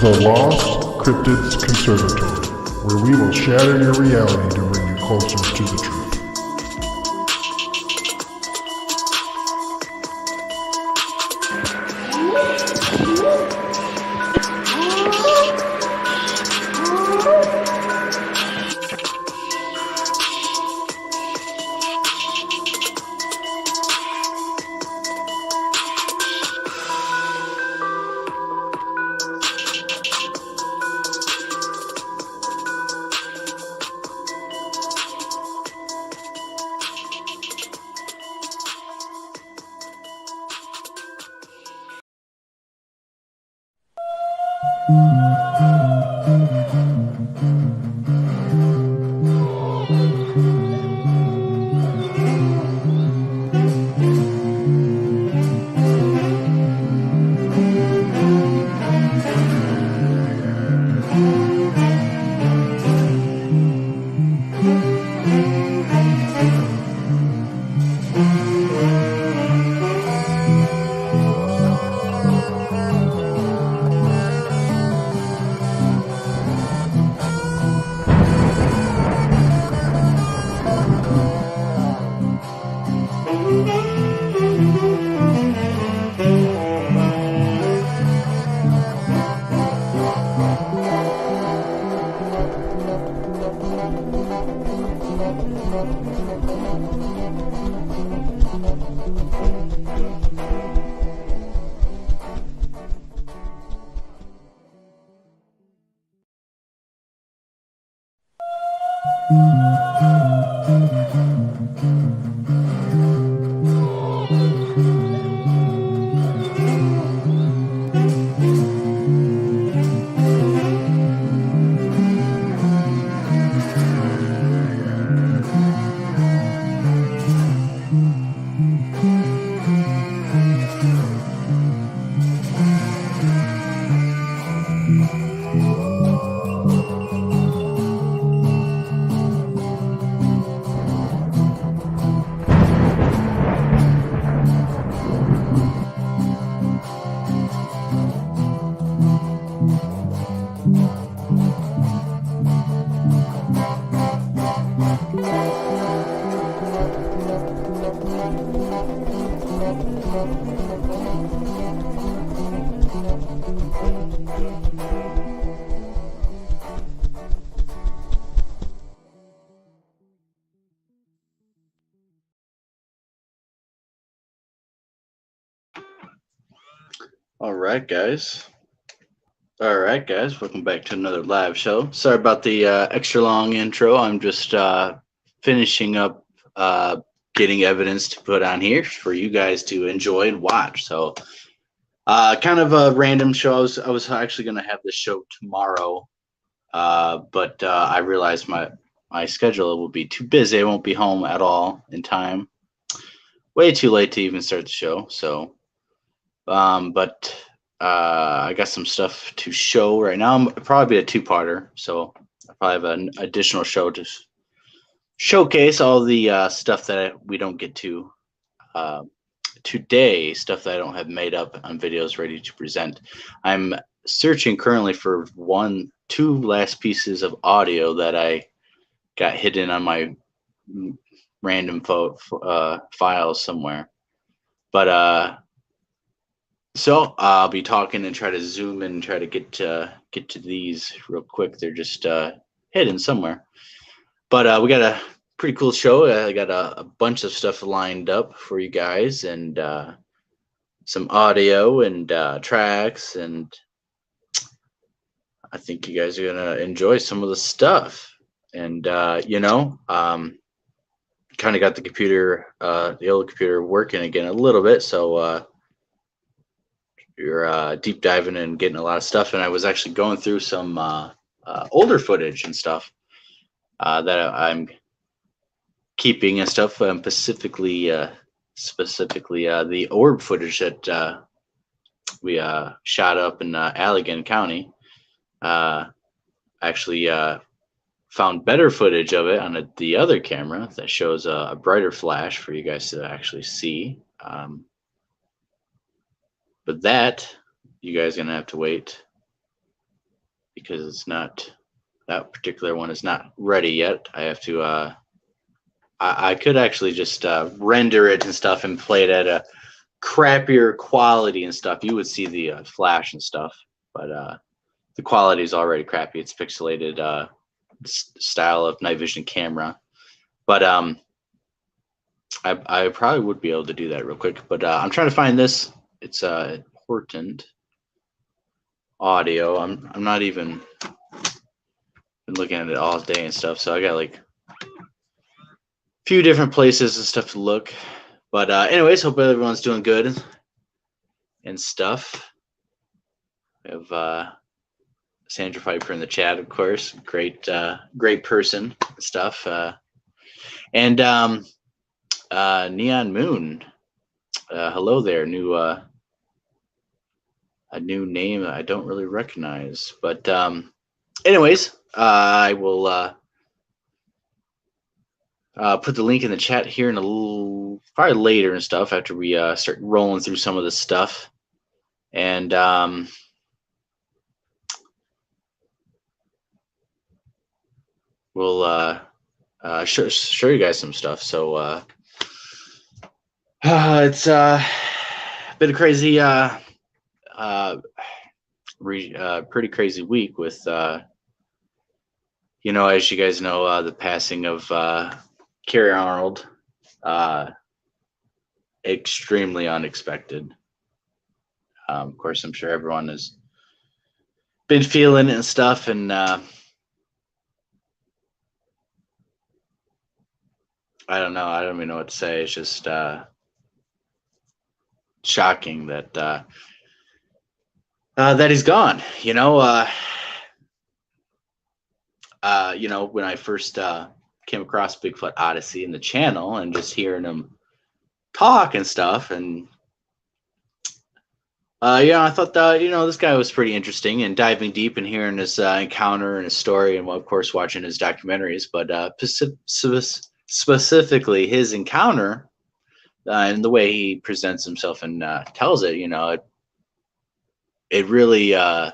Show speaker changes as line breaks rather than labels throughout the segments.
The Lost Cryptids Conservatory, where we will shatter your reality to bring you closer to the truth.
All right, guys, welcome back to another live show. Sorry about the extra long intro. I'm just finishing up getting evidence to put on here for you guys to enjoy and watch. So kind of a random show. I was actually going to have this show tomorrow, but I realized my schedule will be too busy. I won't be home at all in time. Way too late to even start the show. So but I got some stuff to show right now. It'll probably be a two-parter, so I probably have an additional show to showcase all the stuff that we don't get to today, stuff that I don't have made up on videos ready to present. I'm searching currently for two last pieces of audio that I got hidden on my random files somewhere. But so I'll be talking and try to zoom in and try to get to these real quick. They're just hidden somewhere. But we got a pretty cool show. I got a bunch of stuff lined up for you guys, and some audio and tracks, and I think you guys are gonna enjoy some of the stuff. And kind of got the computer, the old computer, working again a little bit. So you're deep diving and getting a lot of stuff. And I was actually going through some older footage and stuff that I'm keeping and stuff, specifically the orb footage that we shot up in Allegan County. Actually found better footage of it on the other camera that shows a brighter flash for you guys to actually see. But that, you guys are gonna have to wait because it's not, that particular one is not ready yet. I have to, I could actually just render it and stuff and play it at a crappier quality and stuff. You would see the flash and stuff, but the quality is already crappy. It's pixelated style of night vision camera. But I probably would be able to do that real quick. But I'm trying to find this. It's important audio. I'm not even been looking at it all day and stuff. So I got like a few different places and stuff to look. But anyways, hope everyone's doing good and stuff. We have Sandra Piper in the chat, of course. Great person and stuff. And Neon Moon. Hello there. A new name I don't really recognize. But anyways, I will put the link in the chat here in a little, probably later and stuff after we start rolling through some of this stuff. And we'll show you guys some stuff. So it's been a crazy, pretty crazy week with, you know, as you guys know, the passing of Carrie Arnold, extremely unexpected. Of course, I'm sure everyone has been feeling it and stuff, and I don't know. I don't even know what to say. It's just shocking that that he's gone. You know, when I first came across Bigfoot Odyssey in the channel and just hearing him talk and stuff, and I thought that, this guy was pretty interesting, and diving deep and hearing his encounter and his story, and of course watching his documentaries, but specifically his encounter and the way he presents himself and tells it, it really, and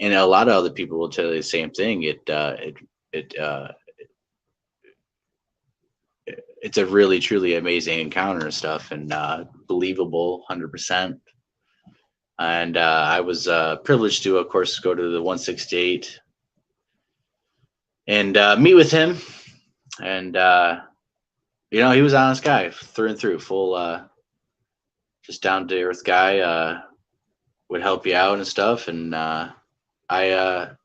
a lot of other people will tell you the same thing. It's a really truly amazing encounter and stuff, and believable 100%. And I was privileged to, of course, go to the 168 and meet with him. And, he was an honest guy through and through, full, just down to earth guy, would help you out and stuff. And I had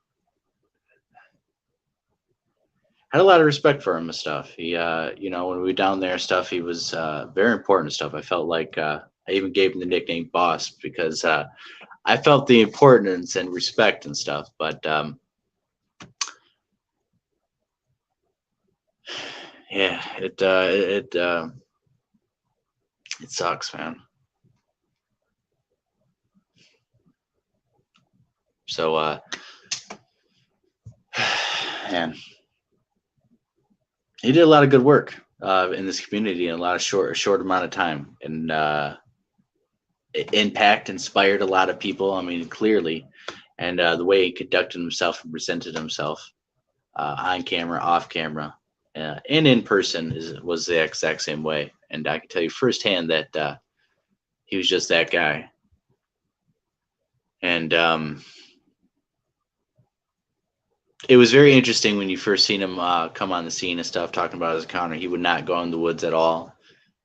a lot of respect for him and stuff. He, when we were down there and stuff, he was very important and stuff. I felt like I even gave him the nickname Boss because I felt the importance and respect and stuff. But yeah, it sucks, man. So man, he did a lot of good work in this community in a lot of short amount of time, and impact inspired a lot of people. I mean, clearly, and the way he conducted himself and presented himself on camera, off camera, and in person was the exact same way. And I can tell you firsthand that he was just that guy. And it was very interesting when you first seen him come on the scene and stuff, talking about his encounter. He would not go in the woods at all.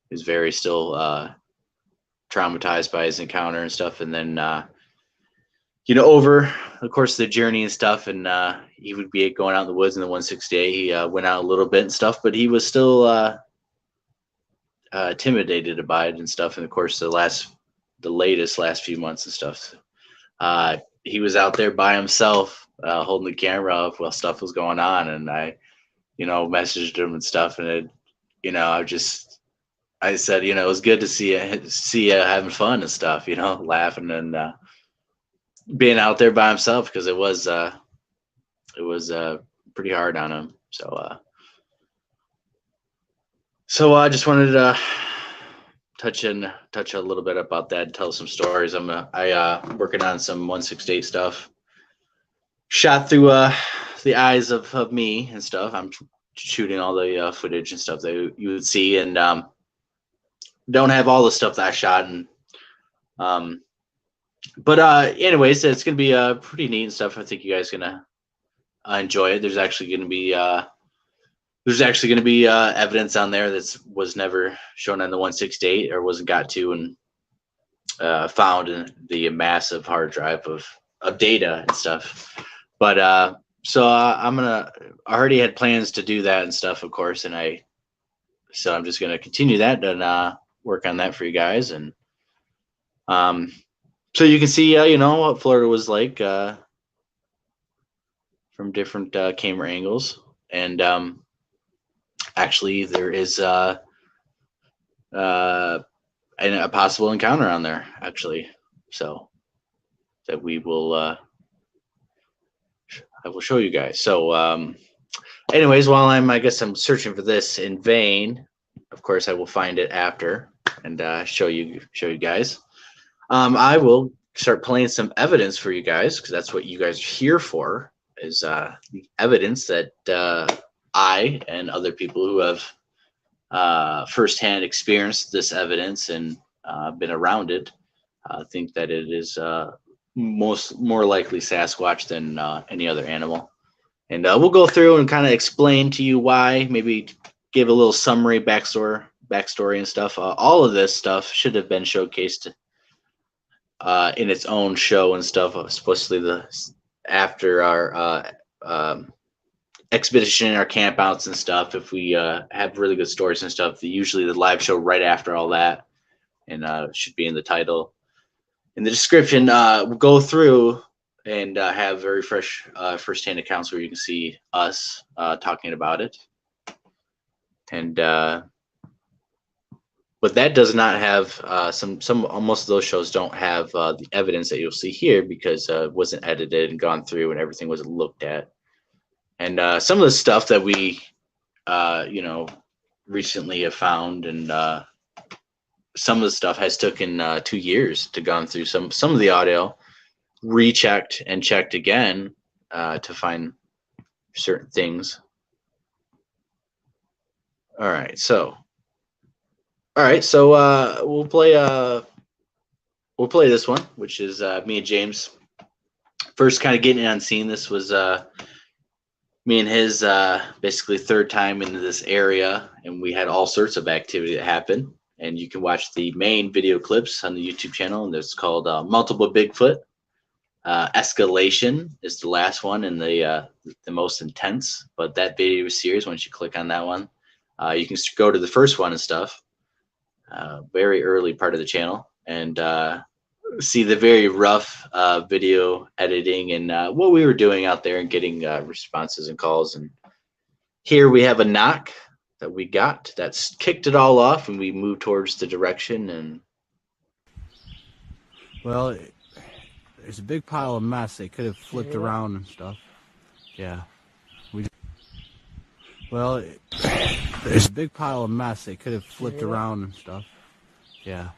He was very still traumatized by his encounter and stuff. And then, over the course of the journey and stuff, and he would be going out in the woods in the 168. He went out a little bit and stuff, but he was still intimidated by it and stuff. And of course, the last few months and stuff, he was out there by himself, holding the camera up while stuff was going on. And I, messaged him and stuff, and I said, it was good to see you having fun and stuff, laughing and being out there by himself, because it was pretty hard on him. So I just wanted to touch a little bit about that, tell some stories. I working on some 168 stuff, shot through the eyes of me and stuff. I'm shooting all the footage and stuff that you would see, and don't have all the stuff that I shot. And but anyways, it's gonna be pretty neat and stuff. I think you guys are gonna enjoy it. There's actually gonna be evidence on there that was never shown on the 168 or wasn't got to and found in the massive hard drive of data and stuff. But so I already had plans to do that and stuff, of course, and I'm just gonna continue that and work on that for you guys, and so you can see what Florida was like from different camera angles, and actually there is a possible encounter on there, actually, so that I will show you guys. So anyways, while I'm searching for this in vain, of course I will find it after and show you guys. I will start playing some evidence for you guys, because that's what you guys are here for, is the evidence that I and other people who have firsthand experienced this evidence and been around it think that it is more likely Sasquatch than any other animal. And we'll go through and kind of explain to you why, maybe give a little summary backstory and stuff. All of this stuff should have been showcased in its own show and stuff, especially after our expedition, our campouts and stuff. If we have really good stories and stuff, usually the live show right after all that, and should be in the title, in the description. We'll go through and have very fresh first-hand accounts where you can see us talking about it. And but that does not have most of those shows don't have the evidence that you'll see here, because it wasn't edited and gone through and everything wasn't looked at. And some of the stuff that we recently have found, and some of the stuff has taken 2 years to gone through some of the audio, rechecked and checked again to find certain things. All right, so we'll play this one, which is me and James first kind of getting on scene. This was me and his basically third time into this area, and we had all sorts of activity that happened. And you can watch the main video clips on the YouTube channel, and it's called Multiple Bigfoot. Escalation is the last one and the most intense. But that video series, once you click on that one, you can go to the first one and stuff. Very early part of the channel, and see the very rough video editing and what we were doing out there and getting responses and calls. And here we have a knock that we got that's kicked it all off, and we moved towards the direction. And
well, there's a big pile of mess. They could have flipped around and stuff. Yeah. Well, there's a big pile of mess. They could have flipped around and stuff. Yeah.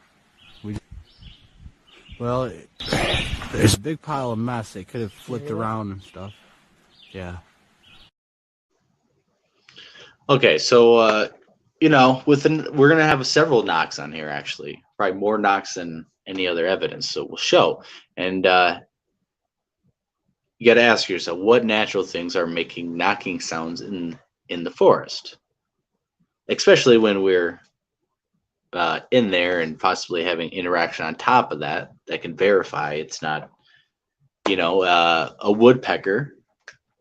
Well, there's a big pile of mess. They could have flipped around and stuff. Yeah.
Okay, so we're gonna have several knocks on here, actually, probably more knocks than any other evidence. So we'll show, and you got to ask yourself, what natural things are making knocking sounds in the forest, especially when we're in there and possibly having interaction on top of that can verify it's not, a woodpecker,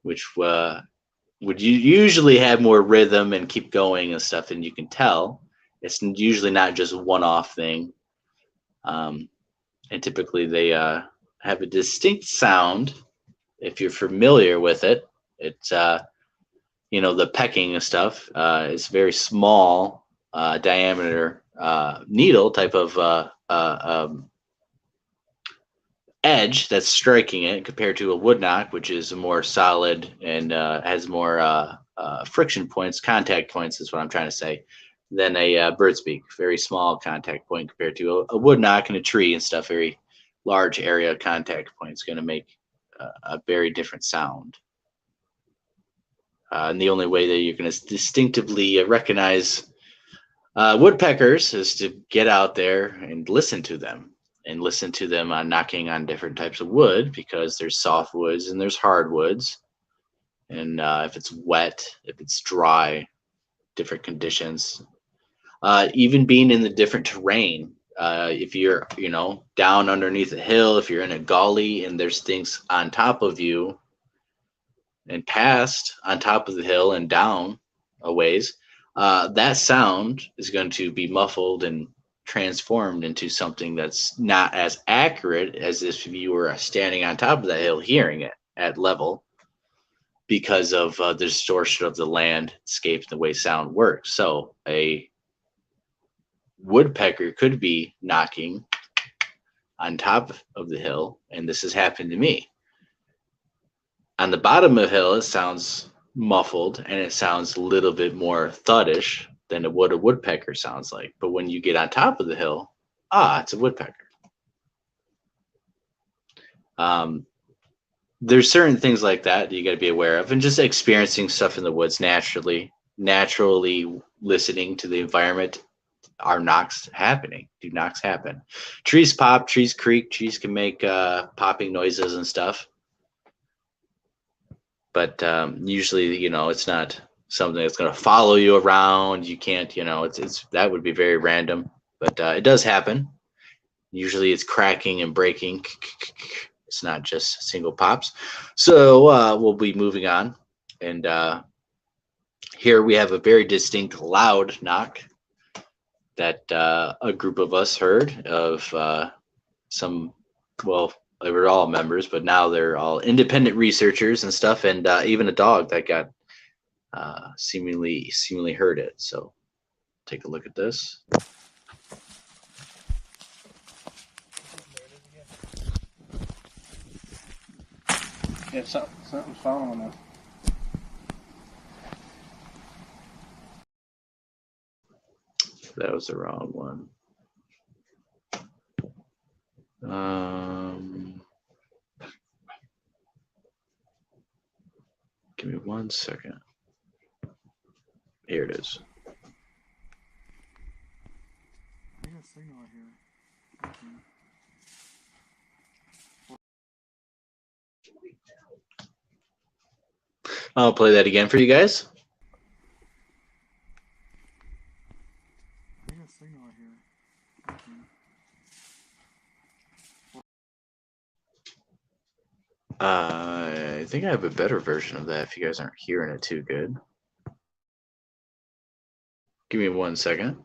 which would usually have more rhythm and keep going and stuff, and you can tell it's usually not just a one-off thing. And typically they have a distinct sound. If you're familiar with it, it's the pecking and stuff is very small diameter needle type of edge that's striking it, compared to a wood knock, which is more solid and has more friction points, contact points is what I'm trying to say, than a bird's beak. Very small contact point compared to a wood knock in a tree and stuff. Very large area contact point is going to make a very different sound. And the only way that you're going to distinctively recognize woodpeckers is to get out there and listen to them. And listen to them on knocking on different types of wood, because there's softwoods and there's hardwoods. And if it's wet, if it's dry, different conditions. Even being in the different terrain. If you're, down underneath a hill, if you're in a gully and there's things on top of you and past on top of the hill and down a ways, that sound is going to be muffled and transformed into something that's not as accurate as if you were standing on top of that hill hearing it at level, because of the distortion of the landscape and the way sound works. So a woodpecker could be knocking on top of the hill, and this has happened to me. On the bottom of the hill, it sounds muffled and it sounds a little bit more thuddish than what a woodpecker sounds like. But when you get on top of the hill, it's a woodpecker. There's certain things like that you got to be aware of, and just experiencing stuff in the woods naturally listening to the environment. Are knocks happening? Do knocks happen? Trees pop, trees creak, trees can make popping noises and stuff. But usually, it's not something that's going to follow you around. You can't, it's that would be very random. But it does happen. Usually, it's cracking and breaking. It's not just single pops. So we'll be moving on, and here we have a very distinct, loud knock that a group of us heard of some. Well, they were all members, but now they're all independent researchers and stuff, and even a dog that got seemingly heard it. So take a look at this.
Yeah, something's following us.
That was the wrong one. Give me 1 second. Here it is.
I got a signal out here.
I'll play that again for you guys.
I got a signal out here.
I think I have a better version of that if you guys aren't hearing it too good. Give me 1 second.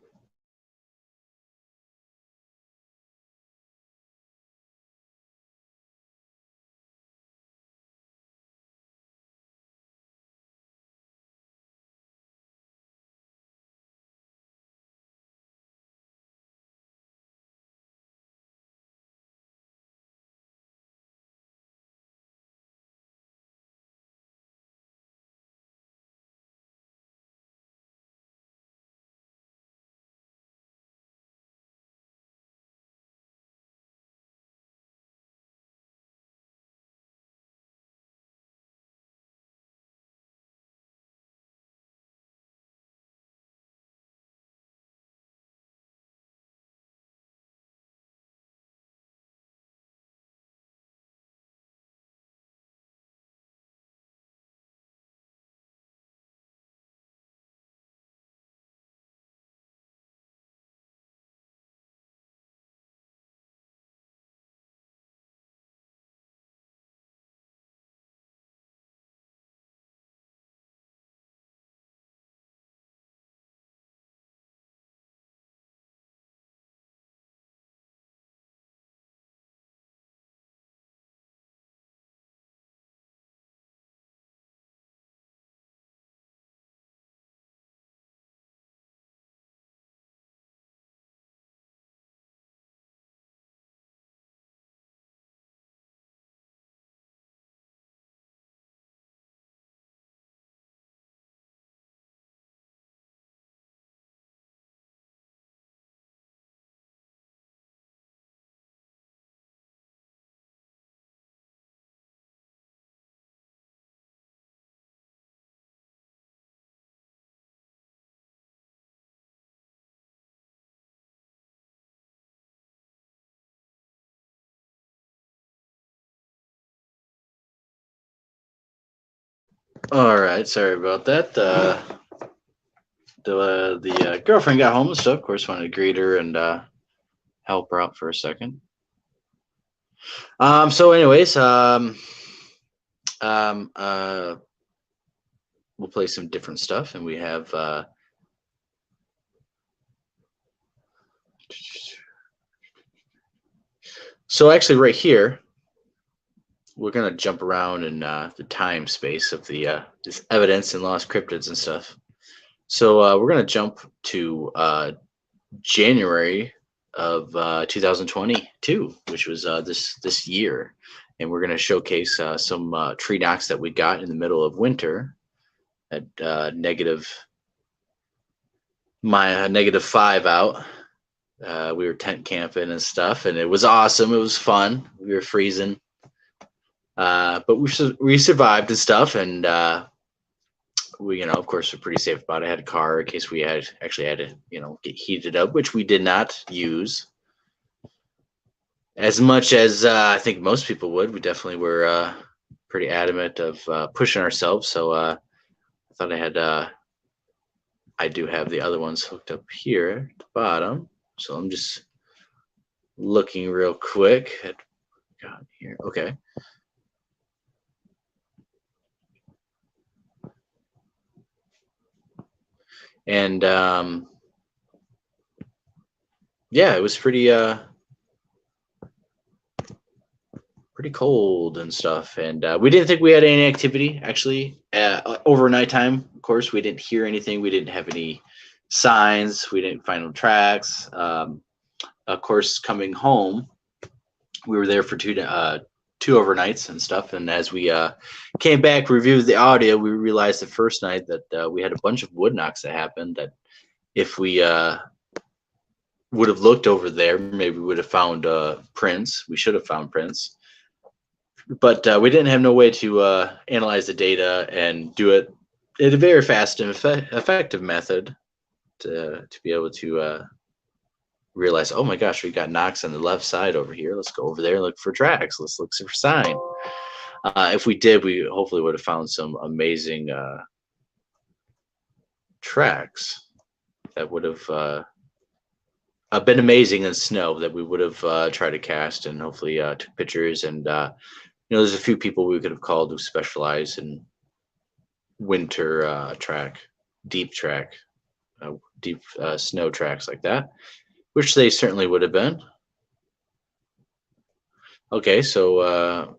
All right, sorry about that. The girlfriend got home and stuff. Of course, wanted to greet her and help her out for a second. So, anyways, we'll play some different stuff, and we have so actually right here we're gonna jump around in the time space of the this evidence and lost cryptids and stuff. So we're gonna jump to January of 2022, which was this year, and we're gonna showcase some tree knocks that we got in the middle of winter at -5 out. We were tent camping and stuff, and it was awesome. It was fun. We were freezing, but we survived and stuff, and we, of course, were pretty safe about it. I had a car in case we had to, get heated up, which we did not use as much as I think most people would. We definitely were pretty adamant of pushing ourselves. So I thought I do have the other ones hooked up here at the bottom. So I'm just looking real quick at here. Okay. And yeah, it was pretty cold and stuff. And we didn't think we had any activity actually over nighttime. Of course, we didn't hear anything. We didn't have any signs. We didn't find no tracks. Of course, coming home, we were there for two overnights and stuff. And as we came back, reviewed the audio, we realized the first night that we had a bunch of wood knocks that happened. That if we would have looked over there, maybe we would have found prints. We should have found prints. But we didn't have no way to analyze the data and do it in a very fast and effective method to be able to realize, oh my gosh, we got knocks on the left side over here. Let's go over there and look for tracks. Let's look for sign. If we did, we hopefully would have found some amazing tracks that would have been amazing in snow that we would have tried to cast and hopefully took pictures. And there's a few people we could have called who specialize in winter deep snow tracks like that, which they certainly would have been. Okay, so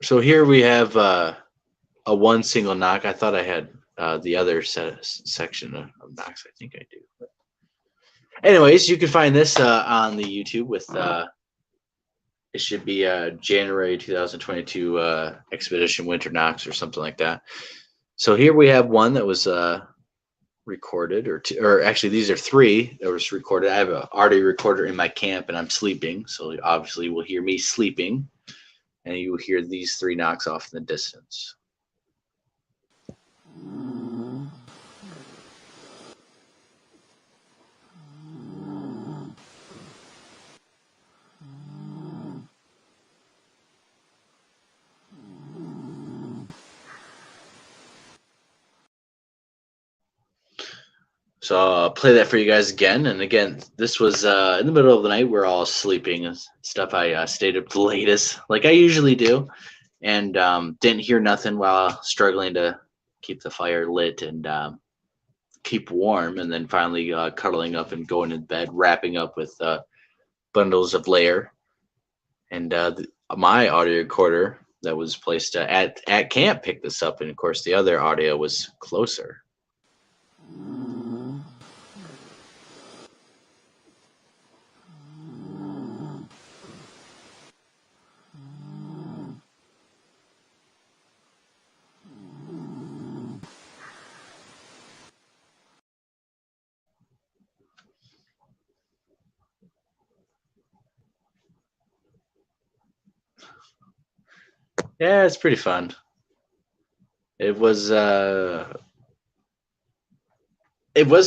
so here we have a one single knock. I thought I had the other section of knocks. I think I do. But anyways, you can find this on the YouTube with it should be January 2022 Expedition Winter Knocks or something like that. So here we have one that was recorded, or actually these are three that was recorded. I have an audio recorder in my camp and I'm sleeping, so obviously you will hear me sleeping, and you will hear these three knocks off in the distance. So I'll play that for you guys again. And again, this was in the middle of the night. We're all sleeping and stuff. I stayed up the latest, like I usually do, and didn't hear nothing while struggling to keep the fire lit and keep warm. And then finally cuddling up and going to bed, wrapping up with bundles of layer. And my audio recorder that was placed at camp picked this up. And of course, the other audio was closer. Yeah, it's pretty fun. It was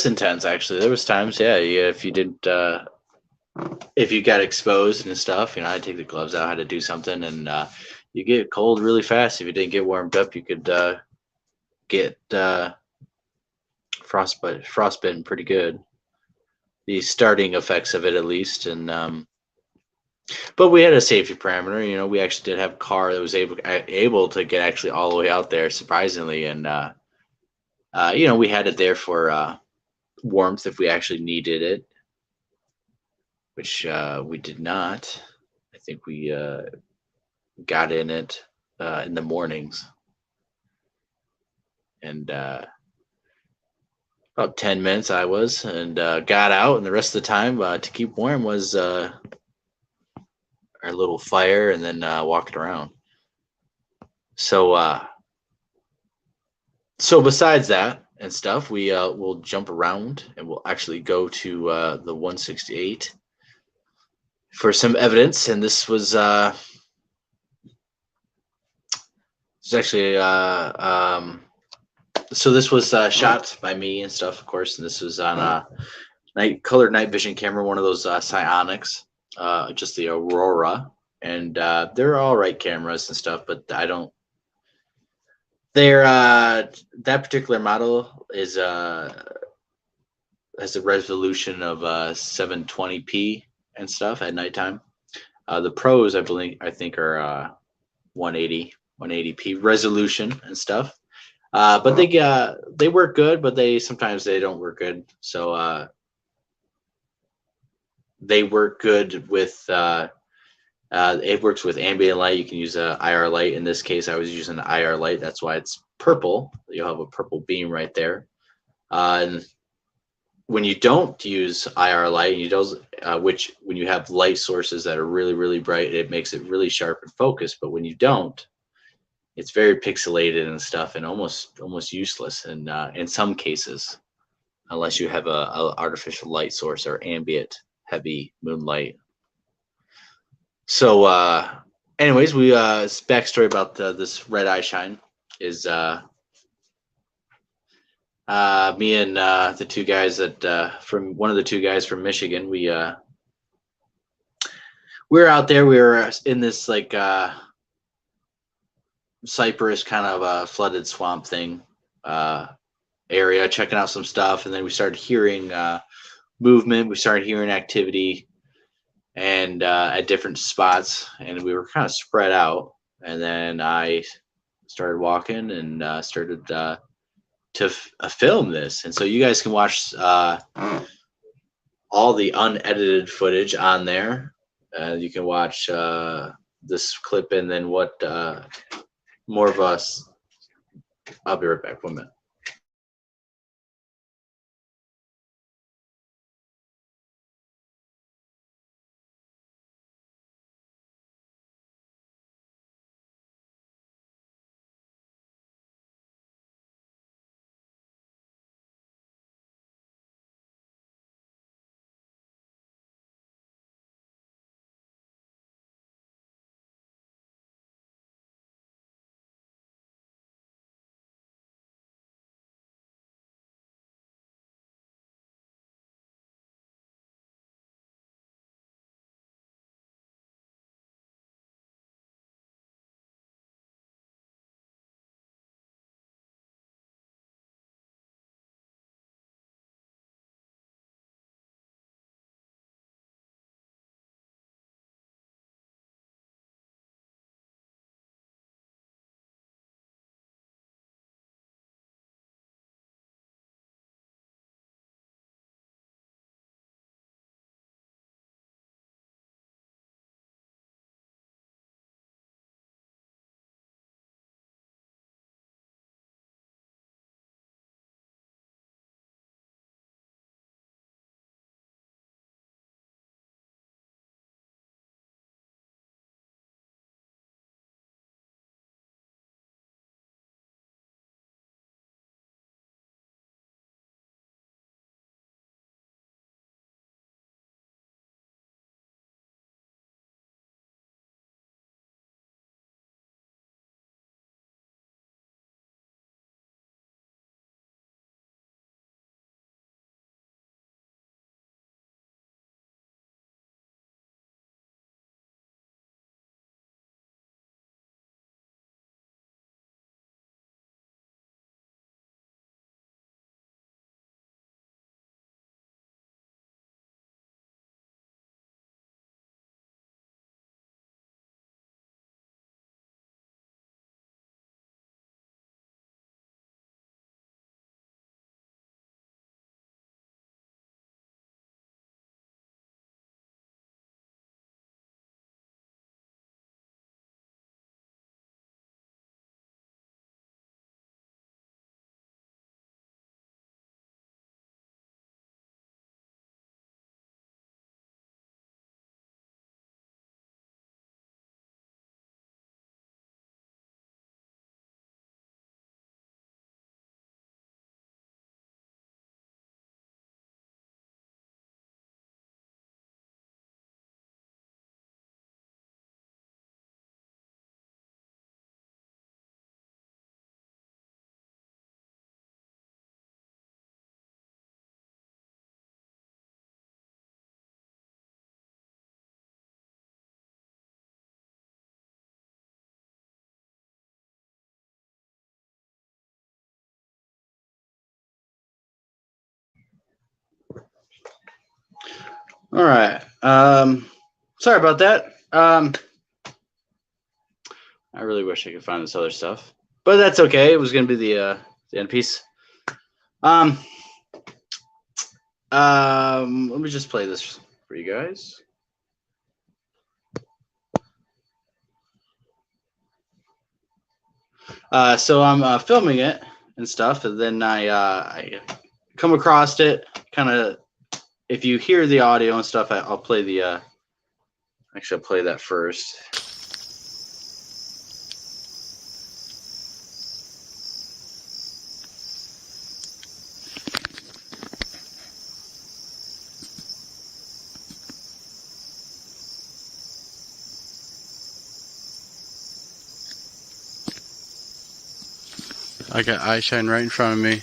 intense actually. There was times, yeah, if you didn't if you got exposed and stuff, I'd take the gloves out, had to do something, and you get cold really fast. If you didn't get warmed up, you could get frostbitten pretty good. The starting effects of it, at least, and but we had a safety parameter. We actually did have a car that was able to get actually all the way out there, surprisingly, and we had it there for warmth if we actually needed it, which we did not. I think we got in it in the mornings, and about 10 minutes I was, and got out, and the rest of the time to keep warm was our little fire, and then walking around. So besides that and stuff, we will jump around, and we'll actually go to the 168 for some evidence. And this was actually so this was shot by me and stuff, of course, and this was on a colored night vision camera, one of those psionics, just the Aurora, and they're all right cameras and stuff, but I don't. They're that particular model is has a resolution of 720p and stuff at nighttime. The pros, I think, are 180p resolution and stuff. But they work good, but sometimes they don't work good. So they work good with it works with ambient light. You can use a IR light. In this case, I was using an IR light. That's why it's purple. You'll have a purple beam right there. And when you don't use IR light, which when you have light sources that are really, really bright, it makes it really sharp and focused. But when you don't, it's very pixelated and stuff, and almost useless in some cases, unless you have a artificial light source or ambient heavy moonlight. So anyways, we backstory about this red eye shine is me and the two guys that from one of the two guys from Michigan. We were out there. We were in this like cypress kind of flooded swamp thing area, checking out some stuff, and then we started hearing movement. We started hearing activity, and at different spots, and we were kind of spread out. And then I started walking and started to film this, and so you guys can watch all the unedited footage on there. You can watch this clip, and then what more of us. I'll be right back. 1 minute. All right. Sorry about that. I really wish I could find this other stuff, but that's okay. It was going to be the end piece. Let me just play this for you guys. So I'm filming it and stuff, and then I come across it. Kind of, if you hear the audio and stuff, I'll play the. Actually, I'll play that first.
I got eye shine right in front of me.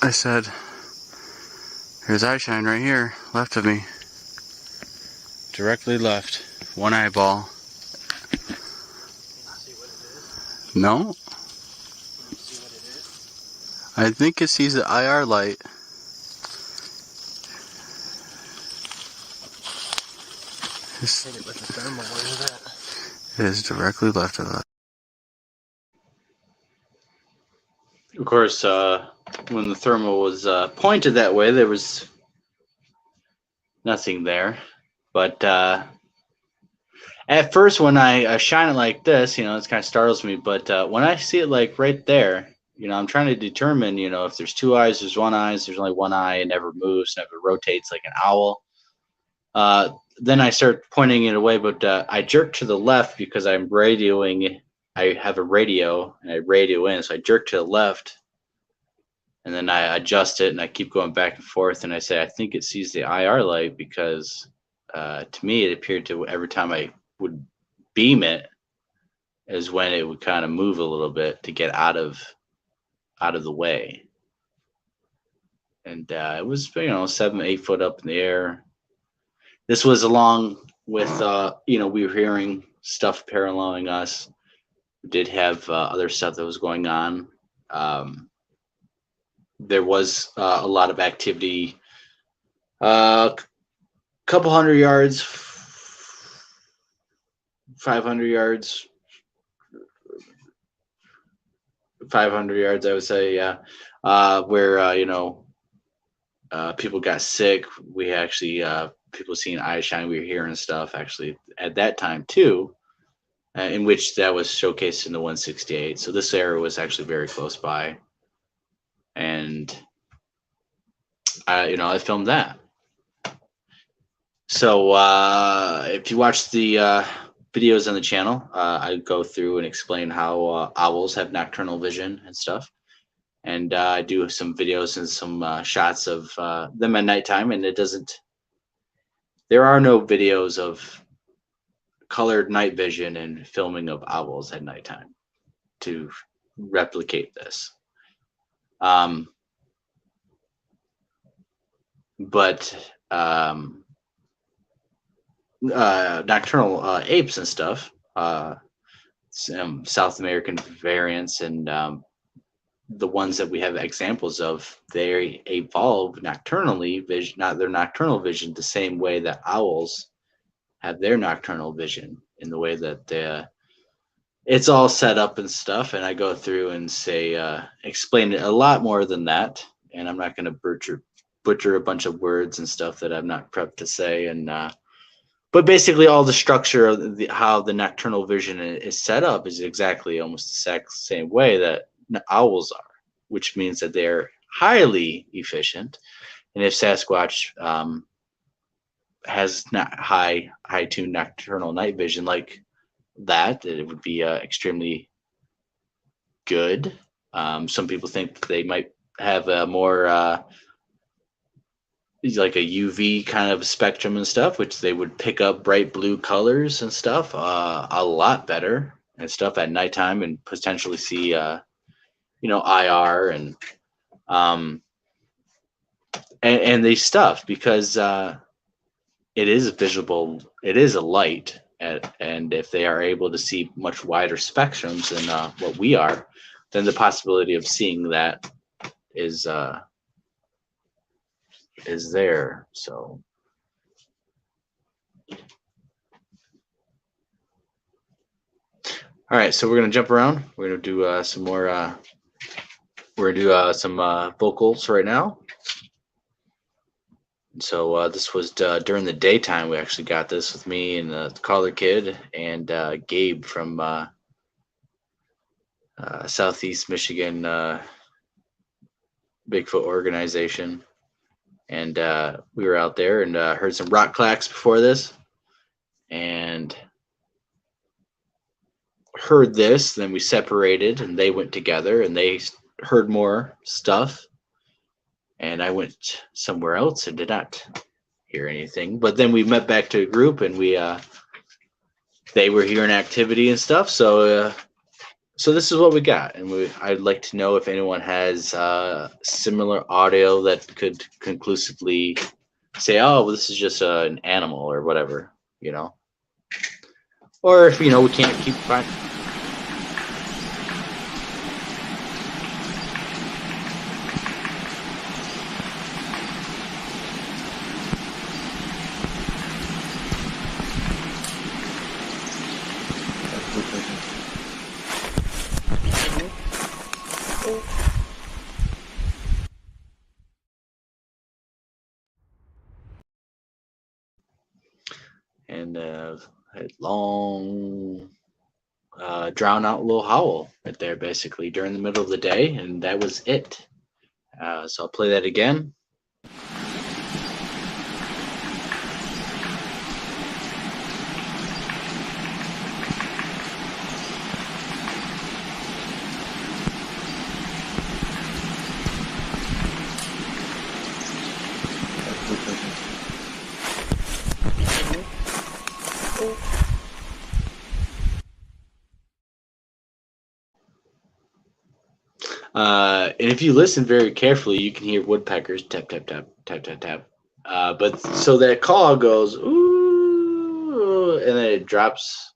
I said, there's eye shine right here, left of me. Directly left. One eyeball.
Can you see what it is?
No?
Can you see what it is?
I think it sees the IR light.
Hit it with the thermal. Where is that?
It is directly left of us.
Of course, when the thermal was pointed that way, there was nothing there. But at first, when I shine it like this, it kind of startles me. But when I see it like right there, I'm trying to determine, if there's two eyes, there's one eye, there's only one eye, it never moves, never rotates like an owl. Then I start pointing it away, but I jerk to the left because I'm radioing. I have a radio and I radio in, so I jerk to the left, and then I adjust it and I keep going back and forth, and I say I think it sees the IR light because to me it appeared to every time I would beam it is when it would kind of move a little bit to get out of the way, and it was 7-8 foot up in the air. This was along with, we were hearing stuff paralleling us. We did have other stuff that was going on. There was a lot of activity. Couple 100 yards, 500 yards, 500 yards, I would say, yeah. Where, people got sick. We actually... people seeing eye shine, we were hearing stuff actually at that time too, in which that was showcased in the 168. So this area was actually very close by, and I filmed that. So if you watch the videos on the channel, I go through and explain how owls have nocturnal vision and stuff, and I do some videos and some shots of them at nighttime, and it doesn't. There are no videos of colored night vision and filming of owls at nighttime to replicate this. But nocturnal apes and stuff, some South American variants, and the ones that we have examples of, they evolve nocturnally, their nocturnal vision the same way that owls have their nocturnal vision, in the way that it's all set up and stuff. And I go through and explain it a lot more than that. And I'm not going to butcher a bunch of words and stuff that I'm not prepped to say. And but basically, all the structure of how the nocturnal vision is set up is exactly almost the exact same way that owls are, which means that they're highly efficient. And if Sasquatch has not high tuned nocturnal night vision like that, it would be extremely good. Some people think that they might have a more like a UV kind of spectrum and stuff, which they would pick up bright blue colors and stuff a lot better and stuff at nighttime, and potentially see IR and these stuff, because it is visible. It is a light, and if they are able to see much wider spectrums than what we are, then the possibility of seeing that is there. So all right, so we're gonna jump around. We're gonna do some more. We're gonna do some vocals right now. So this was during the daytime. We actually got this with me and the caller kid and Gabe from Southeast Michigan Bigfoot organization, and we were out there and heard some rock clacks before this, and heard this. Then we separated, and they went together, and they heard more stuff, and I went somewhere else and did not hear anything. But then we met back to a group, and we they were hearing activity and stuff. So so this is what we got, and I'd like to know if anyone has similar audio that could conclusively say, "Oh, well, this is just an animal" or whatever, you know. Or if we can't keep finding. And had long, drown out little howl right there, basically during the middle of the day, and that was it. So I'll play that again. And if you listen very carefully, you can hear woodpeckers tap, tap, tap, tap, tap, tap. But so that call goes, ooh, and then it drops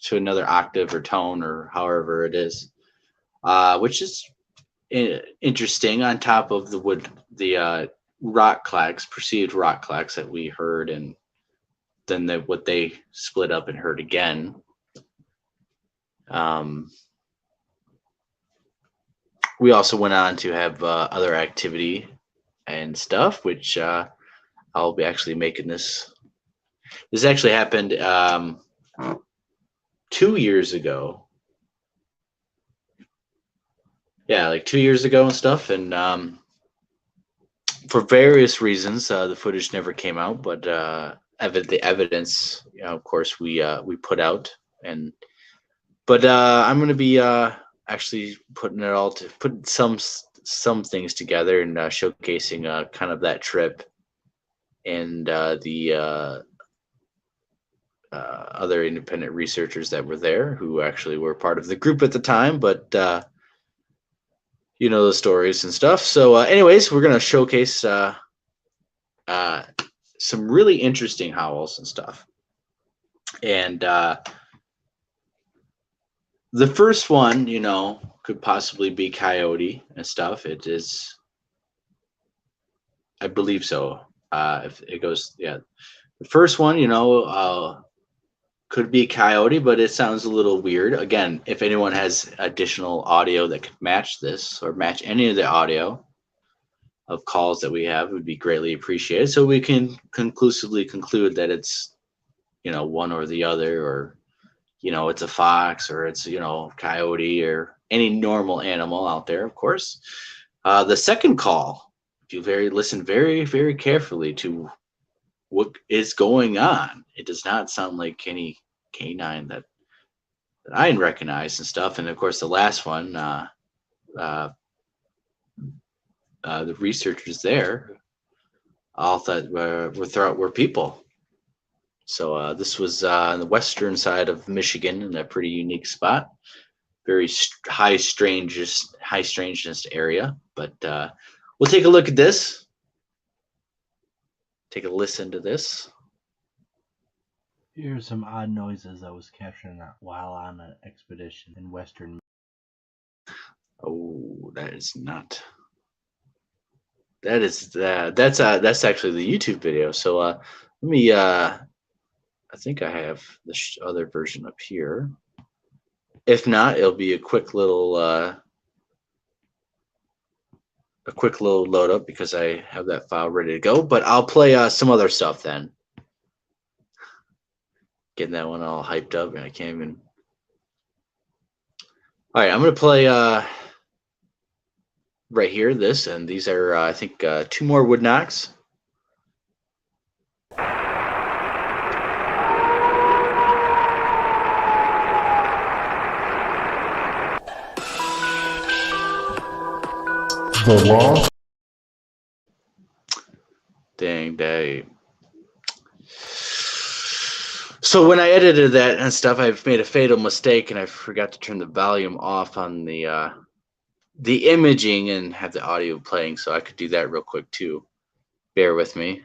to another octave or tone or however it is, which is interesting on top of the rock clacks, perceived rock clacks that we heard, and then what they split up and heard again. We also went on to have other activity and stuff, which I'll be actually making this. This actually happened 2 years ago. Yeah, like 2 years ago and stuff. And for various reasons, the footage never came out. But the evidence, of course, we put out. But I'm going to be actually putting some things together and showcasing kind of that trip and the other independent researchers that were there, who actually were part of the group at the time, but the stories and stuff. So anyways, we're going to showcase some really interesting howls and stuff. And the first one, could possibly be coyote and stuff. It is, I believe so. If it goes, yeah. The first one, could be coyote, but it sounds a little weird. Again, if anyone has additional audio that could match this or match any of the audio of calls that we have, it would be greatly appreciated. So we can conclusively conclude that it's, one or the other, or it's a fox, or it's, coyote, or any normal animal out there, of course. The second call, if you listen very, very carefully to what is going on, it does not sound like any canine that I recognize and stuff. And of course, the last one, the researchers there all thought were people. So this was on the western side of Michigan in a pretty unique spot, very high strangeness area. But we'll take a look at this. Take a listen to this.
Here are some odd noises I was capturing while on an expedition in western.
Oh, that is not. That is that's actually the YouTube video. So let me. I think I have the other version up here. If not, it'll be a quick little load up because I have that file ready to go. But I'll play some other stuff then. Getting that one all hyped up, and I can't even. All right, I'm gonna play right here. This and these are I think 2 more wood knocks.
The Lost.
Dang day. So when I edited that and stuff, I've made a fatal mistake and I forgot to turn the volume off on the imaging and have the audio playing. So I could do that real quick too. Bear with me.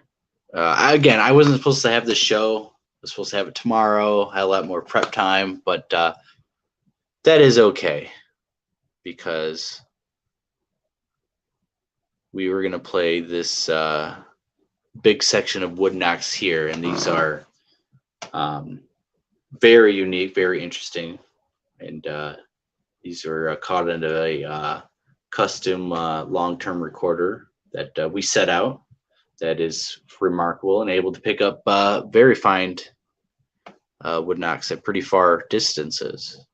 Again, I wasn't supposed to have the show. I was supposed to have it tomorrow. I had a lot more prep time, but that is okay because we were gonna play this big section of wood knocks here, and these are very unique, very interesting, and these are caught into a custom long-term recorder that we set out. That is remarkable and able to pick up very fine wood knocks at pretty far distances.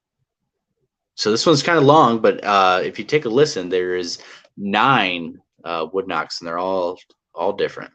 So this one's kind of long, but if you take a listen, there is 9 wood knocks, and they're all different.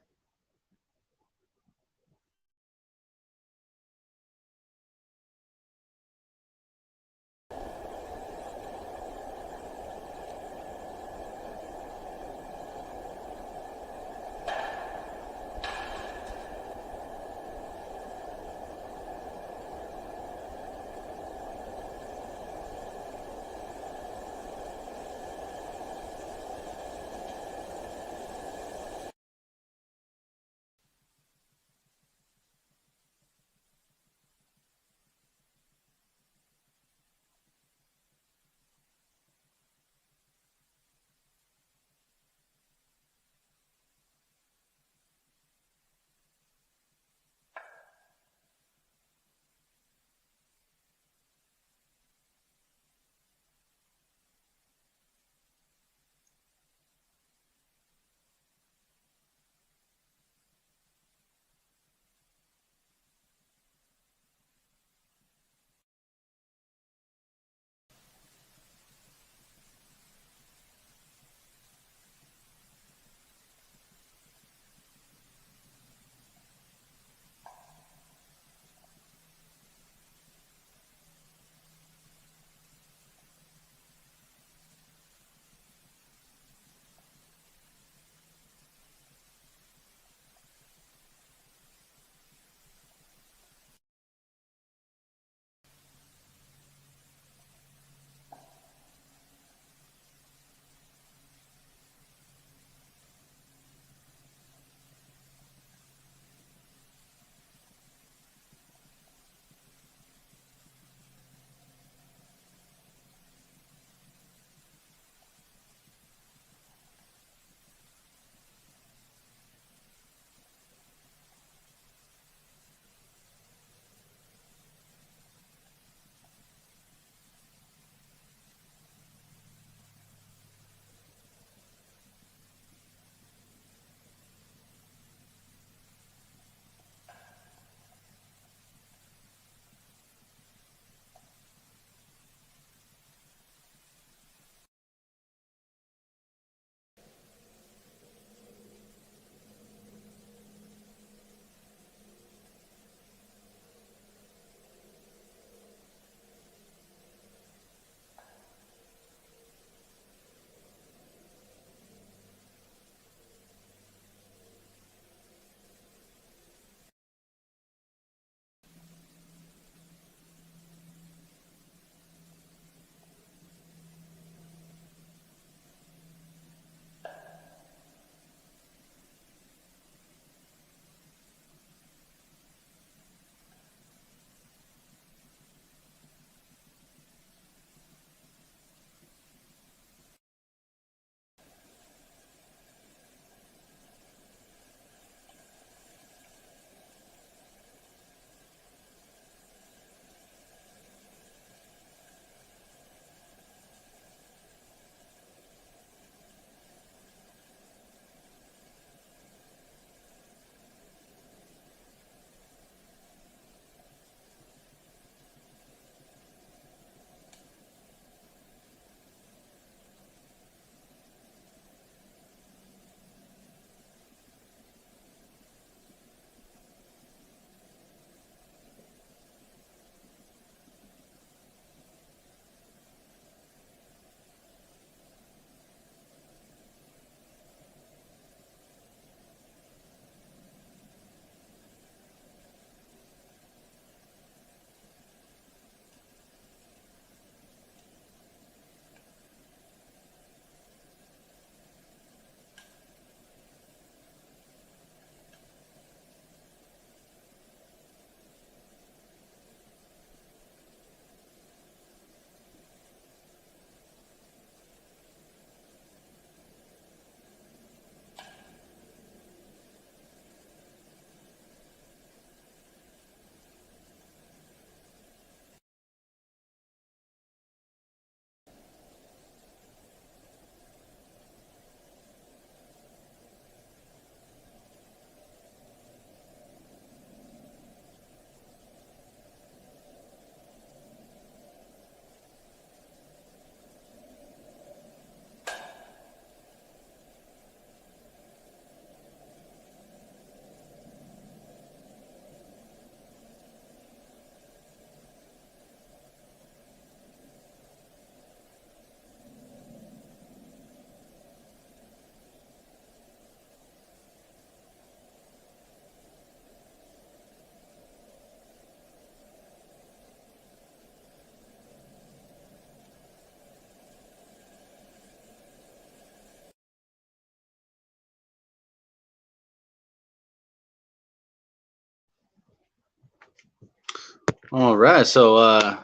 All right, so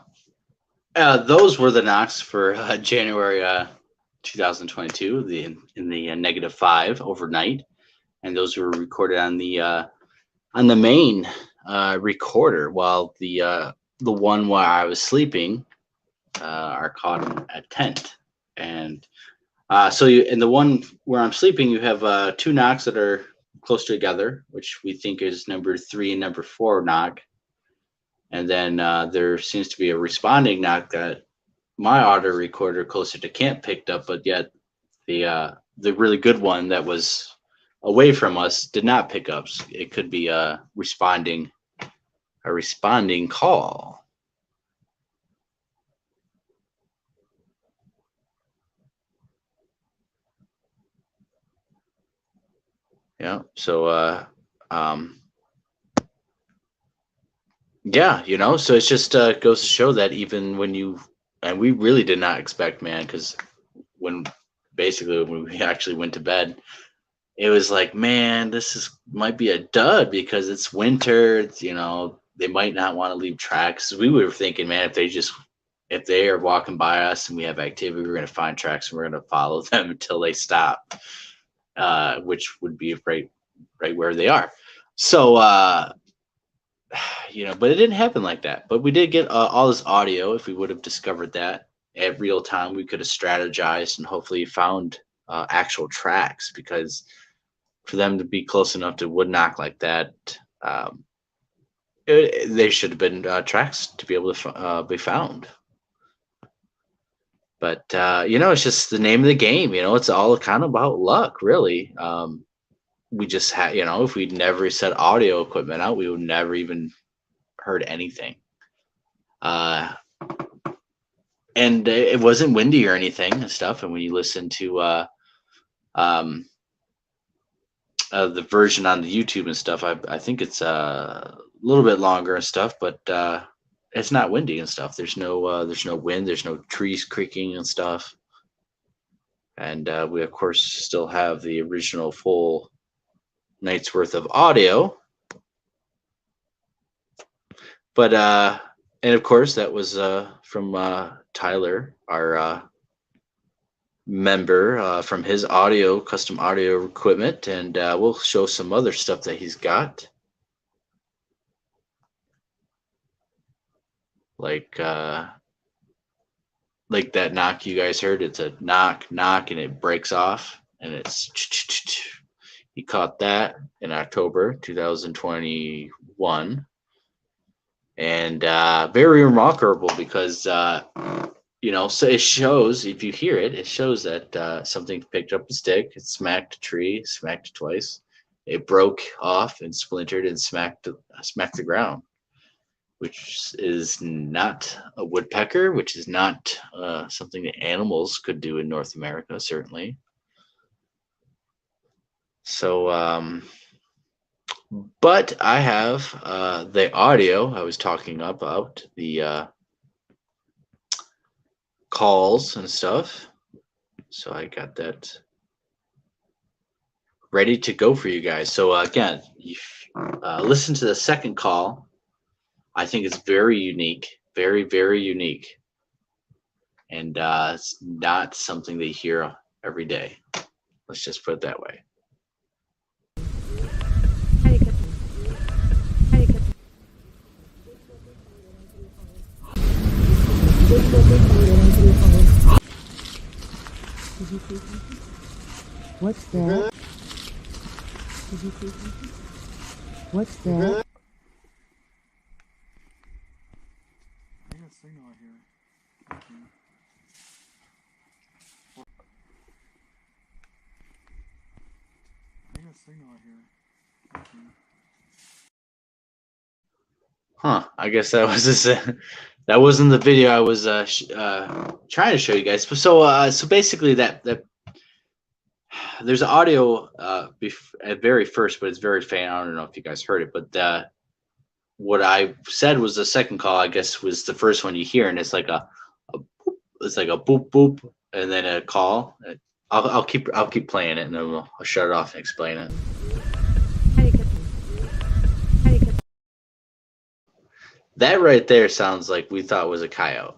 those were the knocks for January 2022, in the -5 overnight, and those were recorded on the main recorder, while the one where I was sleeping are caught at tent. And so in the one where I'm sleeping, you have two knocks that are close together, which we think is number 3 and number 4 knock. And then there seems to be a responding knock that my audio recorder closer to camp picked up, but yet the really good one that was away from us did not pick up. It could be a responding call. Yeah. So yeah, so it's just goes to show that even when and we really did not expect, man, because when we actually went to bed, it was like, man, might be a dud because it's winter. They might not want to leave tracks. We were thinking, man, if they are walking by us and we have activity, we're going to find tracks and we're going to follow them until they stop, which would be right where they are. So, but it didn't happen like that. But we did get all this audio. If we would have discovered that at real time, we could have strategized and hopefully found actual tracks, because for them to be close enough to wood knock like that, they should have been tracks to be able to be found. But it's just the name of the game. It's all kind of about luck, really. We just had, if we'd never set audio equipment out, we would never even heard anything. And it wasn't windy or anything and stuff. And when you listen to the version on the YouTube and stuff, I think it's a little bit longer and stuff, but it's not windy and stuff. There's no wind. There's no trees creaking and stuff. And we of course still have the original full night's worth of audio. But and of course that was from Tyler, our member, from his custom audio equipment, and we'll show some other stuff that he's got, like that knock you guys heard. It's a knock, and it breaks off, and it's he caught that in October 2021, and very remarkable because so it shows, if you hear it, it shows that something picked up a stick, it smacked a tree, smacked it twice, it broke off and splintered and smacked the ground, which is not a woodpecker, which is not something that animals could do in North America, certainly. So, but I have the audio I was talking about, the calls and stuff. So I got that ready to go for you guys. So again, listen to the second call. I think it's very unique, very, very unique. And it's not something they hear every day. Let's just put it that way.
What's that? Did you see something? What's that?
I got a signal out here. I got a signal out here.
Huh? I guess that was just that wasn't the video I was trying to show you guys. So basically that there's audio at very first, but it's very faint. I don't know if you guys heard it, but what I said was the second call, I guess, was the first one you hear, and it's like a boop boop, and then a call. I'll keep playing it, and then I'll shut it off and explain it. That right there sounds like we thought was a coyote.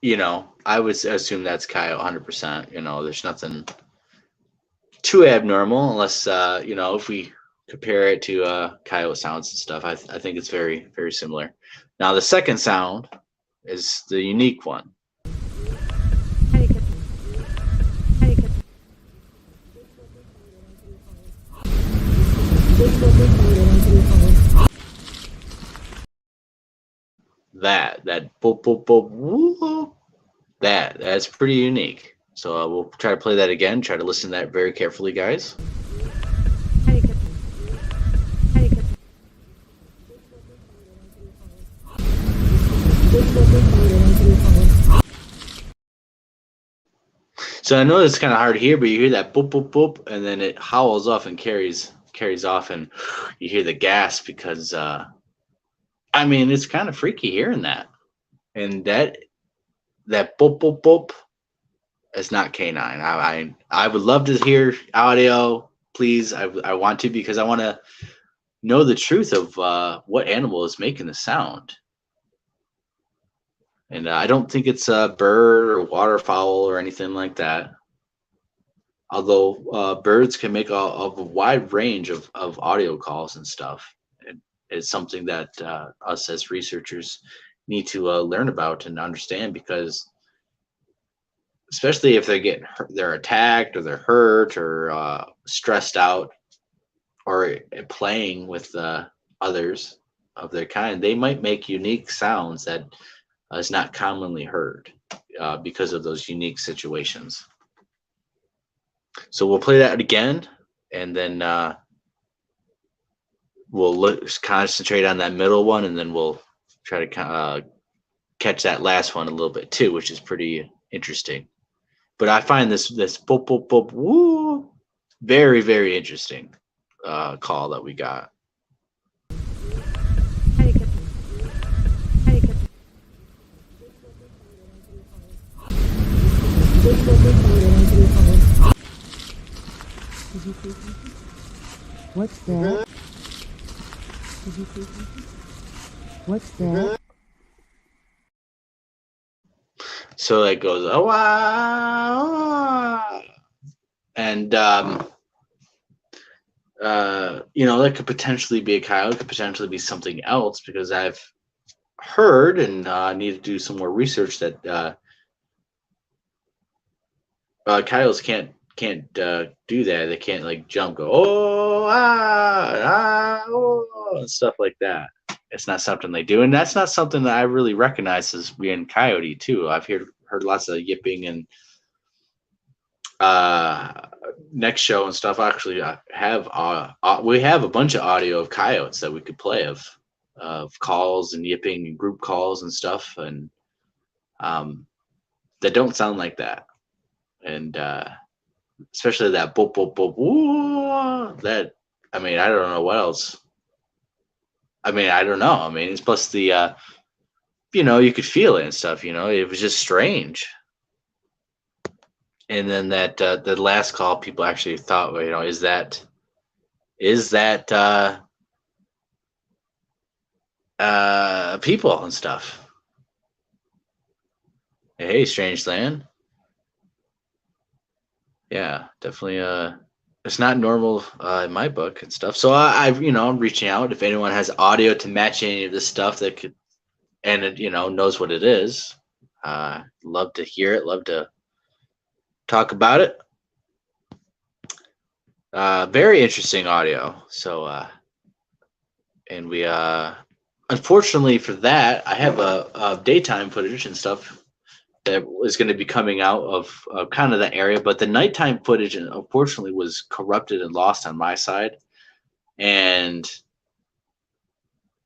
You know, I would assume that's coyote 100%. You know, there's nothing too abnormal unless, you know, if we compare it to coyote sounds and stuff. I think it's very, very similar. Now, the second sound is the unique one. That boop boop boop whoop, that's pretty unique. So we'll try to play that again. Try to listen to that very carefully, guys. So I know it's kind of hard to hear, but you hear that boop boop boop, and then it howls off and carries off, and you hear the gasp because I mean, it's kind of freaky hearing that. And that boop boop boop is not canine. I would love to hear audio, please. I want to, because I want to know the truth of what animal is making the sound. And I don't think it's a bird or waterfowl or anything like that. Although birds can make a wide range of audio calls and stuff. It's something that us as researchers need to learn about and understand, because especially if they're attacked or they're hurt or stressed out or playing with others of their kind, they might make unique sounds that is not commonly heard because of those unique situations. So we'll play that again, and then we'll concentrate on that middle one, and then we'll try to catch that last one a little bit too, which is pretty interesting. But I find this boop boop boop woo very, very interesting call that we got.
What's that? What's that?
So it goes, oh, wow. And, you know, that could potentially be a coyote, could potentially be something else, because I've heard and need to do some more research that coyotes can't do that. They can't like jump, go, oh, oh, and stuff like that. It's not something they do, and that's not something that I really recognize as being coyote too. I've heard lots of yipping and next show and stuff. Actually, I have we have a bunch of audio of coyotes that we could play of calls and yipping and group calls and stuff, and that don't sound like that, and especially that boop boop boop woo, that, I mean, I don't know what else. I mean, I don't know. I mean, it's plus the you know, you could feel it and stuff, you know. It was just strange. And then that the last call, people actually thought, well, you know, is that people and stuff. Hey, strange land. Yeah, definitely. It's not normal in my book and stuff. So you know, I'm reaching out if anyone has audio to match any of this stuff that could, and it, you know, knows what it is. Love to hear it. Love to talk about it. Very interesting audio. So, and we, unfortunately for that, I have a daytime footage and stuff that was going to be coming out of kind of that area, but the nighttime footage, unfortunately, was corrupted and lost on my side. And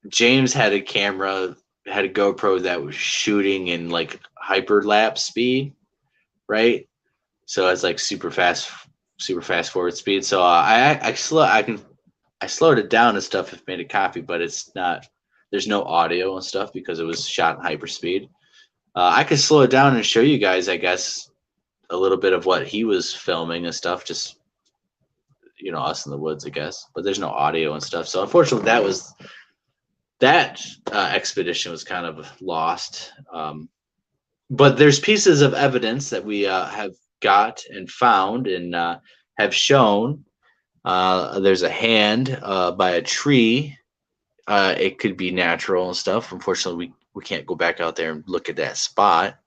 James had a GoPro that was shooting in like hyperlapse speed, right? So it's like super fast forward speed. So I slowed it down and stuff, if made a copy, but it's not. There's no audio and stuff because it was shot in hyperspeed. I could slow it down and show you guys, I guess, a little bit of what he was filming and stuff. Just, you know, us in the woods, I guess. But there's no audio and stuff. So unfortunately, that expedition was kind of lost. But there's pieces of evidence that we have got and found and have shown. There's a hand by a tree. It could be natural and stuff. Unfortunately, we can't go back out there and look at that spot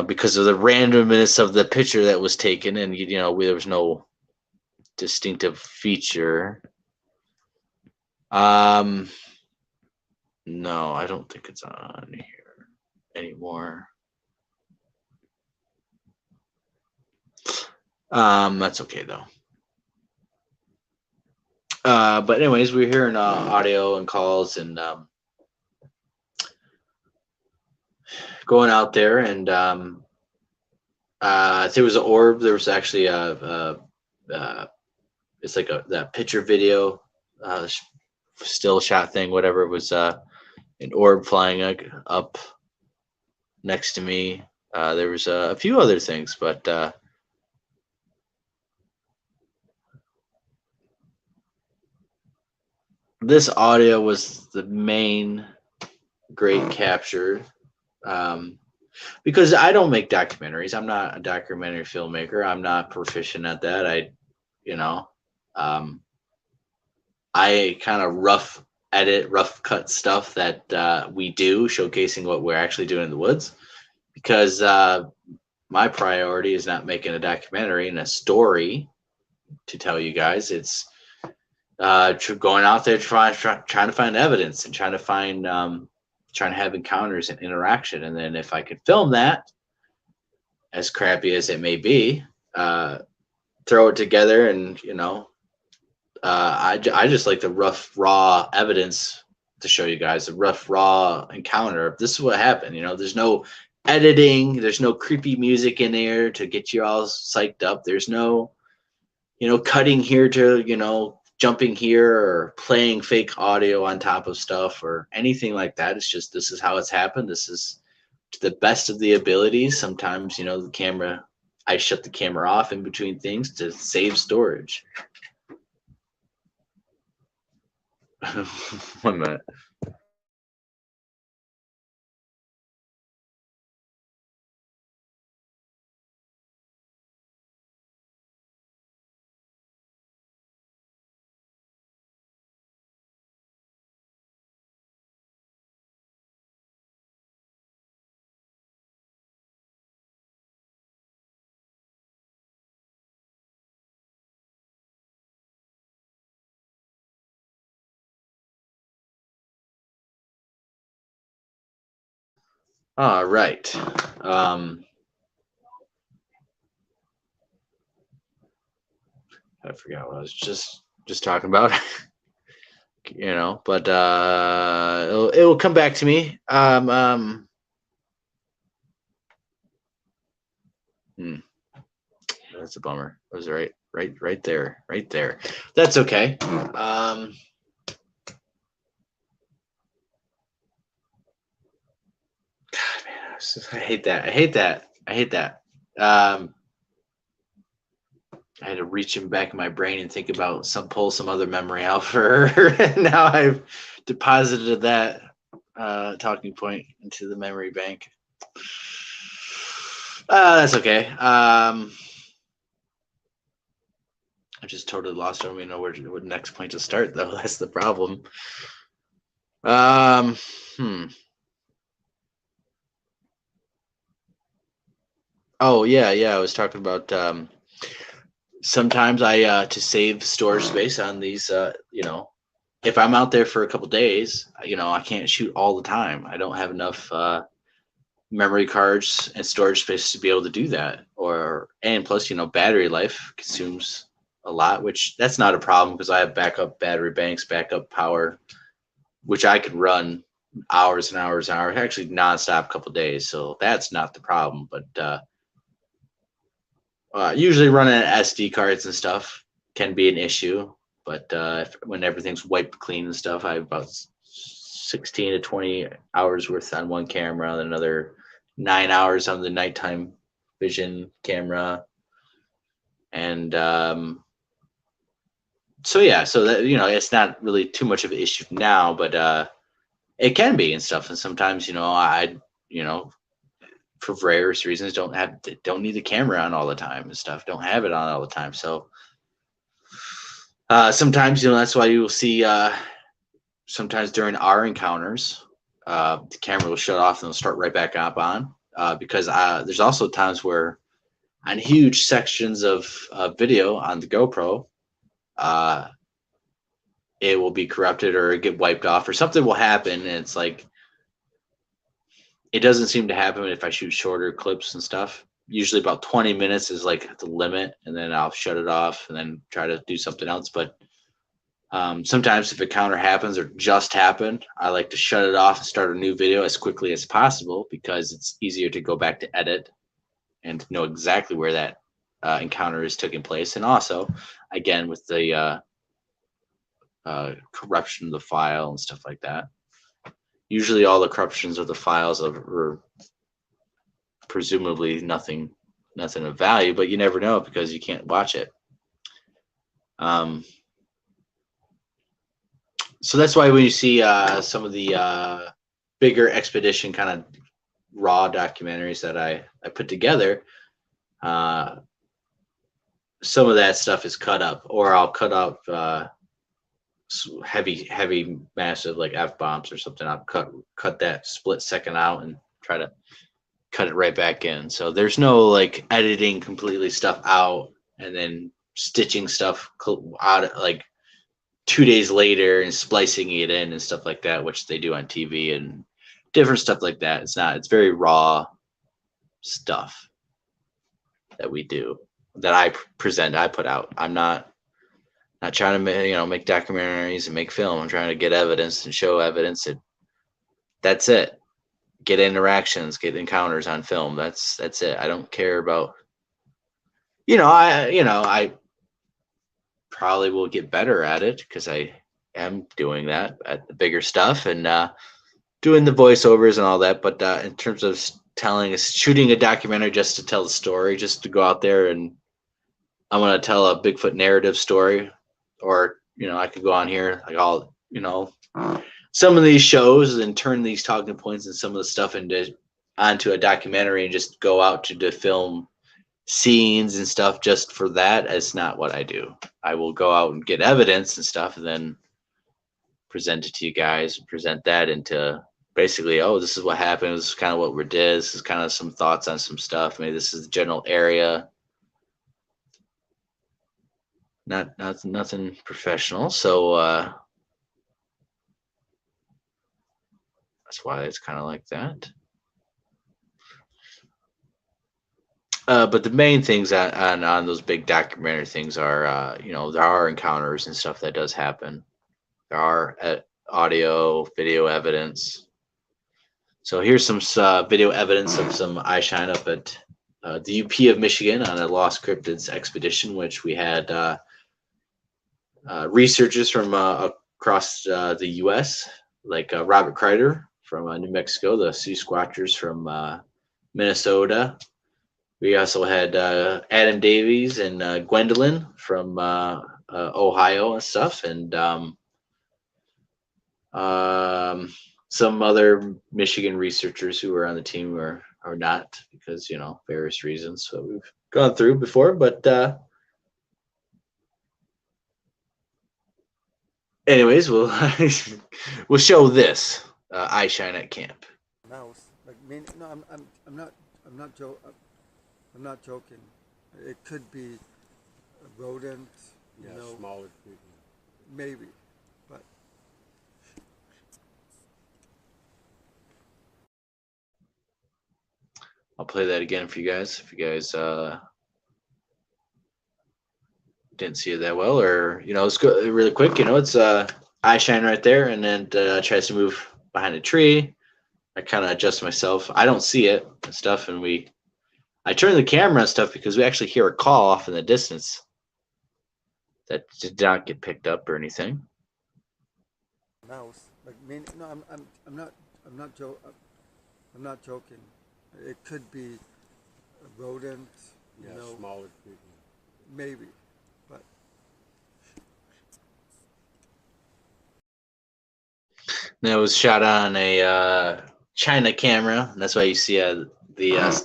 because of the randomness of the picture that was taken, and you know, there was no distinctive feature. No, I don't think it's on here anymore. That's okay though. But anyways, we're hearing audio and calls and going out there, and there was an orb. There was actually it's like that picture video, still shot thing, whatever. It was an orb flying up next to me. There was a few other things, but this audio was the main great capture, because I don't make documentaries. I'm not a documentary filmmaker. I'm not proficient at that. I kind of rough edit, rough cut stuff that we do, showcasing what we're actually doing in the woods, because my priority is not making a documentary and a story to tell you guys. It's going out there trying to find evidence and trying to have encounters and interaction. And then if I could film that, as crappy as it may be, throw it together, and you know, I just like the rough raw evidence to show you guys, the rough raw encounter. This is what happened. You know, there's no editing, there's no creepy music in there to get you all psyched up. There's no, you know, cutting here to, you know, jumping here or playing fake audio on top of stuff or anything like that. It's just, this is how it's happened. This is to the best of the abilities. Sometimes, you know, I shut the camera off in between things to save storage. 1 minute. All right. I forgot what I was just talking about. You know, but it will come back to me. That's a bummer. It was right there. That's okay. God, man, I hate that. I had to reach in back in my brain and think about pull some other memory out for her. And now I've deposited that talking point into the memory bank. That's okay. I just totally lost. I don't even know what next point to start, though. That's the problem. Oh yeah. I was talking about sometimes I to save storage space on these. You know, if I'm out there for a couple days, you know, I can't shoot all the time. I don't have enough memory cards and storage space to be able to do that. And plus, you know, battery life consumes a lot, which that's not a problem because I have backup battery banks, backup power, which I can run hours and hours and hours, actually nonstop a couple days. So that's not the problem. But usually running SD cards and stuff can be an issue. But when everything's wiped clean and stuff, I have about 16 to 20 hours worth on one camera, and another 9 hours on the nighttime vision camera. And so yeah, so that, you know, it's not really too much of an issue now, but it can be and stuff. And sometimes, you know, you know, for various reasons, don't need the camera on all the time and stuff. Don't have it on all the time. So sometimes, you know, that's why you will see sometimes during our encounters, the camera will shut off and it'll start right back up on. Because there's also times where on huge sections of video on the GoPro, it will be corrupted or get wiped off or something will happen. And it's like, it doesn't seem to happen if I shoot shorter clips and stuff. Usually about 20 minutes is like the limit, and then I'll shut it off and then try to do something else. But sometimes if a counter happens or just happened, I like to shut it off and start a new video as quickly as possible because it's easier to go back to edit and know exactly where that encounter is taking place. And also, again, with the corruption of the file and stuff like that. Usually all the corruptions of the files are presumably nothing of value, but you never know because you can't watch it. So that's why when you see some of the bigger expedition kind of raw documentaries that I put together, some of that stuff is cut up, or I'll cut up heavy, massive like F-bombs or something. I'll cut that split second out and try to cut it right back in. So there's no like editing completely stuff out and then stitching stuff out like 2 days later and splicing it in and stuff like that, which they do on TV and different stuff like that. It's very raw stuff that we do, that I present, I put out. I'm not trying to make documentaries and make film. I'm trying to get evidence and show evidence. That's it. Get interactions, get encounters on film. That's it. I don't care about, I probably will get better at it because I am doing that at the bigger stuff and doing the voiceovers and all that. But in terms of shooting a documentary just to tell the story, just to go out there and I'm going to tell a Bigfoot narrative story, or, I could go on here, like all, some of these shows and turn these talking points and some of the stuff onto a documentary and just go out to film scenes and stuff just for that. It's not what I do. I will go out and get evidence and stuff and then present it to you guys, present that into basically, oh, this is what happened. This is kind of what we did. This is kind of some thoughts on some stuff. Maybe this is the general area. Not nothing professional. So that's why it's kind of like that. But the main things on those big documentary things are, there are encounters and stuff that does happen. There are audio, video evidence. So here's some video evidence of some eye shine up at the UP of Michigan on a Lost Cryptids expedition, which we had researchers from across the U.S., like Robert Kreider from New Mexico, the Sea Squatchers from Minnesota. We also had Adam Davies and Gwendolyn from Ohio and stuff, and some other Michigan researchers who were on the team or not, because various reasons. So we've gone through before, but anyways, we'll show this eye shine at camp.
Mouse, like no, I'm not joking. It could be a rodent,
smaller creature.
maybe, but
I'll play that again for you guys if you guys didn't see it that well, or let's go really quick. It's eye shine right there, and then tries to move behind a tree. I kind of adjust myself. I don't see it and stuff, and I turn the camera and stuff because we actually hear a call off in the distance that did not get picked up or anything.
mouse, like no, I'm not joking. It could be a rodent,
smaller creature.
maybe, but
That was shot on a China camera. And that's why you see the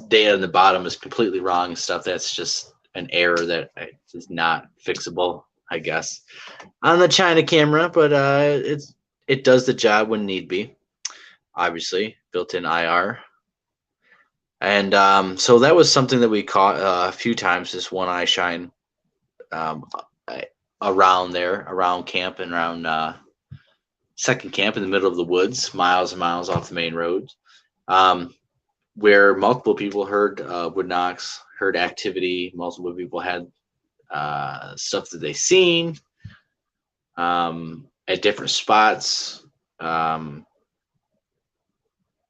data on the bottom is completely wrong and stuff. That's just an error that is not fixable, I guess, on the China camera. But it does the job when need be. Obviously, built-in IR. And so that was something that we caught a few times. This one eye shine around camp and around second camp in the middle of the woods, miles and miles off the main roads, where multiple people heard wood knocks, heard activity. Multiple people had stuff that they seen at different spots.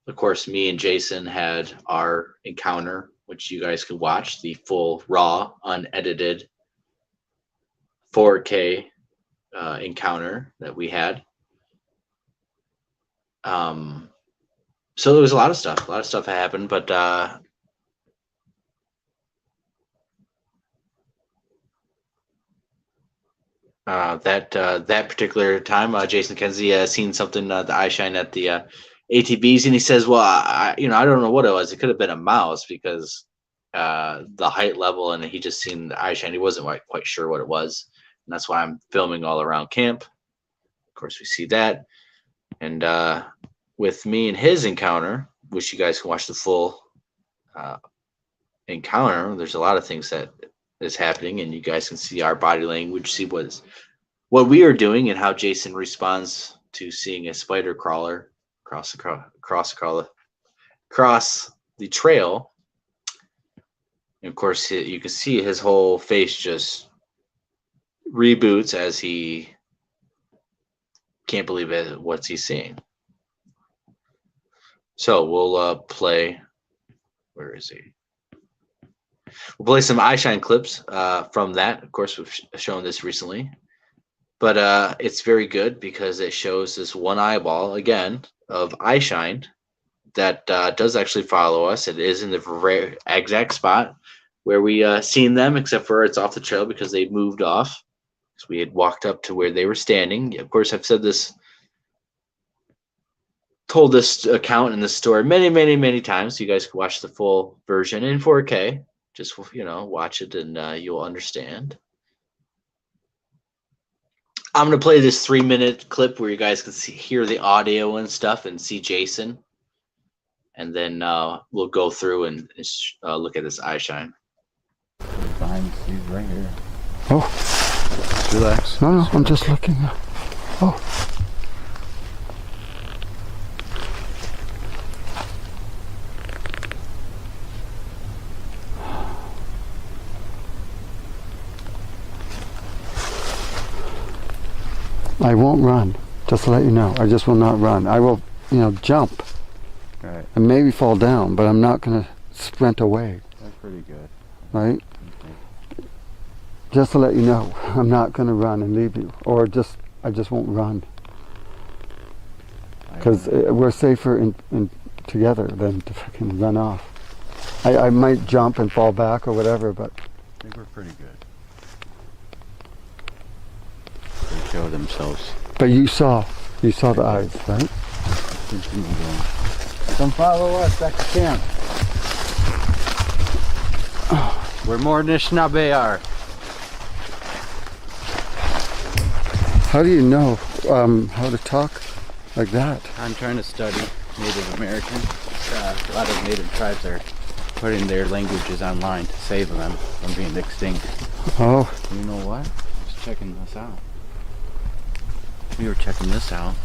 Of course, me and Jason had our encounter, which you guys could watch, the full, raw, unedited 4K encounter that we had. So there was a lot of stuff. Happened, but that particular time, Jason Kenzie seen something, the eye shine at the ATVs, and he says, "Well, I don't know what it was. It could have been a mouse because the height level, and he just seen the eye shine. He wasn't quite sure what it was, and that's why I'm filming all around camp. Of course, we see that, and with me and his encounter, which you guys can watch the full encounter. There's a lot of things that is happening, and you guys can see our body language, see what we are doing, and how Jason responds to seeing a spider crawler across the trail. And of course, you can see his whole face just reboots as he can't believe it, what he's seeing. So we'll play. Where is he? We'll play some eye shine clips from that. Of course, we've shown this recently, but it's very good because it shows this one eyeball again of eye shine that does actually follow us. It is in the very exact spot where we seen them, except for it's off the trail because they moved off. So we had walked up to where they were standing. Of course, I've told this account in this story many times. So you guys can watch the full version in 4K. Just watch it and you'll understand. I'm gonna play this 3-minute clip where you guys can hear the audio and stuff and see Jason, and then we'll go through and look at this eye shine.
Fine, he's right here.
oh,
Just relax.
no, I'm just looking. Oh. I won't run, just to let you know. I just will not run. I will, jump
Right.
and maybe fall down, but I'm not going to sprint away,
That's pretty good.
right?
Okay.
Just to let you know, I'm not going to run and leave you, or I just won't run, because we're safer in together than to fucking run off. I might jump and fall back or whatever, but
I think we're pretty good. They show themselves.
but you saw the eyes, right?
Continue going. Come follow us back to camp. We're more Anishinaabe are.
How do you know how to talk like that?
I'm trying to study Native American. A lot of Native tribes are putting their languages online to save them from being extinct.
Oh,
You know what? I was checking this out. We were checking this out,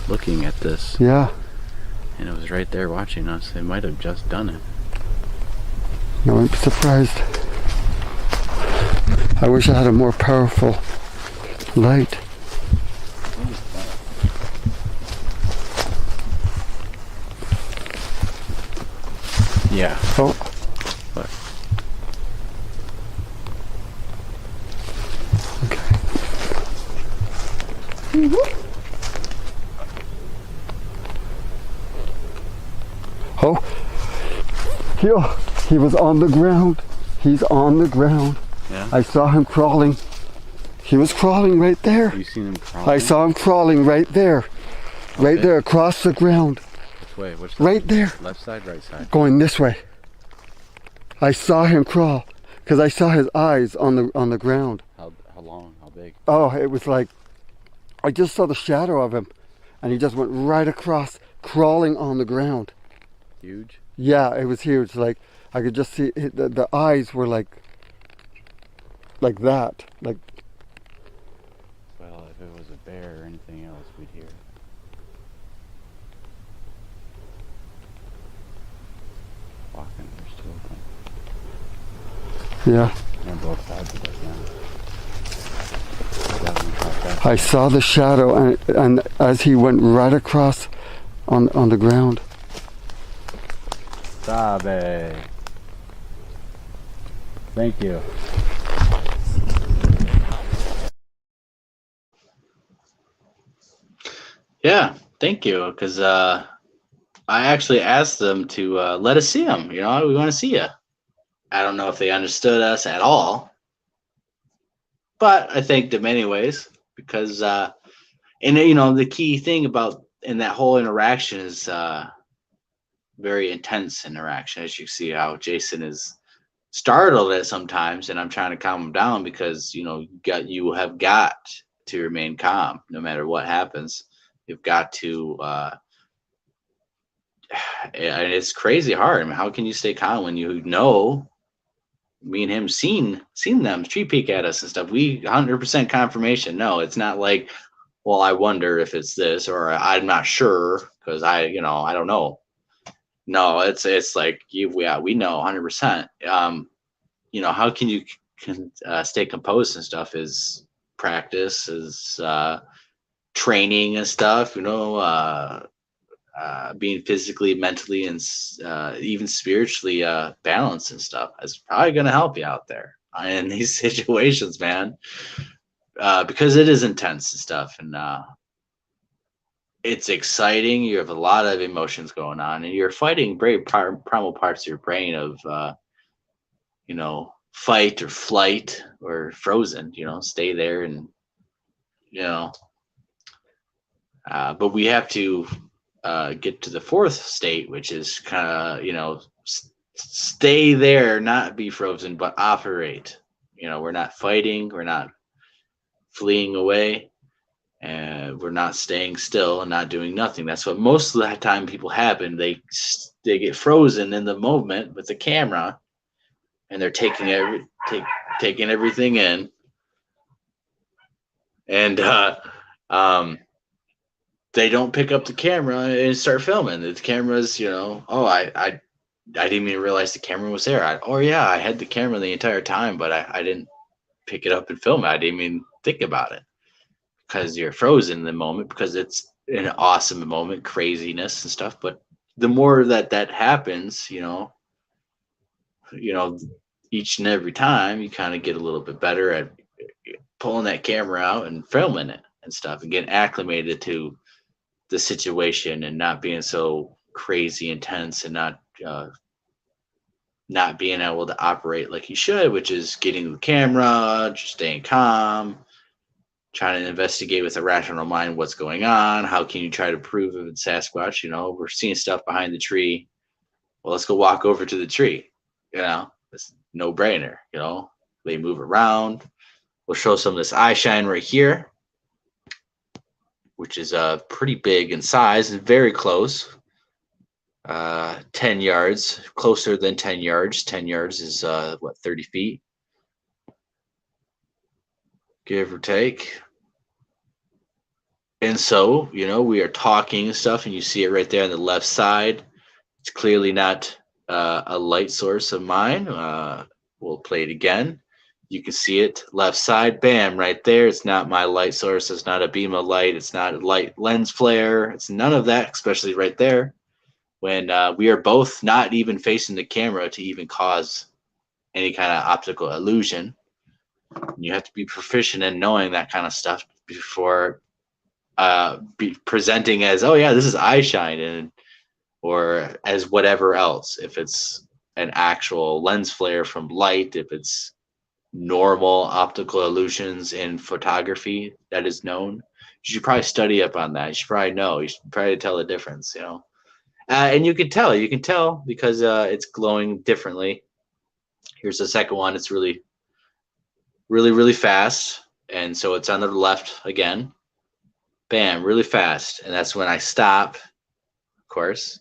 looking at this,
yeah.
and it was right there watching us. They might have just done it.
I wouldn't be surprised. I wish I had a more powerful light.
Yeah.
Oh,
But
okay. Oh, he was on the ground. He's on the ground.
Yeah.
I saw him crawling. He was crawling right there.
You seen him crawling?
I saw him crawling right there. Right there across the ground.
Which way? Which side?
Right there.
Left side, right side?
Going this way. I saw him crawl because I saw his eyes on the ground.
How long? How big?
Oh, it was like I just saw the shadow of him, and he just went right across, crawling on the ground.
Huge?
Yeah, it was huge. Like I could just see the eyes were like that. Like,
well, if it was a bear or anything else, we'd hear. Walking, there's two of them.
yeah.
On both sides of us now.
I saw the shadow, and as he went right across on the ground.
Sabe. Thank you.
Yeah, thank you. Because I actually asked them to let us see him. You know, we want to see you. I don't know if they understood us at all, but I thanked them anyways because, and you know, the key thing about in that whole interaction is very intense interaction. As you see how Jason is startled at sometimes, and I'm trying to calm him down because you know you have got to remain calm no matter what happens. You've got to. And it's crazy hard. I mean, how can you stay calm when you know? Me and him seen them tree peek at us and stuff. We 100% confirmation. No, it's not like, well, I wonder if it's this or I'm not sure because I don't know. No, it's like we know 100%. You know, how can you stay composed and stuff is practice, is training and stuff. You know, being physically, mentally, and even spiritually balanced and stuff is probably going to help you out there in these situations, man. Because it is intense and stuff, and it's exciting. You have a lot of emotions going on, and you're fighting very primal parts of your brain of, you know, fight or flight or frozen. You know, stay there, and you know. But we have to. Get to the fourth state, which is kind of, you know, stay there, not be frozen, but operate. You know, we're not fighting, we're not fleeing away, and we're not staying still and not doing nothing. That's what most of the time people happen. They get frozen in the moment with the camera, and they're taking everything in, and they don't pick up the camera and start filming. The camera's, you know, oh, I didn't even realize the camera was there. I had the camera the entire time, but I didn't pick it up and film it. I didn't even think about it because you're frozen in the moment because it's an awesome moment, craziness and stuff. But the more that happens, you know, each and every time you kind of get a little bit better at pulling that camera out and filming it and stuff and getting acclimated to the situation and not being so crazy intense and not being able to operate like you should, which is getting the camera, just staying calm, trying to investigate with a rational mind what's going on. How can you try to prove if it's Sasquatch? You know, we're seeing stuff behind the tree. Well, let's go walk over to the tree. You know, it's no brainer. You know, they move around. We'll show some of this eye shine right here, which is pretty big in size and very close. 10 yards, closer than 10 yards. 10 yards is, 30 feet? Give or take. And so, you know, we are talking and stuff, and you see it right there on the left side. It's clearly not a light source of mine. We'll play it again. You can see it left side, bam, right there. It's not my light source. It's not a beam of light. It's not a light lens flare. It's none of that, especially right there. When we are both not even facing the camera to even cause any kind of optical illusion. You have to be proficient in knowing that kind of stuff before be presenting as, oh yeah, this is eye shine, or as whatever else. If it's an actual lens flare from light, if it's normal optical illusions in photography that is known. You should probably study up on that. You should probably know. You should probably tell the difference, you know. And you can tell. You can tell because it's glowing differently. Here's the second one. It's really, really, really fast. And so it's on the left again. Bam, really fast. And that's when I stop, of course.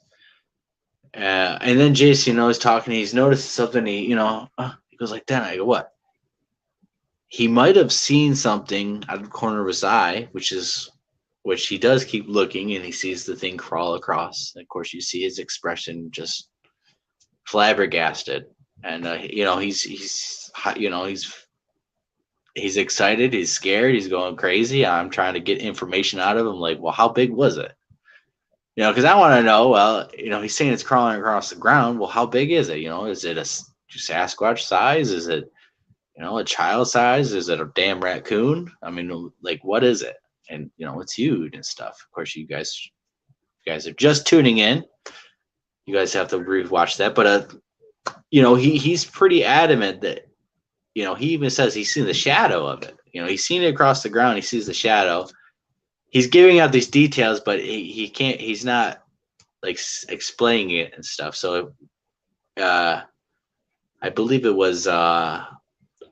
And then Jason, he's talking. He's noticed something. He goes like that. I go, what? He might have seen something out of the corner of his eye, which he does keep looking, and he sees the thing crawl across. And of course, you see his expression just flabbergasted, and he's excited, he's scared, he's going crazy. I'm trying to get information out of him, like, well, how big was it? Because I want to know. Well, he's saying it's crawling across the ground. Well, how big is it? Is it a Sasquatch size? Is it a child size? Is it a damn raccoon? I mean, like, what is it? And it's huge and stuff. Of course, you guys are just tuning in. You guys have to rewatch that. But he's pretty adamant that he even says he's seen the shadow of it. He's seen it across the ground. He sees the shadow. He's giving out these details, but he can't. He's not like explaining it and stuff. So, I believe it was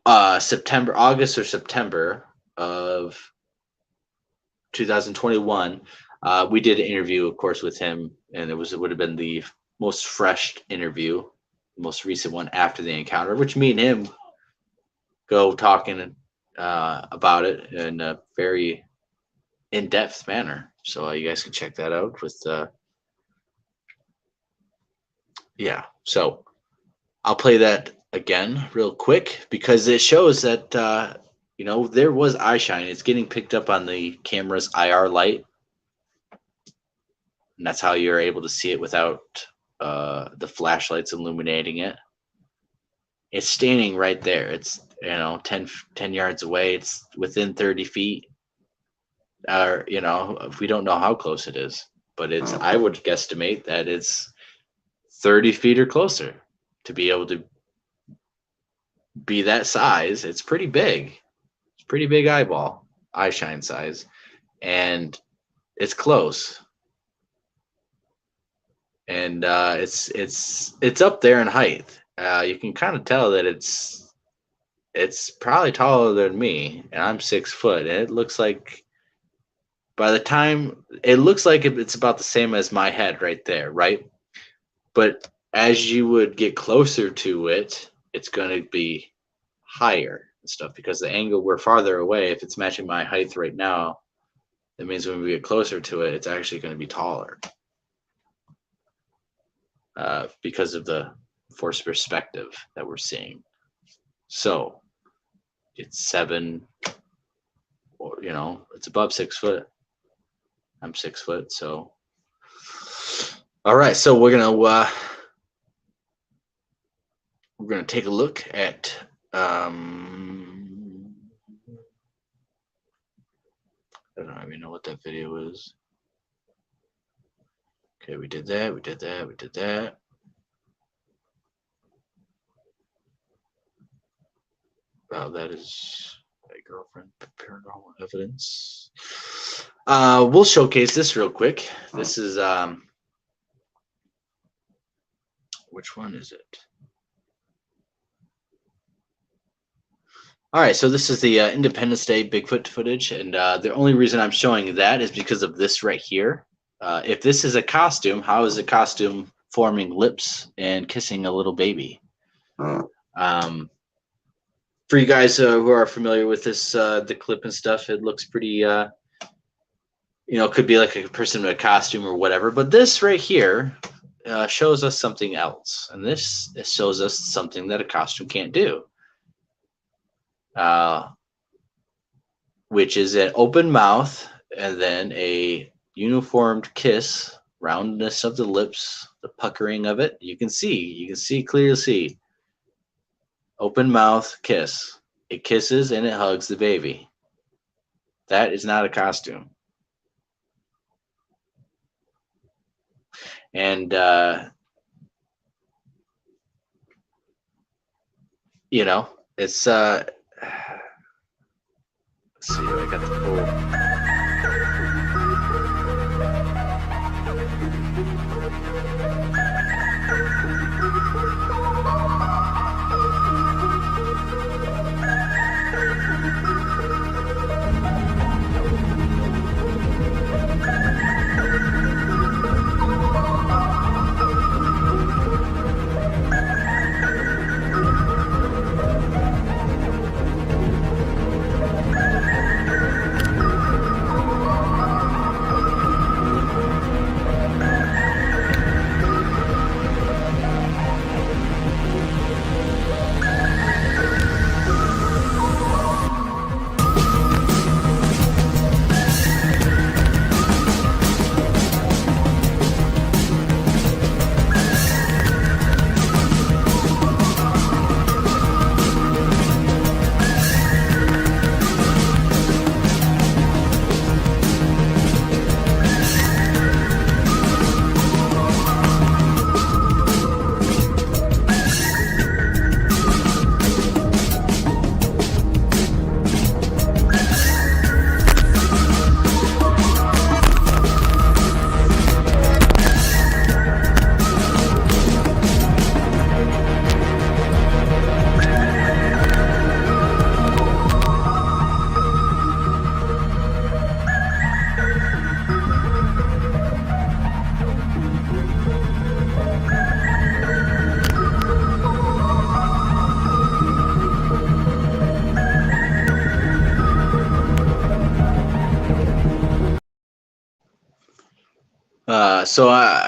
August or September of 2021. We did an interview, of course, with him, and it would have been the most fresh interview, the most recent one after the encounter, which me and him go talking about it in a very in-depth manner. So you guys can check that out with so I'll play that again real quick because it shows that there was eye shine. It's getting picked up on the camera's IR light, and that's how you're able to see it without the flashlights illuminating it. It's standing right there. It's 10 yards away. It's within 30 feet. Or we don't know how close it is, but I would guesstimate that it's 30 feet or closer to be able to be that size. It's pretty big. It's pretty big eye shine size, and it's close. And it's up there in height. You can kind of tell that it's probably taller than me, and I'm 6 foot. And it looks like it's about the same as my head right there, right? But as you would get closer to it, it's going to be higher and stuff because the angle we're farther away. If it's matching my height right now, that means when we get closer to it, it's actually going to be taller because of the forced perspective that we're seeing. So it's 7, or it's above 6 foot. I'm 6 foot, so all right. So we're gonna take a look at I don't even know what that video is. Okay, we did that. Wow, that is a girlfriend paranormal evidence. We'll showcase this real quick. This is which one is it? All right, so this is the Independence Day Bigfoot footage, and the only reason I'm showing that is because of this right here. If this is a costume, how is a costume forming lips and kissing a little baby? For you guys who are familiar with this, the clip and stuff, it looks pretty, could be like a person in a costume or whatever. But this right here shows us something else, and this shows us something that a costume can't do. Which is an open mouth and then a uniformed kiss, roundness of the lips, the puckering of it. You can clearly see. Open mouth kiss. It kisses and it hugs the baby. That is not a costume. And It's let's see, I got the full.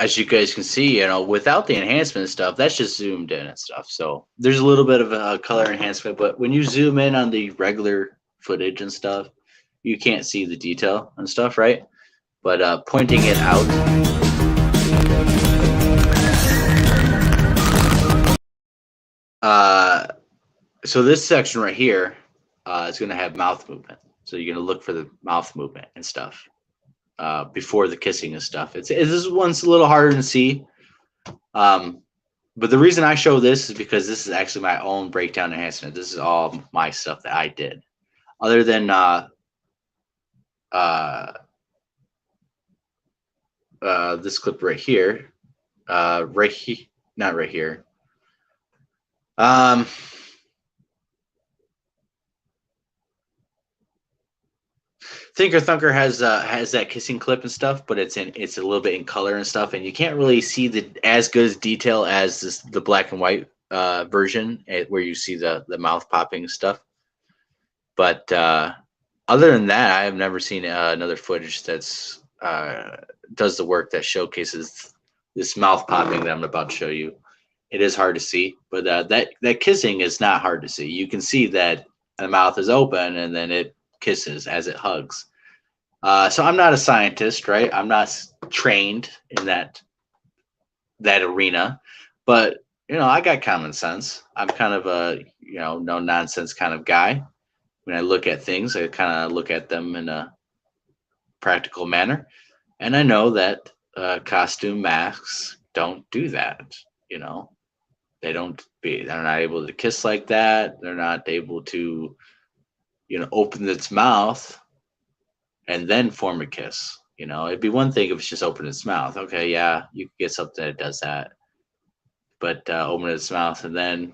As you guys can see, you know, without the enhancement stuff, that's just zoomed in and stuff. So there's a little bit of a color enhancement, but when you zoom in on the regular footage and stuff, you can't see the detail and stuff, right? But pointing it out. So this section right here is going to have mouth movement. So you're going to look for the mouth movement and stuff. Before the kissing and stuff. This one's a little harder to see. But the reason I show this is because this is actually my own breakdown enhancement. This is all my stuff that I did. Other than this clip right here. Not right here. Thinker Thunker has that kissing clip and stuff, but it's a little bit in color and stuff, and you can't really see as good as detail as the black and white version where you see the mouth popping and stuff. But other than that, I have never seen another footage that's does the work that showcases this mouth popping that I'm about to show you. It is hard to see, but that kissing is not hard to see. You can see that the mouth is open and then it kisses as it hugs. So I'm not a scientist, right? I'm not trained in that arena, but you know, I got common sense. I'm kind of a no nonsense kind of guy. When I look at things, I kind of look at them in a practical manner, and I know that costume masks don't do that. You know, they're not able to kiss like that. They're not able to open its mouth and then form a kiss. You know, it'd be one thing if it's just open its mouth. Okay, yeah, you could get something that does that. But open its mouth and then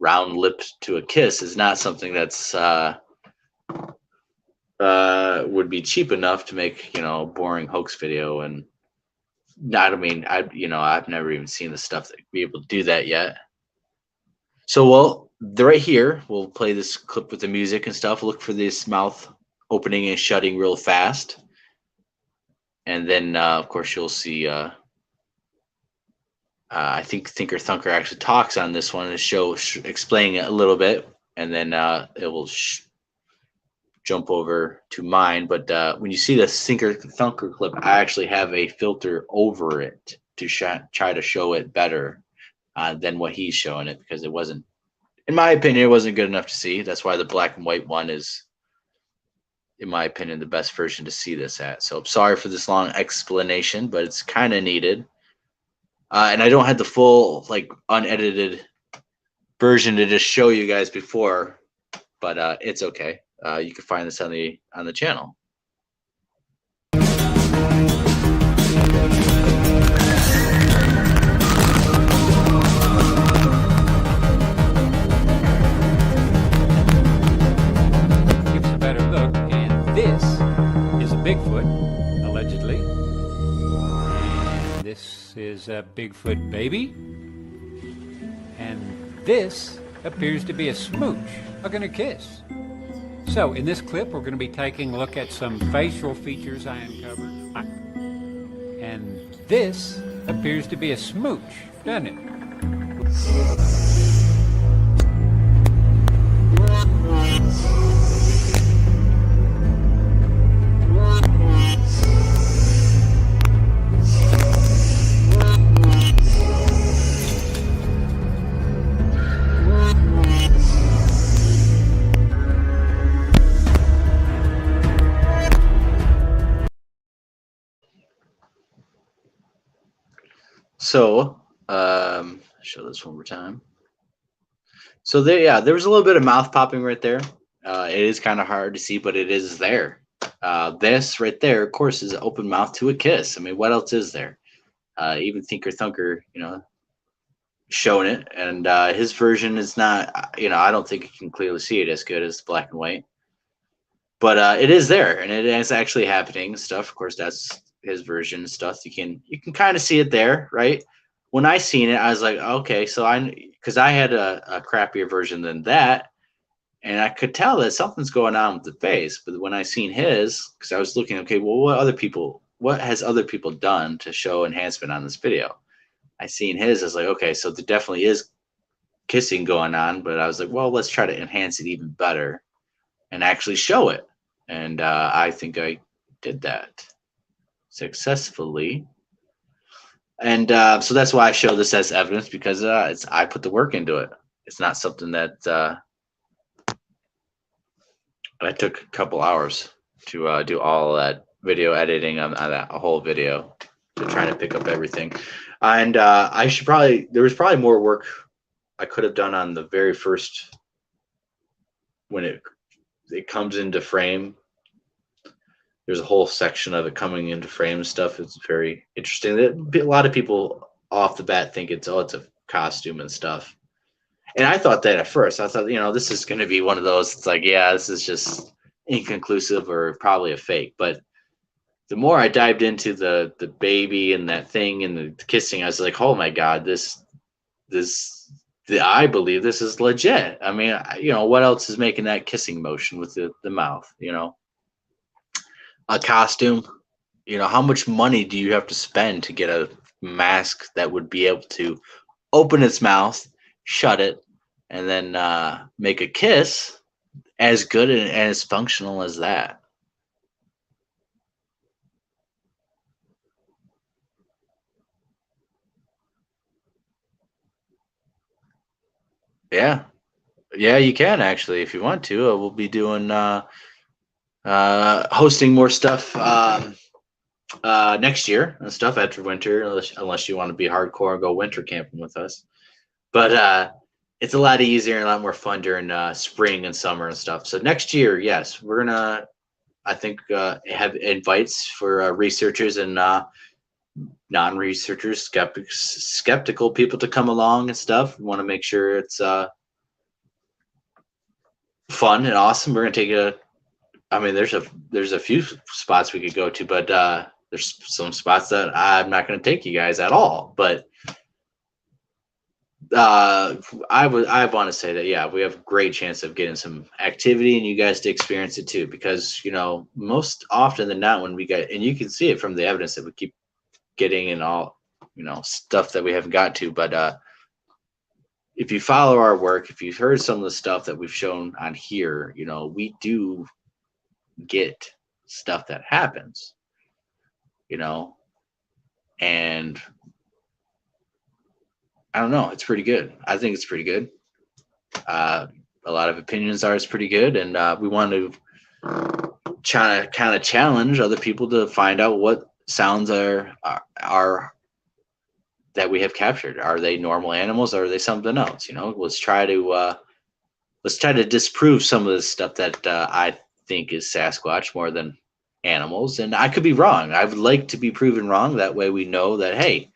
round lips to a kiss is not something that's would be cheap enough to make a boring hoax video. And I've never even seen the stuff that be able to do that yet. So right here, we'll play this clip with the music and stuff. Look for this mouth opening and shutting real fast. And then, of course, you'll see, I think Thinker Thunker actually talks on this one and explaining it a little bit. And then it will jump over to mine. But when you see the Thinker Thunker clip, I actually have a filter over it to try to show it better than what he's showing it, because it wasn't, in my opinion, it wasn't good enough to see. That's why the black and white one is, in my opinion, the best version to see this at. So I'm sorry for this long explanation, but it's kind of needed. And I don't have the full unedited version to just show you guys before, but it's okay. You can find this on the channel.
Gives a better look, and this is a Bigfoot, allegedly. And this is a Bigfoot baby, and this appears to be a smooch, hugging a kiss. So in this clip, we're going to be taking a look at some facial features I uncovered. And this appears to be a smooch, doesn't it?
So, show this one more time. So there was a little bit of mouth popping right there. It is kind of hard to see, but it is there. This right there, of course, is an open mouth to a kiss. I mean, what else is there? Even Thinker Thunker, showing it, and his version is not. I don't think you can clearly see it as good as black and white, but it is there, and it is actually happening. Stuff, of course, that's his version and stuff. You can kind of see it there, right? When I seen it, I was like, okay, so because I had a crappier version than that, and I could tell that something's going on with the face. But when I seen his, because I was looking, okay, well, what has other people done to show enhancement on this video? I seen his, I was like, okay, so there definitely is kissing going on, but I was like, well, let's try to enhance it even better and actually show it. And I think I did that successfully. And so that's why I show this as evidence, because I put the work into it. It's not something that I took a couple hours to do all that video editing on that whole video to try to pick up everything. And there was probably more work I could have done on the very first, when it comes into frame. There's a whole section of it coming into frame and stuff. It's very interesting. A lot of people off the bat think it's a costume and stuff. And I thought that at first. I thought, this is going to be one of those. It's like, yeah, this is just inconclusive or probably a fake. But the more I dived into the baby and that thing and the kissing, I was like, oh my God, I believe this is legit. I mean, what else is making that kissing motion with the mouth, A costume, how much money do you have to spend to get a mask that would be able to open its mouth, shut it, and then make a kiss as good and as functional as that? Yeah, you can actually, if you want to. We'll be doing hosting more stuff next year and stuff after winter, unless you want to be hardcore and go winter camping with us. But it's a lot easier and a lot more fun during spring and summer and stuff. So next year, yes, we're gonna, I think, have invites for researchers and non-researchers, skeptical people to come along and stuff. We want to make sure it's fun and awesome. We're gonna take there's a few spots we could go to, but there's some spots that I'm not going to take you guys at all. But I want to say that, yeah, we have a great chance of getting some activity and you guys to experience it too, because most often than not, when we get, and you can see it from the evidence that we keep getting and all stuff that we haven't got to, but if you follow our work, if you've heard some of the stuff that we've shown on here, we do get stuff that happens, and I don't know, it's pretty good. I think it's pretty good. A lot of opinions are it's pretty good, and we want to kind of challenge other people to find out what sounds are that we have captured. Are they normal animals, or are they something else? You know, let's try to disprove some of the stuff that I think is Sasquatch more than animals. And I could be wrong. I would like to be proven wrong. That way we know that, hey,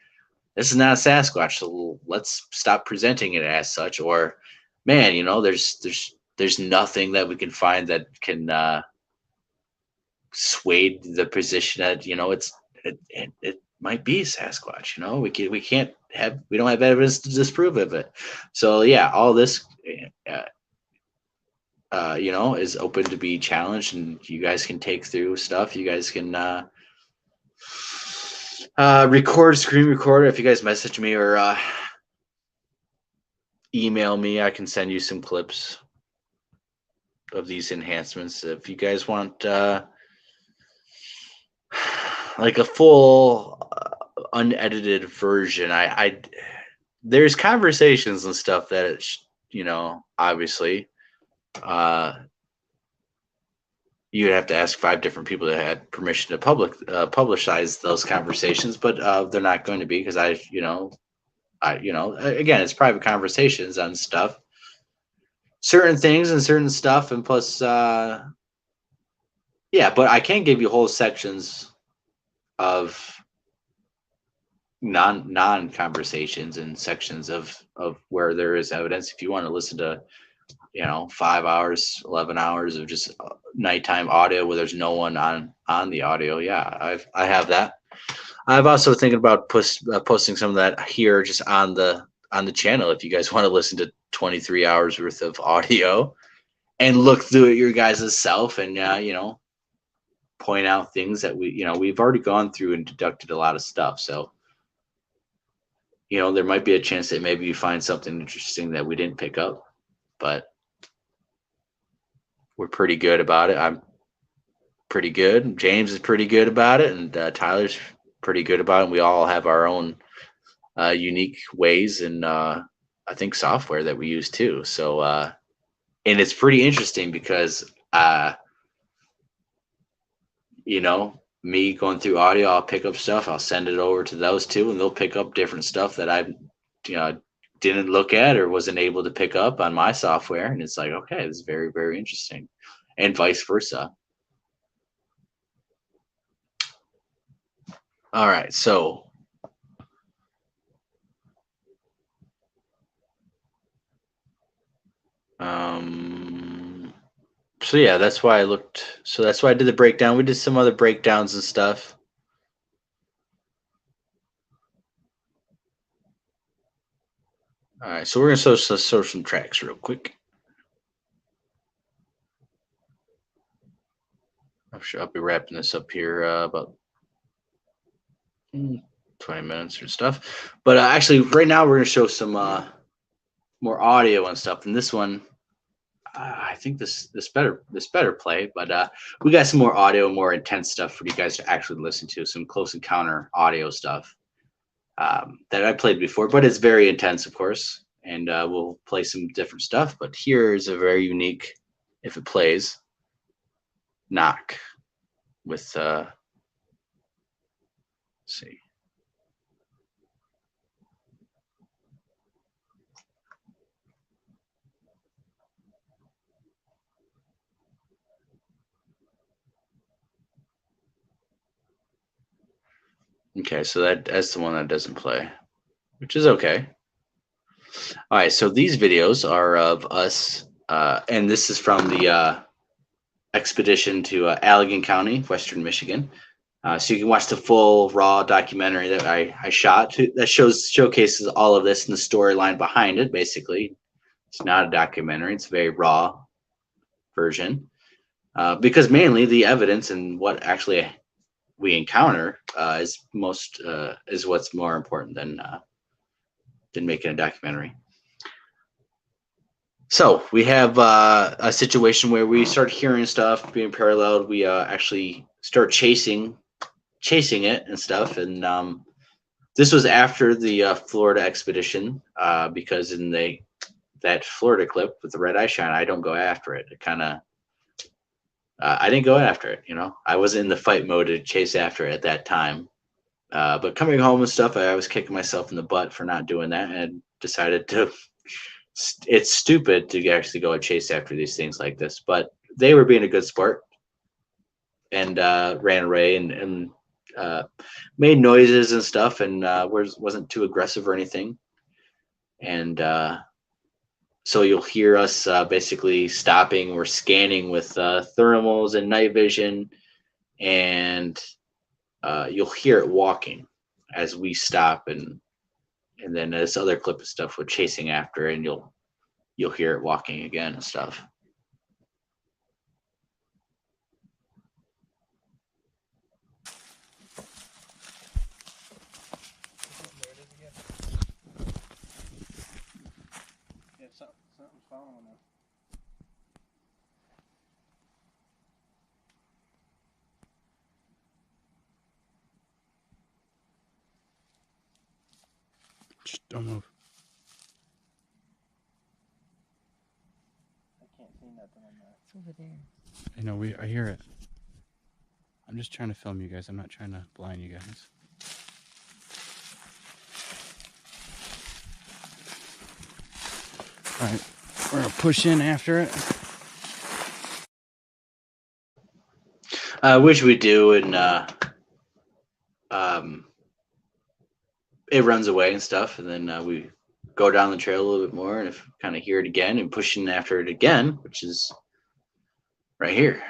this is not a Sasquatch, so let's stop presenting it as such. Or, man, you know, there's nothing that we can find that can sway the position that, you know, it might be Sasquatch. You know, we don't have evidence to disprove of it. So yeah, all this you know, is open to be challenged, and you guys can take through stuff. You guys can screen record. If you guys message me or email me, I can send you some clips of these enhancements. If you guys want like a full unedited version, there's conversations and stuff that you know, obviously you'd have to ask 5 different people that had permission to publicize those conversations, but they're not going to be, because again, it's private conversations on stuff, certain things and certain stuff, and plus yeah, but I can give you whole sections of non conversations and sections of where there is evidence. If you want to listen to, you know, 5 hours, 11 hours of just nighttime audio where there's no one on the audio, yeah, I have that. I've also thinking about posting some of that here just on the channel. If you guys want to listen to 23 hours worth of audio and look through it your guys' self, and you know, point out things that we've already gone through and deducted a lot of stuff. So, you know, there might be a chance that maybe you find something interesting that we didn't pick up, but we're pretty good about it. I'm pretty good. James is pretty good about it, and Tyler's pretty good about it. And we all have our own unique ways and I think software that we use too. So and it's pretty interesting because you know, me going through audio, I'll pick up stuff, I'll send it over to those two, and they'll pick up different stuff that I didn't look at or wasn't able to pick up on my software. And it's like, okay, this is very, very interesting, and vice versa. All right, so so yeah, that's why I looked. So that's why I did the breakdown. We did some other breakdowns and stuff. All right, so we're gonna show some tracks real quick. I'm sure I'll be wrapping this up here about 20 minutes or stuff. But actually, right now we're gonna show some more audio and stuff. And this one, I think this better play. But we got some more audio, more intense stuff for you guys to actually listen to. Some close encounter audio stuff that I played before, but it's very intense, of course. And we'll play some different stuff. But here is a very unique, if it plays, knock with let's see. Okay, so that's the one that doesn't play, which is okay. All right, so these videos are of us, and this is from the expedition to Allegan County, Western Michigan. So you can watch the full raw documentary that I shot that showcases all of this and the storyline behind it. Basically, it's not a documentary; it's a very raw version, because mainly the evidence and what actually we encounter is what's more important than making a documentary. So we have a situation where we start hearing stuff being paralleled. We actually start chasing it and stuff. And this was after the Florida expedition, because in that Florida clip with the red eye shine, I don't go after it. It kind of I didn't go after it. You know, I wasn't in the fight mode to chase after it at that time. But coming home and stuff, I was kicking myself in the butt for not doing that, and decided to. It's stupid to actually go and chase after these things like this, but they were being a good sport and ran away and made noises and stuff, and wasn't too aggressive or anything. And so you'll hear us basically stopping. We're scanning with thermals and night vision, and you'll hear it walking as we stop, and then this other clip of stuff with chasing after, and you'll hear it walking again and stuff.
Yeah, something's following us.
Just don't move.
I can't see nothing on that.
It's over there.
I know, I hear it. I'm just trying to film you guys. I'm not trying to blind you guys. All right, we're gonna push in after it.
Which we do, and it runs away and stuff, and then we go down the trail a little bit more, and if kind of hear it again, and pushing after it again, which is right here.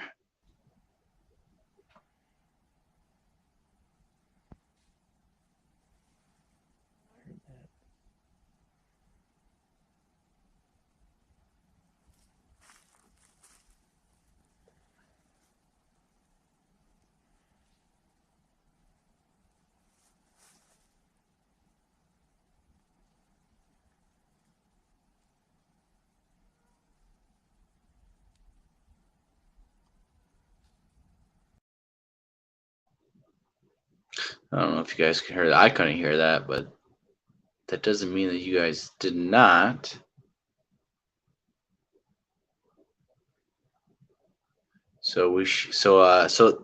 I don't know if you guys can hear that. I couldn't hear that, but that doesn't mean that you guys did not. So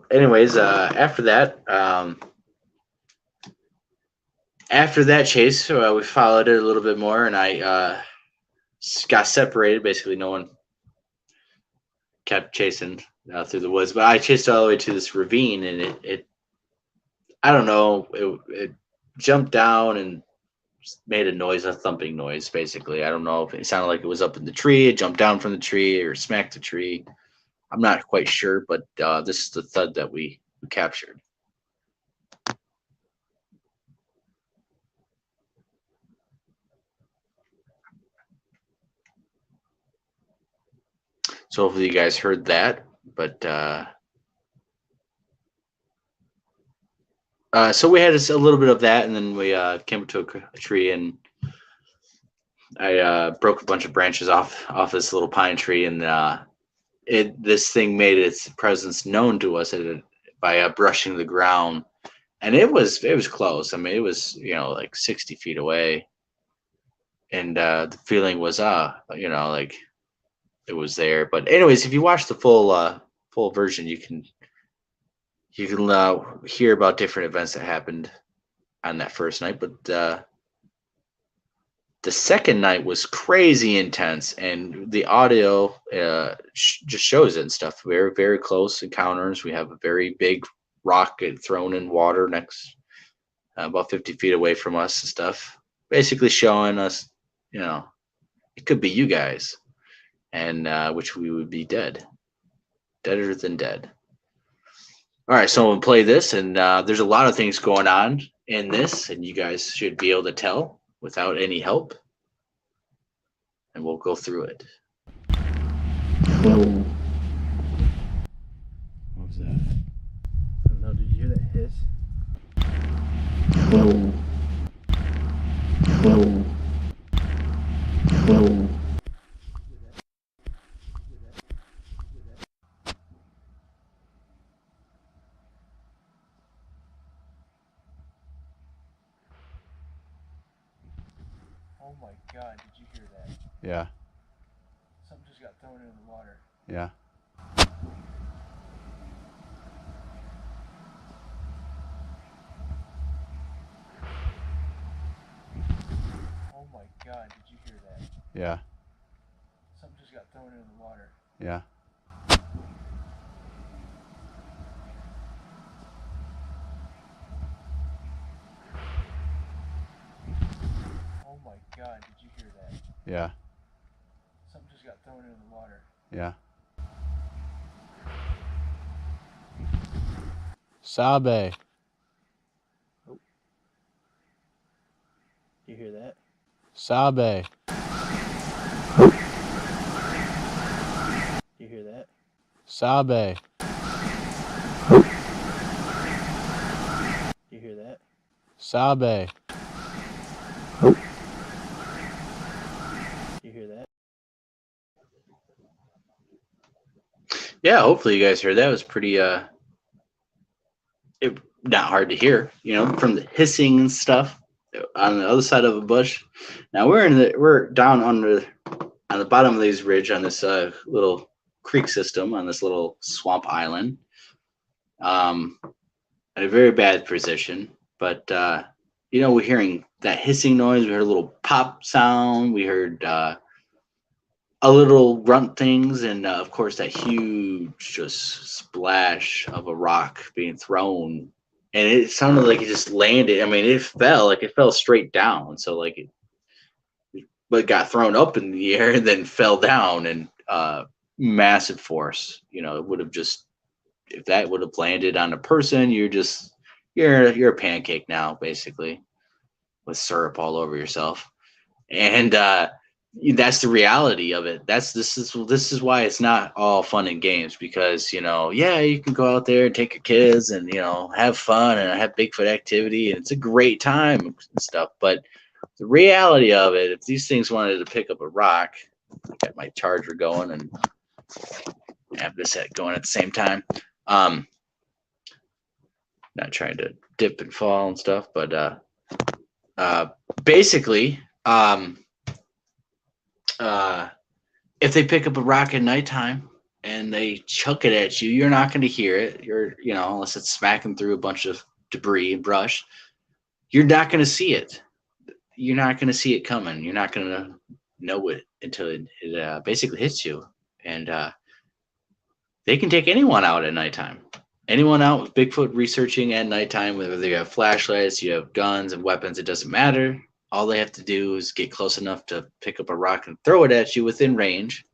anyways, after that chase, we followed it a little bit more, and I got separated. Basically, no one kept chasing through the woods, but I chased all the way to this ravine, and it I don't know, it jumped down and made a noise, a thumping noise, basically. I don't know if it sounded like it was up in the tree, it jumped down from the tree, or smacked the tree. I'm not quite sure, but this is the thud that we captured. So hopefully you guys heard that, but so we had a little bit of that, and then we came to a tree, and I broke a bunch of branches off this little pine tree, and this thing made its presence known to us by brushing the ground, and it was close. I mean, it was like 60 feet away, and the feeling was like it was there. But anyways, if you watch the full version, you can hear about different events that happened on that first night. But the second night was crazy intense, and the audio just shows it and stuff. Very, very close encounters. We have a very big rock thrown in water next, about 50 feet away from us and stuff. Basically showing us, it could be you guys, and which we would be deader than dead. All right, so we'll play this, and there's a lot of things going on in this, and you guys should be able to tell without any help, and we'll go through it.
What was that?
I don't know, did you hear that hiss? Oh my god, did you hear that?
Yeah.
Something just got thrown into the water.
Yeah.
my God, did you hear that?
Yeah.
Something just got thrown into the water.
Yeah.
Oh my God, did you hear that?
Yeah.
Something just got thrown into the water.
Yeah. Sabe.
You hear that?
Sabe.
You hear that?
Sabe.
You hear that?
Sabe.
You hear that?
Yeah, hopefully you guys heard that. It was pretty not hard to hear, you know, from the hissing and stuff on the other side of a bush. Now we're down under on the bottom of these ridge on this little creek system on this little swamp island. At a very bad position, but you know, we're hearing that hissing noise. We heard a little pop sound. We heard a little grunt things, and of course that huge just splash of a rock being thrown, and it sounded like it just landed. I mean, it fell straight down, so like it, but got thrown up in the air and then fell down, and massive force. You know, it would have just, if that would have landed on a person, you're a pancake now, basically, with syrup all over yourself, and that's the reality of it. This is why it's not all fun and games, because, you know, yeah, you can go out there and take your kids and, you know, have fun and have Bigfoot activity, and it's a great time and stuff, but the reality of it, if these things wanted to pick up a rock, I got my charger going and have this going at the same time. Not trying to dip and fall and stuff, but basically, if they pick up a rock at nighttime and they chuck it at you, you're not going to hear it. You know, unless it's smacking through a bunch of debris and brush, you're not going to see it. You're not going to see it coming. You're not going to know it until it basically hits you. And they can take anyone out at nighttime. Anyone out with Bigfoot researching at nighttime, whether you have flashlights, you have guns and weapons, it doesn't matter. All they have to do is get close enough to pick up a rock and throw it at you within range.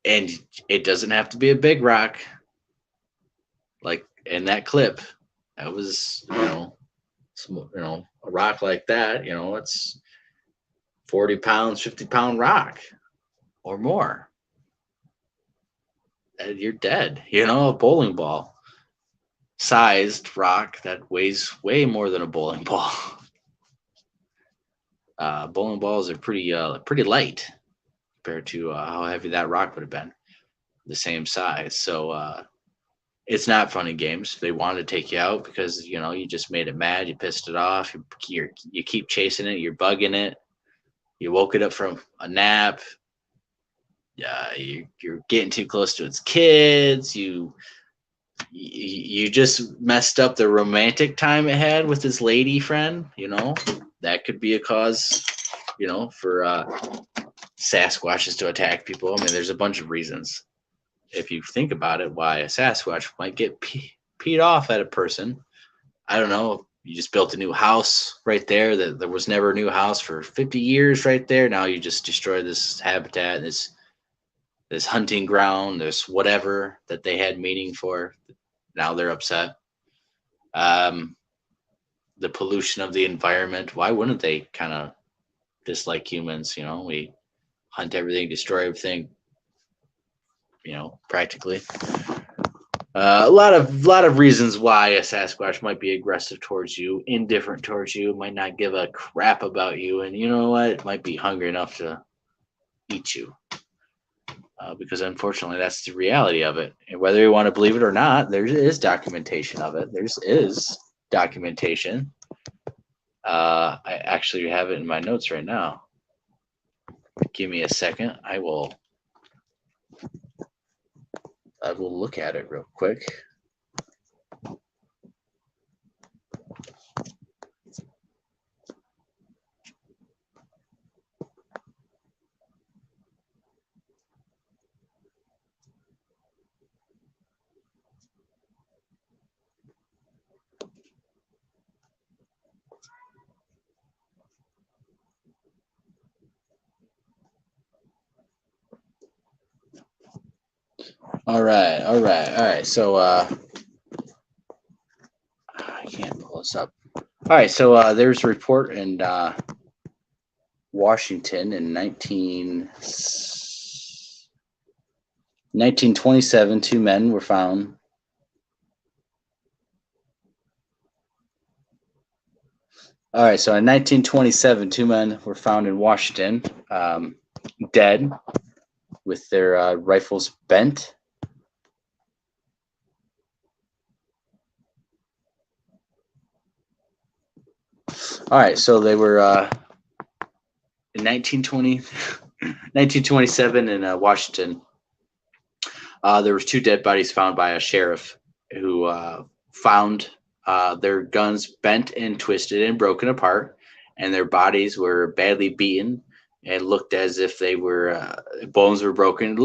And it doesn't have to be a big rock. Like in that clip, that was, a rock like that, it's 40 pounds, 50-pound rock or more. And you're dead. A bowling ball sized rock that weighs way more than a bowling ball. Bowling balls are pretty light compared to how heavy that rock would have been, the same size. So it's not fun and games. They want to take you out because you just made it mad, you pissed it off, you keep chasing it, you're bugging it, you woke it up from a nap. You're getting too close to its kids. You just messed up the romantic time it had with his lady friend. That could be a cause, for Sasquatches to attack people. I mean, there's a bunch of reasons, if you think about it, why a Sasquatch might get peed off at a person. I don't know. You just built a new house right there. That there was never a new house for 50 years right there. Now you just destroyed this habitat, this hunting ground, this whatever that they had meaning for. Now they're upset. The pollution of the environment. Why wouldn't they kind of dislike humans? We hunt everything, destroy everything, practically. A lot of reasons why a Sasquatch might be aggressive towards you, indifferent towards you, might not give a crap about you, and you know what? It might be hungry enough to eat you. Because unfortunately, that's the reality of it. And whether you want to believe it or not, there is documentation of it. There is documentation. I actually have it in my notes right now. Give me a second. I will look at it real quick. All right. So I can't pull this up. All right, so there's a report in Washington in 1927. Two men were found. All right, so in 1927, two men were found in Washington, dead, with their rifles bent. All right, so they were in 1927 in Washington. There was two dead bodies found by a sheriff who found their guns bent and twisted and broken apart, and their bodies were badly beaten and looked as if they were bones were broken. It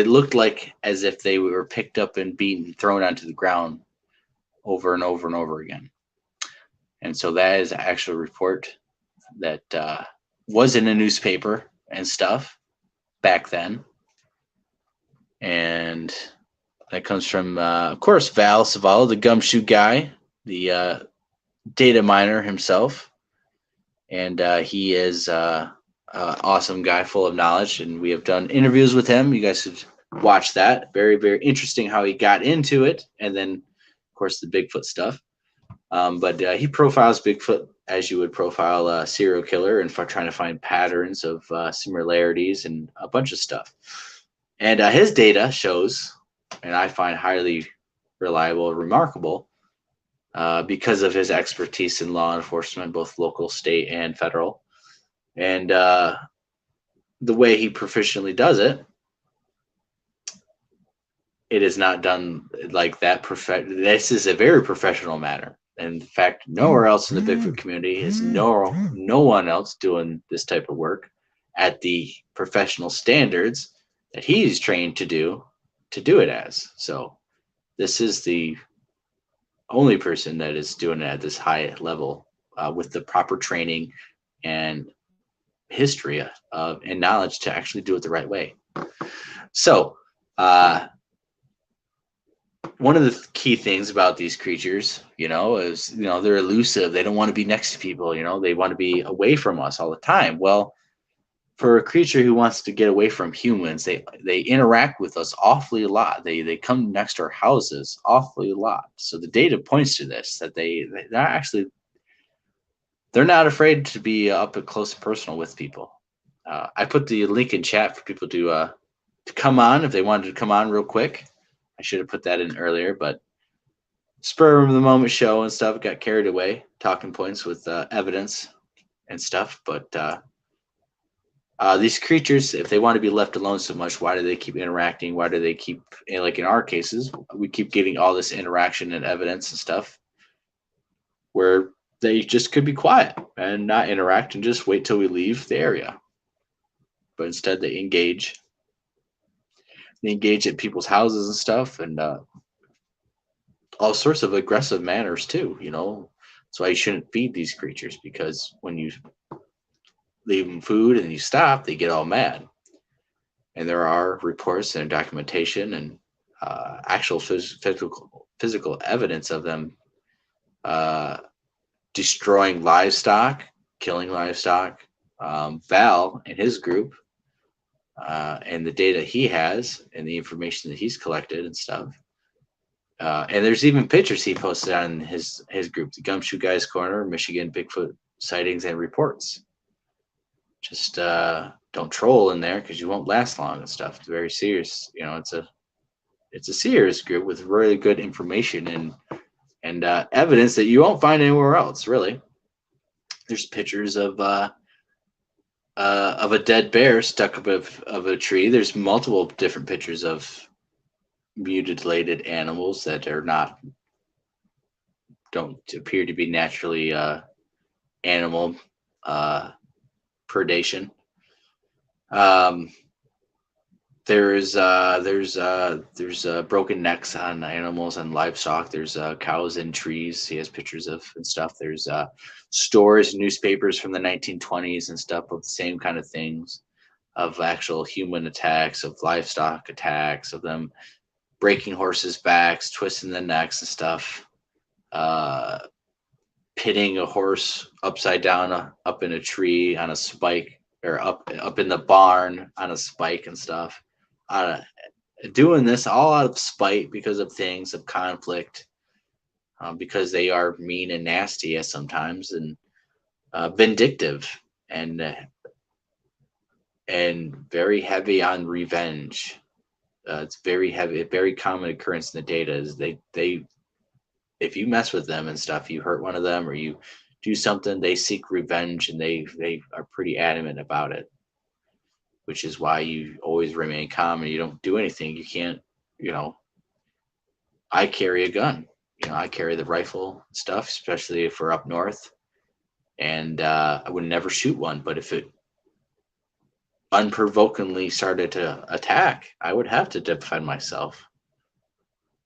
looked like as if they were picked up and beaten, thrown onto the ground over and over and over again. And so that is an actual report that was in a newspaper and stuff back then. And that comes from, of course, Val Savallo, the gumshoe guy, the data miner himself. And he is an awesome guy, full of knowledge. And we have done interviews with him. You guys should watch that. Very, very interesting how he got into it. And then, of course, the Bigfoot stuff. But he profiles Bigfoot as you would profile a serial killer and for trying to find patterns of similarities and a bunch of stuff. And his data shows, and I find highly reliable, remarkable, because of his expertise in law enforcement, both local, state, and federal. And the way he proficiently does it, it is not done like that. This is a very professional matter. In fact, nowhere else in the Bigfoot community is no one else doing this type of work at the professional standards that he's trained to do it as. So this is the only person that is doing it at this high level with the proper training and history and knowledge to actually do it the right way. So one of the key things about these creatures, is, they're elusive. They don't want to be next to people. They want to be away from us all the time. Well, for a creature who wants to get away from humans, they interact with us awfully a lot. They come next to our houses awfully a lot. So the data points to this, that they're not afraid to be up and close and personal with people. I put the link in chat for people to come on if they wanted to come on real quick. I should have put that in earlier, but spur of the moment show and stuff, got carried away, talking points with evidence and stuff. But these creatures, if they want to be left alone so much, why do they keep interacting? Why do they keep, like in our cases, we keep getting all this interaction and evidence and stuff where they just could be quiet and not interact and just wait till we leave the area. But instead they engage. They engage at people's houses and stuff, and all sorts of aggressive manners too. That's why you shouldn't feed these creatures, because when you leave them food and you stop, they get all mad. And there are reports and documentation and actual physical evidence of them destroying livestock, killing livestock. Val and his group, and the data he has and the information that he's collected and stuff. And there's even pictures he posted on his group, the Gumshoe Guys Corner, Michigan Bigfoot Sightings and Reports. Just don't troll in there, because you won't last long and stuff. It's very serious. It's a serious group with really good information and evidence that you won't find anywhere else, really. There's pictures of a dead bear stuck up of a tree. There's multiple different pictures of mutilated animals that don't appear to be naturally animal predation. There's broken necks on animals and livestock. There's cows in trees. He has pictures of and stuff. There's stories, newspapers from the 1920s and stuff of the same kind of things, of actual human attacks, of livestock attacks, of them breaking horses' backs, twisting the necks and stuff, pitting a horse upside down up in a tree on a spike, or up in the barn on a spike and stuff. Doing this all out of spite because of things of conflict, because they are mean and nasty at sometimes, and vindictive, and very heavy on revenge. It's very heavy, very common occurrence in the data is they if you mess with them and stuff, you hurt one of them or you do something, they seek revenge, and they are pretty adamant about it, which is why you always remain calm and you don't do anything. You can't, I carry a gun, I carry the rifle stuff, especially if we're up north, and I would never shoot one, but if it unprovokingly started to attack, I would have to defend myself.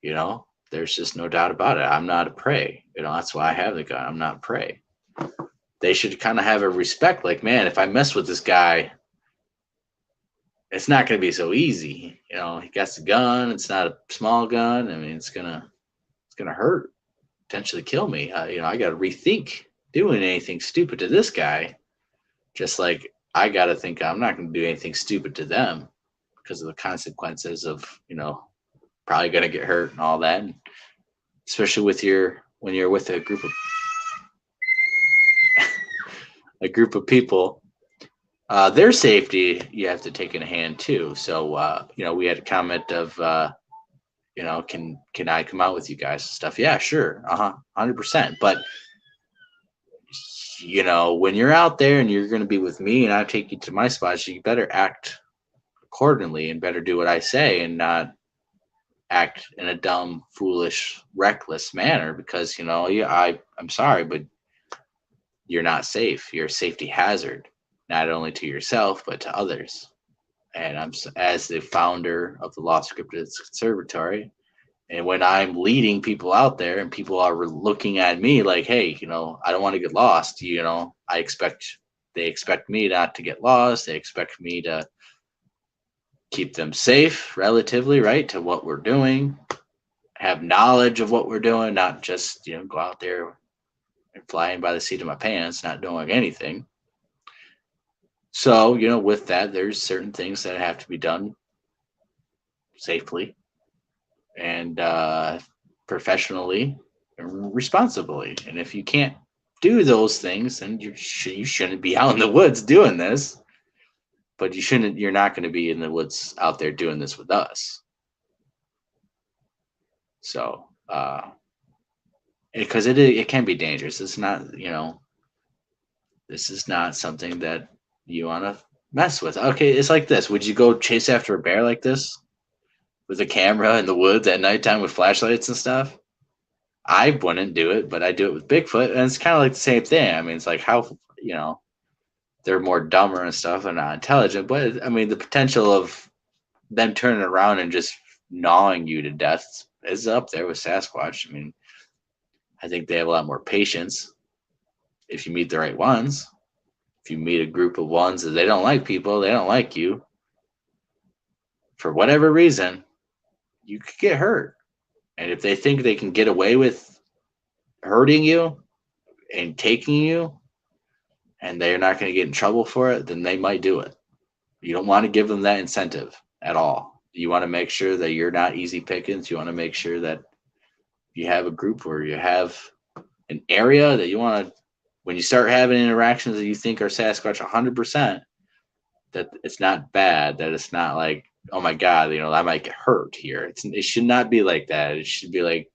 There's just no doubt about it. I'm not a prey. That's why I have the gun. I'm not prey. They should kind of have a respect, like, man, if I mess with this guy, it's not going to be so easy. He got the gun. It's not a small gun. I mean, it's gonna hurt, potentially kill me. I got to rethink doing anything stupid to this guy, just like I got to think I'm not going to do anything stupid to them because of the consequences of, probably going to get hurt and all that. And especially when you're with a group of people, their safety you have to take in hand too. So we had a comment of can I come out with you guys and stuff? Yeah, sure, 100%. But when you're out there and you're going to be with me and I take you to my spots, you better act accordingly and better do what I say and not act in a dumb, foolish, reckless manner, because I'm sorry, but you're not safe. You're a safety hazard, not only to yourself but to others. And as the founder of the Lost Cryptids Conservatory, and when I'm leading people out there and people are looking at me like, hey, I don't want to get lost, they expect me not to get lost. They expect me to keep them safe relatively, right, to what we're doing, have knowledge of what we're doing, not just, go out there and flying by the seat of my pants, not doing anything. So, with that, there's certain things that have to be done safely and professionally and responsibly. And if you can't do those things, then you shouldn't be out in the woods doing this. But you're not going to be in the woods out there doing this with us. So, because it can be dangerous. It's not, this is not something that you want to mess with. Okay, it's like this. Would you go chase after a bear like this with a camera in the woods at nighttime with flashlights and stuff? I wouldn't do it, but I do it with Bigfoot, and it's kind of like the same thing. I mean, it's like how, they're more dumber and stuff and not intelligent, but I mean, the potential of them turning around and just gnawing you to death is up there with Sasquatch. I mean, I think they have a lot more patience if you meet the right ones. If you meet a group of ones that they don't like people, they don't like you, for whatever reason, you could get hurt. And if they think they can get away with hurting you and taking you, and they're not going to get in trouble for it, then they might do it. You don't want to give them that incentive at all. You want to make sure that you're not easy pickings. You want to make sure that you have a group where you have an area that you want to, when you start having interactions that you think are Sasquatch 100%, that it's not bad, that it's not like, oh my God, I might get hurt here. It should not be like that. It should be like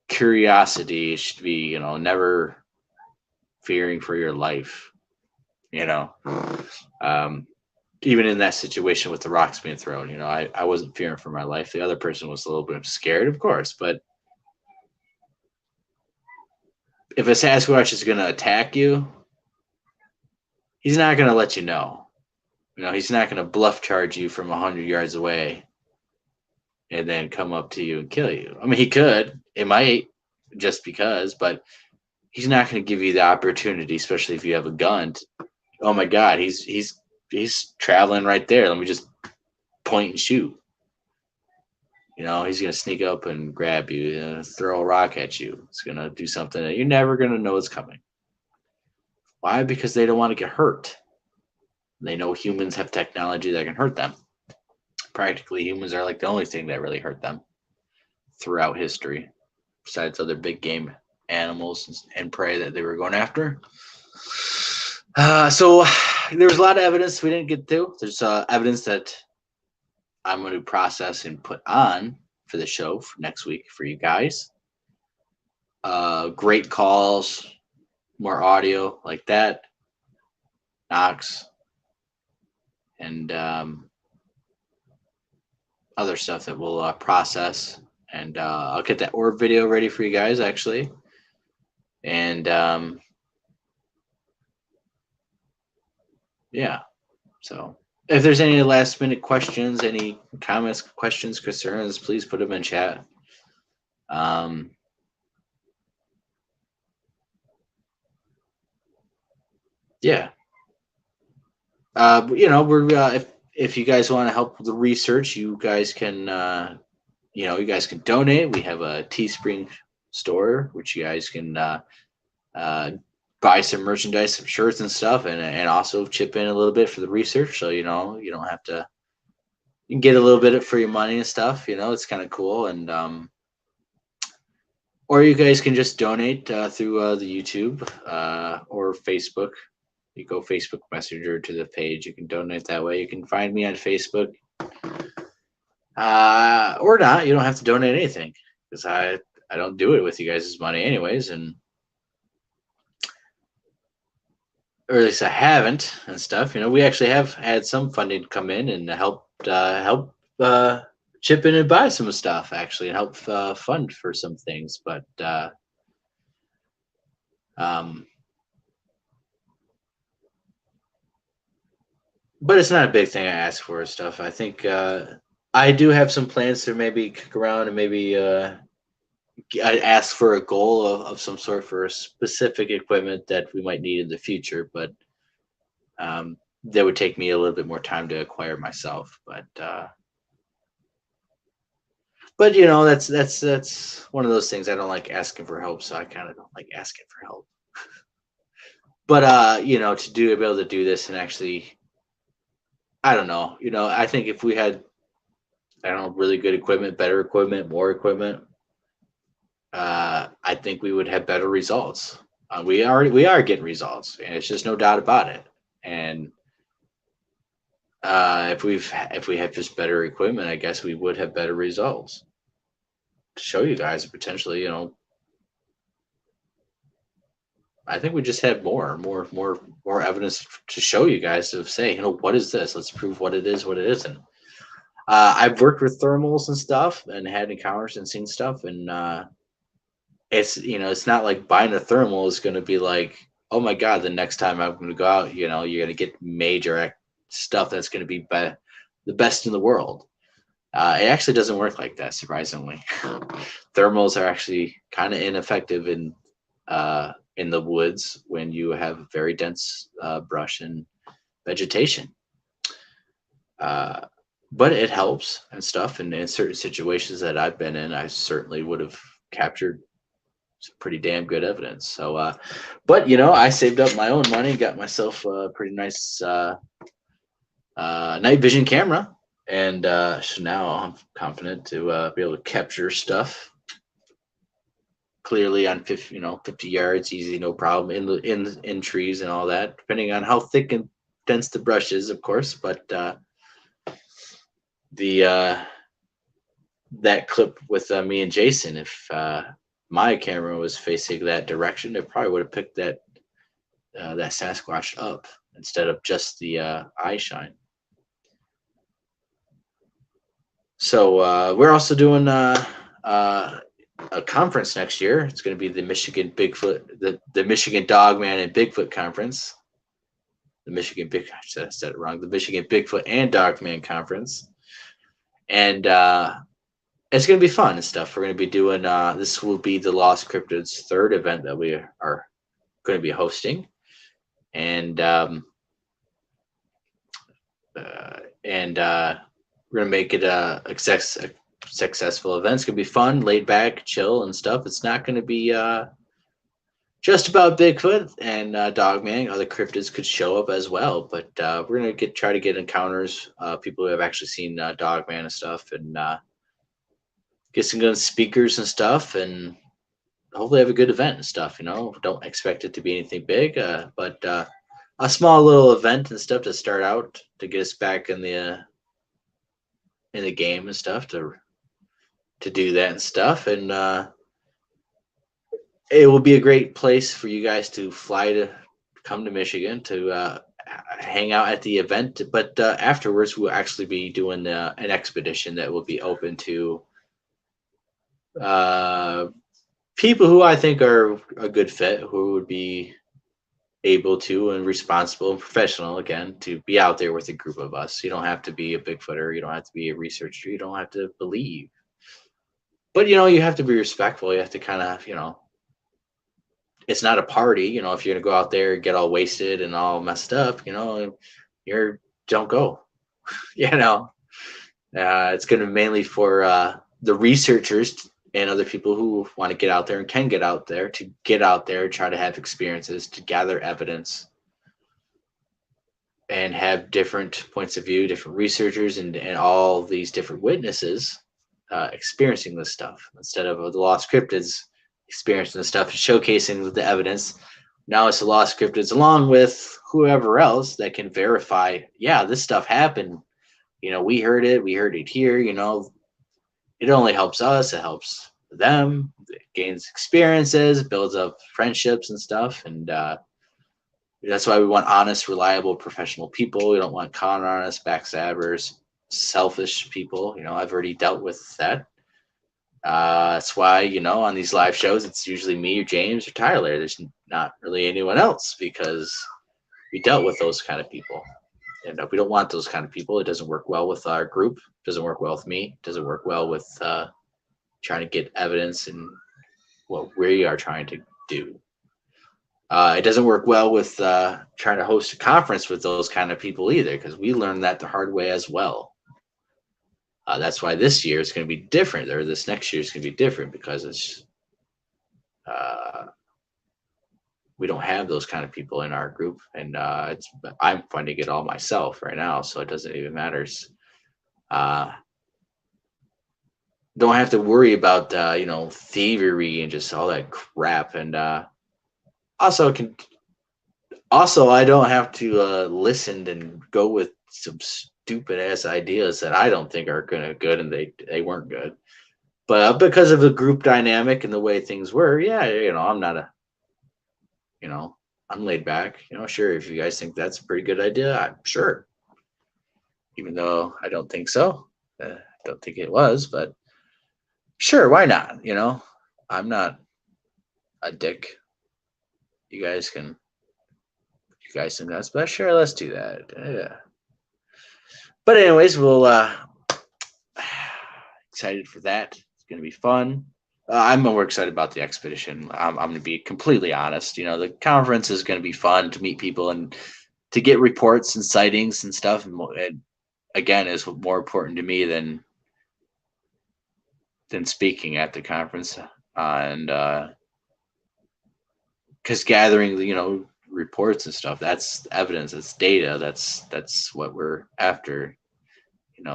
curiosity. It should be, never fearing for your life, even in that situation with the rocks being thrown, I wasn't fearing for my life. The other person was a little bit scared, of course, but if a Sasquatch is going to attack you, he's not going to let you know. He's not going to bluff charge you from 100 yards away and then come up to you and kill you. I mean, he could, it might, just because, but he's not going to give you the opportunity, especially if you have a gun. Oh my God, he's traveling right there. Let me just point and shoot. You know, he's gonna sneak up and grab you, throw a rock at you. It's gonna do something that you're never gonna know is coming. Why? Because they don't want to get hurt. They know humans have technology that can hurt them. Practically, humans are like the only thing that really hurt them throughout history, besides other big game animals and prey that they were going after. So there's a lot of evidence we didn't get to. There's evidence that I'm going to process and put on for the show for next week for you guys. Great calls, more audio like that, Knox, and other stuff that we'll process. And I'll get that orb video ready for you guys, actually. And yeah, so if there's any last minute questions, any comments, questions, concerns, please put them in chat. Yeah. You know, we're if you guys want to help with the research, you guys can you guys can donate. We have a Teespring store, which you guys can buy some merchandise, some shirts and stuff, and also chip in a little bit for the research. So, you know, you don't have to, you can get a little bit for your money and stuff, you know, it's kind of cool. And, or you guys can just donate through the YouTube or Facebook. You go Facebook Messenger to the page. You can donate that way. You can find me on Facebook or not. You don't have to donate anything because I don't do it with you guys' money anyways. And or at least I haven't and stuff. You know, we actually have had some funding come in and help chip in and buy some stuff actually and help fund for some things. But it's not a big thing I ask for and stuff. I think I do have some plans to maybe kick around and maybe I ask for a goal of some sort for a specific equipment that we might need in the future, but that would take me a little bit more time to acquire myself. But you know, that's one of those things. I don't like asking for help, so I kind of don't like asking for help. But you know, to be able to do this and actually, I don't know. You know, I think if we had, I don't know, really good equipment, better equipment, more equipment, I think we would have better results. We are getting results, and it's just no doubt about it. And if we have just better equipment, I guess we would have better results to show you guys. Potentially, you know, I think we just had more evidence to show you guys to say, you know, what is this? Let's prove what it is, what it isn't. I've worked with thermals and stuff and had encounters and seen stuff, and it's, you know, it's not like buying a thermal is going to be like, oh my God, the next time I'm going to go out, you know, you're going to get major stuff that's going to be the best in the world. It actually doesn't work like that, surprisingly. Thermals are actually kind of ineffective in the woods when you have very dense brush and vegetation. But it helps and stuff. And in certain situations that I've been in, I certainly would have captured some pretty damn good evidence. So, but you know, I saved up my own money, got myself a pretty nice night vision camera, and so now I'm confident to be able to capture stuff clearly on 50 yards, easy, no problem, in trees and all that, depending on how thick and dense the brush is, of course. But that clip with me and Jason, if my camera was facing that direction, it probably would have picked that Sasquatch up instead of just the eye shine. So we're also doing a conference next year. It's going to be the Michigan Bigfoot, the Michigan Dogman and Bigfoot Conference. I said it wrong. The Michigan Bigfoot and Dogman Conference. And it's going to be fun and stuff. We're going to be doing, this will be the Lost Cryptids third event that we are going to be hosting. And we're going to make it a successful event. It's gonna be fun, laid back, chill, and stuff. It's not gonna be just about Bigfoot and Dogman. Other cryptids could show up as well, but we're gonna try to get encounters, people who have actually seen Dogman and stuff, and get some good speakers and stuff, and hopefully have a good event and stuff. Don't expect it to be anything big, but a small little event and stuff to start out to get us back in the game and stuff to do that and stuff, and it will be a great place for you guys to come to Michigan to hang out at the event. But afterwards, we'll actually be doing an expedition that will be open to people who I think are a good fit, who would be able to and responsible and professional, again, to be out there with a group of us. You don't have to be a Bigfooter. You don't have to be a researcher. You don't have to believe. But, you have to be respectful. You have to kind of, it's not a party. If you're going to go out there and get all wasted and all messed up, don't go. It's going to be mainly for the researchers and other people who want to get out there and can get out there, to get out there, try to have experiences, to gather evidence, and have different points of view, different researchers, and all these different witnesses experiencing this stuff, instead of the lost cryptids experiencing this stuff and showcasing the evidence. Now it's the lost cryptids along with whoever else that can verify, yeah, this stuff happened. We heard it here. It only helps us, it helps them, it gains experiences, builds up friendships and stuff. And that's why we want honest, reliable, professional people. We don't want con artists, backstabbers, selfish people. I've already dealt with that. That's why, on these live shows, it's usually me or James or Tyler. There's not really anyone else, because we dealt with those kind of people. And we don't want those kind of people. It doesn't work well with our group. It doesn't work well with me. It doesn't work well with trying to get evidence in what we are trying to do. It doesn't work well with trying to host a conference with those kind of people either, because we learned that the hard way as well. That's why this year is going to be different, or this next year is going to be different, because it's we don't have those kind of people in our group, and I'm finding it all myself right now, so it doesn't even matter. Don't have to worry about thievery and just all that crap, and also I don't have to listen and go with some stupid ass ideas that I don't think are good, and they weren't good. But because of the group dynamic and the way things were, I'm not I'm laid back. Sure, if you guys think that's a pretty good idea, I'm sure. Even though I don't think so. I don't think it was, but sure, why not? I'm not a dick. You guys think that's best? Sure, let's do that. Yeah. But anyways, we'll excited for that. It's gonna be fun. I'm more excited about the expedition. I'm going to be completely honest. The conference is going to be fun to meet people and to get reports and sightings and stuff. And again, is more important to me than speaking at the conference. And because gathering, reports and stuff, that's evidence, that's data, that's what we're after.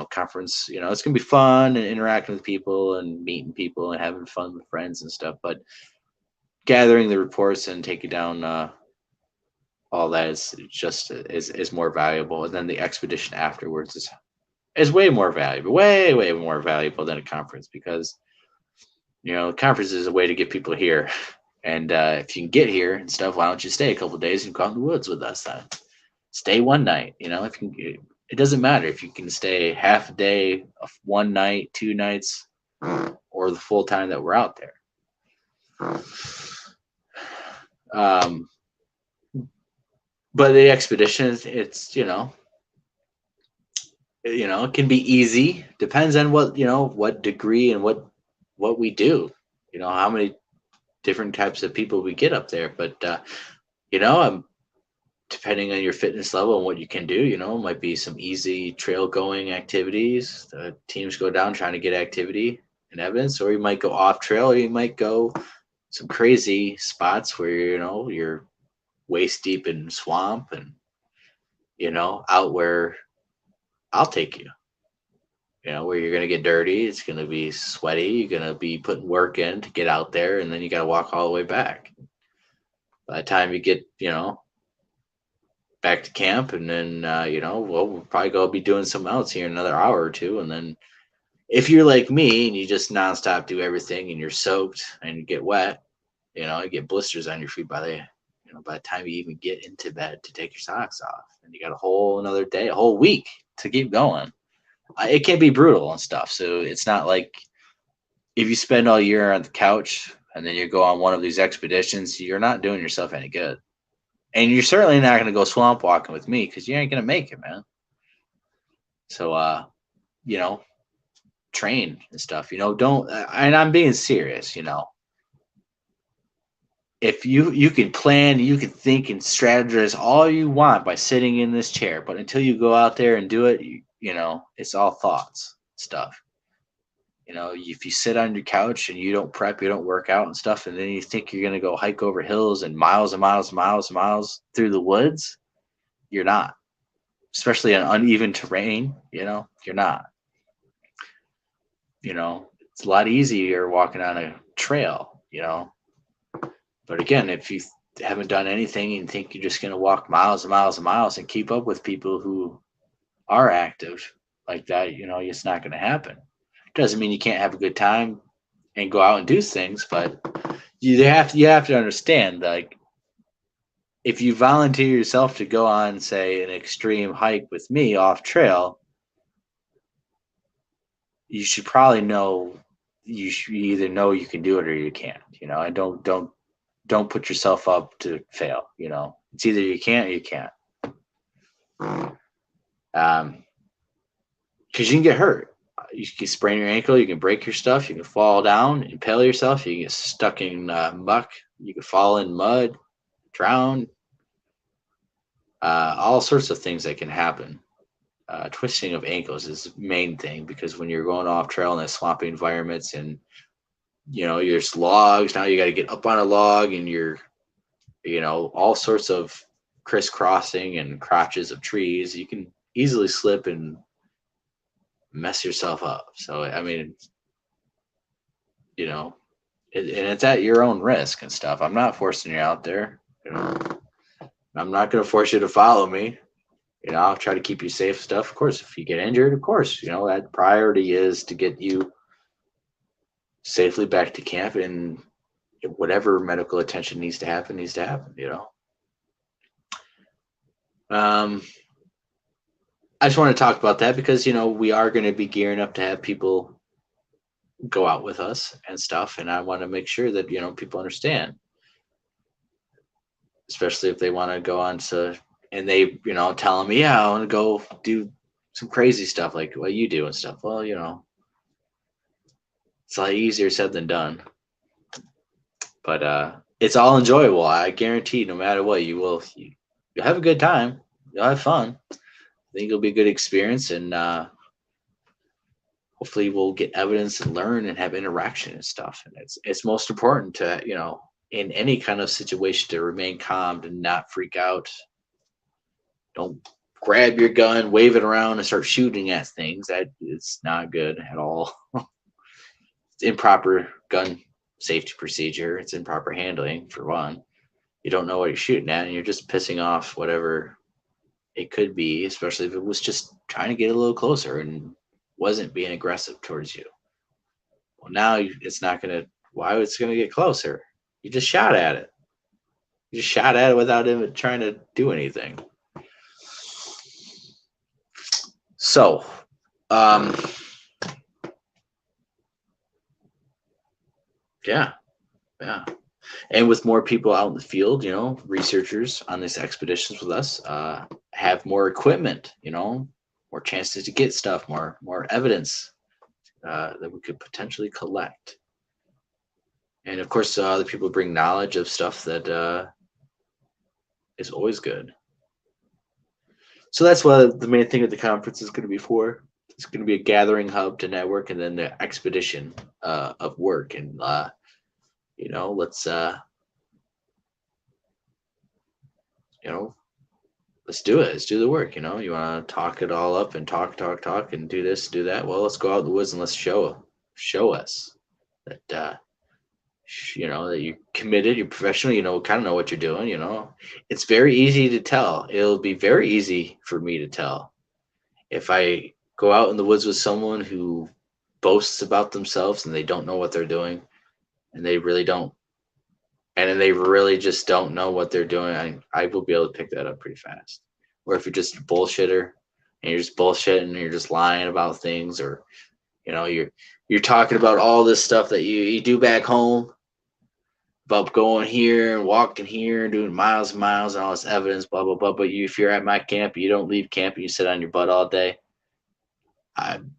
Conference, it's gonna be fun and interacting with people and meeting people and having fun with friends and stuff, but gathering the reports and taking down all that is more valuable. And then the expedition afterwards is way more valuable, way more valuable than a conference, because a conference is a way to get people here, and if you can get here and stuff, why don't you stay a couple of days and go out in the woods with us then? Stay one night, if you can. It doesn't matter if you can stay half a day, one night, 2 nights, or the full time that we're out there. But the expedition, it's it can be easy. Depends on what degree and what we do. How many different types of people we get up there. But depending on your fitness level and what you can do, you know, it might be some easy trail going activities. The teams go down trying to get activity and evidence, or you might go off trail, or you might go some crazy spots where, you know, you're waist deep in swamp and, you know, out where I'll take you, you know, where you're going to get dirty. It's going to be sweaty. You're going to be putting work in to get out there, and then you got to walk all the way back. By the time you get, you know, back to camp, and then, you know, well, we'll probably go be doing something else here in another hour or two. And then if you're like me and you just nonstop do everything and you're soaked and you get wet, you know, you get blisters on your feet by the time you even get into bed to take your socks off, and you got a whole another day, a whole week to keep going. It can be brutal and stuff. So it's not like if you spend all year on the couch and then you go on one of these expeditions, you're not doing yourself any good. And you're certainly not going to go swamp walking with me because you ain't going to make it, man. So, you know, train and stuff, you know, don't, and I'm being serious, you know. If you can plan, you can think and strategize all you want by sitting in this chair, but until you go out there and do it, you know, it's all thoughts stuff. You know, if you sit on your couch and you don't prep, you don't work out and stuff, and then you think you're going to go hike over hills and miles and miles and miles and miles through the woods, you're not. Especially on uneven terrain, you know, you're not. You know, it's a lot easier walking on a trail, you know. But again, if you haven't done anything and think you're just going to walk miles and miles and miles and keep up with people who are active like that, you know, it's not going to happen. Doesn't mean you can't have a good time and go out and do things, but you have to understand, like, if you volunteer yourself to go on, say, an extreme hike with me off trail, you should probably know you either know you can do it or you can't, you know, and don't put yourself up to fail, you know. It's either you can or you can't. Because you can get hurt. You can sprain your ankle, you can break your stuff, you can fall down, impale yourself, you can get stuck in muck, you can fall in mud, drown, all sorts of things that can happen. Twisting of ankles is the main thing, because when you're going off trail in the swampy environments and, you know, there's logs, now you got to get up on a log and you're, you know, all sorts of crisscrossing and crotches of trees, you can easily slip and mess yourself up. So, I mean, you know, and it's at your own risk and stuff. I'm not forcing you out there, you know. I'm not going to force you to follow me. You know, I'll try to keep you safe stuff. Of course, if you get injured, of course, you know, that priority is to get you safely back to camp, and whatever medical attention needs to happen, you know. I just want to talk about that because, you know, we are going to be gearing up to have people go out with us and stuff. And I want to make sure that, you know, people understand, especially if they want to go on to, and they, you know, telling me, yeah, I want to go do some crazy stuff like what you do and stuff. Well, you know, it's a lot easier said than done, but it's all enjoyable. I guarantee, no matter what, you'll have a good time. You'll have fun. I think it'll be a good experience, and hopefully we'll get evidence and learn and have interaction and stuff. And it's most important to, you know, in any kind of situation, to remain calm and not freak out. Don't grab your gun, wave it around, and start shooting at things. That is not good at all. It's improper gun safety procedure. It's improper handling, for one. You don't know what you're shooting at, and you're just pissing off whatever it could be, especially if it was just trying to get a little closer and wasn't being aggressive towards you. Well, now it's not going to, why it's going to get closer? You just shot at it. You just shot at it without even trying to do anything. So, yeah. And with more people out in the field, you know, researchers on these expeditions with us have more equipment, you know, more chances to get stuff, more evidence that we could potentially collect. And of course, the people bring knowledge of stuff that is always good. So that's what the main thing of the conference is going to be for. It's going to be a gathering hub to network, and then the expedition of work. And let's let's do it. Let's do the work. You want to talk it all up and talk, and do this, do that. Well, let's go out in the woods and let's show us that that you're committed, you're professional. Kind of know what you're doing. It's very easy to tell. It'll be very easy for me to tell if I go out in the woods with someone who boasts about themselves and they don't know what they're doing, and they really don't, and then they really just don't know what they're doing. I will be able to pick that up pretty fast. Or if you're just a bullshitter and you're just bullshitting and you're just lying about things, or you're talking about all this stuff that you do back home about going here and walking here and doing miles and miles and all this evidence, blah blah blah. But if you're at my camp, you don't leave camp and you sit on your butt all day. I'm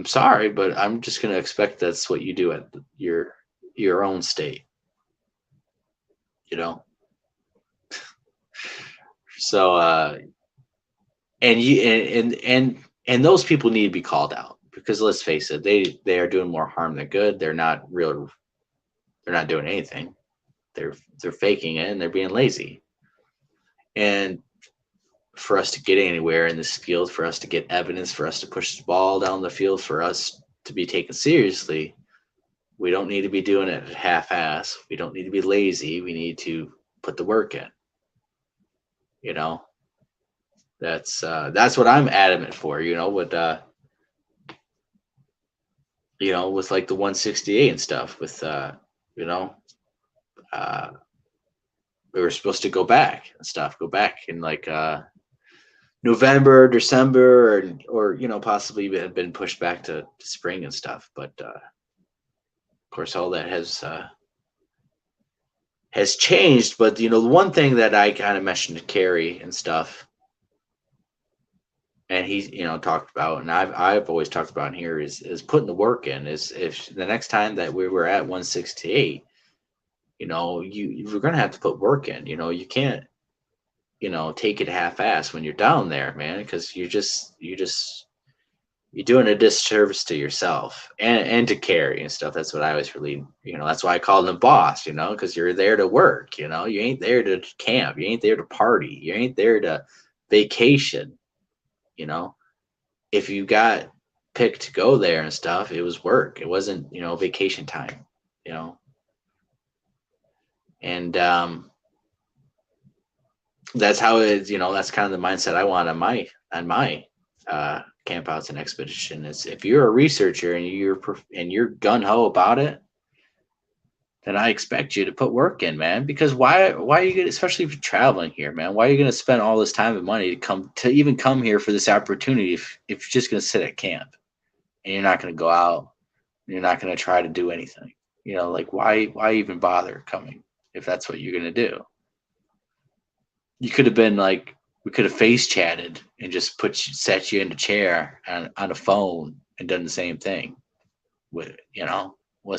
sorry, but I'm just gonna expect that's what you do at your own state. So and those people need to be called out, because let's face it, they are doing more harm than good. They're not doing anything. They're faking it, and they're being lazy. And for us to get anywhere in this field, for us to get evidence, for us to push the ball down the field, for us to be taken seriously, we don't need to be doing it half-ass. We don't need to be lazy. We need to put the work in. That's what I'm adamant for. With with like the 168 and stuff. With we were supposed to go back and stuff. Go back in like November, December, or possibly even had been pushed back to spring and stuff. But of course, all that has changed. But the one thing that I kind of mentioned to Carrie and stuff, and he talked about, and I've always talked about in here, is putting the work in. Is if the next time that we were at 168, you're gonna have to put work in. You can't take it half-ass when you're down there, man, because you're doing a disservice to yourself and to Carrie and stuff. That's what I always really, that's why I called him boss, because you're there to work. You ain't there to camp. You ain't there to party. You ain't there to vacation. If you got picked to go there and stuff, it was work. It wasn't, vacation time, and that's how it is. That's kind of the mindset I want on my campouts and expedition. Is if you're a researcher and you're gun-ho about it, then I expect you to put work in, man. Because why are you gonna, especially if you're traveling here, man, why are you gonna spend all this time and money to even come here for this opportunity if you're just gonna sit at camp and you're not gonna go out, and you're not gonna try to do anything? Like why even bother coming if that's what you're gonna do? You could have been like, we could have face chatted and just set you in a chair on a phone and done the same thing. What's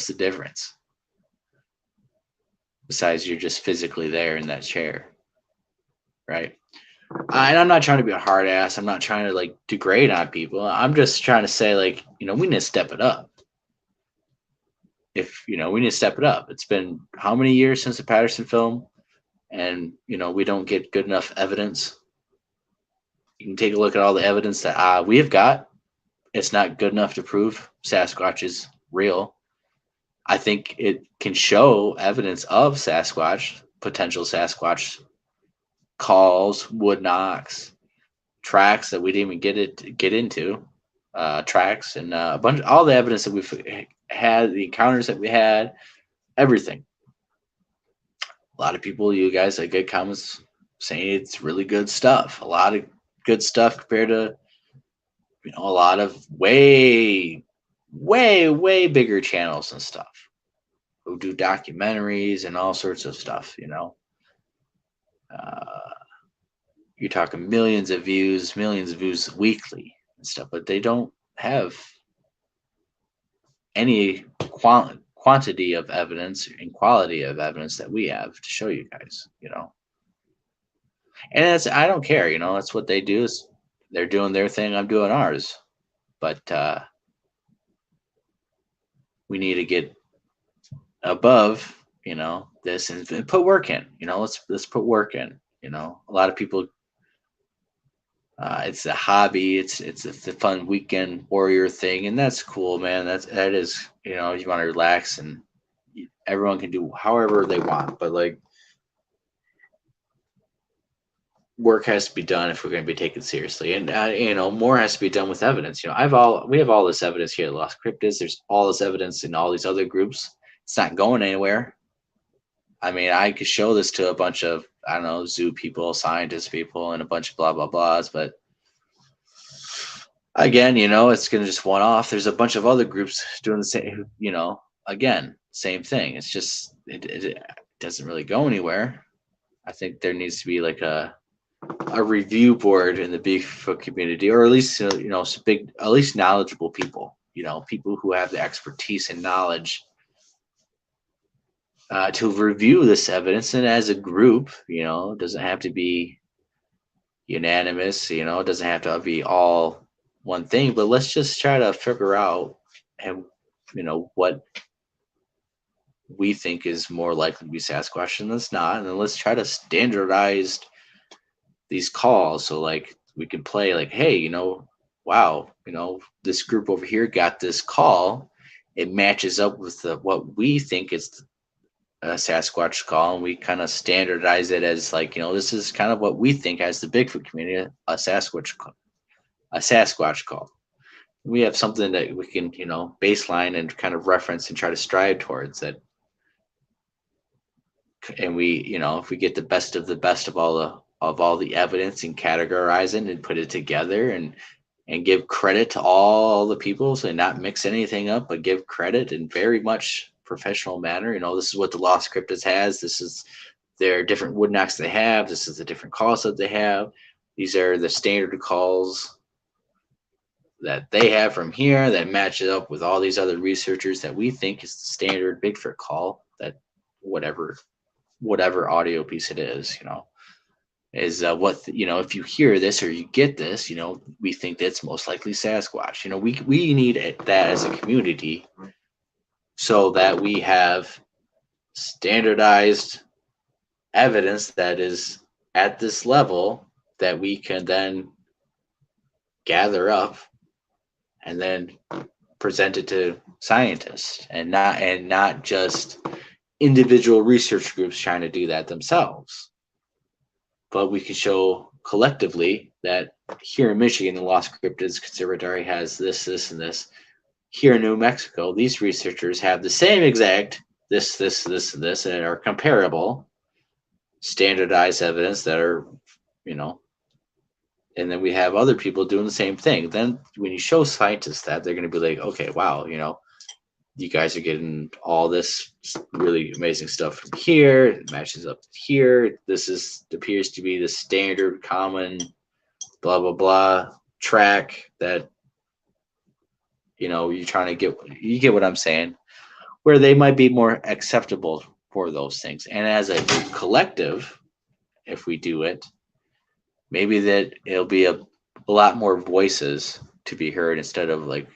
the difference? Besides, you're just physically there in that chair, right? And I'm not trying to be a hard ass. I'm not trying to like degrade on people. I'm just trying to say, like, we need to step it up. We need to step it up. It's been how many years since the Patterson film? And we don't get good enough evidence. You can take a look at all the evidence that we have got. It's not good enough to prove Sasquatch is real. I think it can show evidence of Sasquatch, potential Sasquatch calls, wood knocks, tracks that we didn't even get into, tracks, and a bunch of all the evidence that we've had, the encounters that we had, everything. A lot of people, you guys, I get comments saying it's really good stuff. A lot of good stuff compared to, a lot of way bigger channels and stuff who do documentaries and all sorts of stuff. You're talking millions of views weekly and stuff, but they don't have any quantity of evidence and quality of evidence that we have to show you guys. And I don't care, you know, that's what they do. Is they're doing their thing, I'm doing ours. But we need to get above, you know, this and put work in. You know, let's put work in. You know, a lot of people. It's a hobby. It's a fun weekend warrior thing, and that's cool, man. That is, you know, you want to relax, and everyone can do however they want. But like, work has to be done if we're going to be taken seriously, and you know, more has to be done with evidence. You know, we have all this evidence here at Lost Cryptids. There's all this evidence in all these other groups. It's not going anywhere. I mean, I could show this to a bunch of, I don't know, zoo people, scientist people, and a bunch of blah blah blahs, but again, you know, it's going to just one off. There's a bunch of other groups doing the same, you know, again, same thing. It's just, it doesn't really go anywhere. I think there needs to be like a review board in the Bigfoot community, or at least, you know, at least knowledgeable people, you know, people who have the expertise and knowledge to review this evidence. And as a group, you know, it doesn't have to be unanimous, you know, it doesn't have to be all one thing, but let's just try to figure out, and you know, what we think is more likely to be Sasquatch and that's not, and then let's try to standardize these calls so like we can play like, hey, you know, wow, you know, this group over here got this call, it matches up with what we think is a Sasquatch call, and we kind of standardize it as like, you know, this is kind of what we think as the Bigfoot community a Sasquatch call. We have something that we can, you know, baseline and kind of reference and try to strive towards that. And we, you know, if we get the best of all the evidence and categorize it and put it together and give credit to all the people, so not mix anything up, but give credit in very much professional manner. You know, this is what the Lost Cryptids has. This is their different wood knocks they have. This is the different calls that they have. These are the standard calls that they have from here that matches up with all these other researchers that we think is the standard Bigfoot call, that whatever audio piece it is, you know, is what, you know, if you hear this or you get this, you know, we think that's most likely Sasquatch. You know, we need that as a community so that we have standardized evidence that is at this level that we can then gather up and then present it to scientists, and not just individual research groups trying to do that themselves. But we can show collectively that here in Michigan, the Lost Cryptids Conservatory has this, and this. Here in New Mexico, these researchers have the same exact this, and this, and are comparable, standardized evidence that are, you know, and then we have other people doing the same thing. Then when you show scientists that, they're going to be like, okay, wow, you know, you guys are getting all this really amazing stuff from here. It matches up here. This appears to be the standard common blah, blah, blah track that, you know, you get what I'm saying, where they might be more acceptable for those things. And as a collective, if we do it, maybe that it'll be a lot more voices to be heard instead of like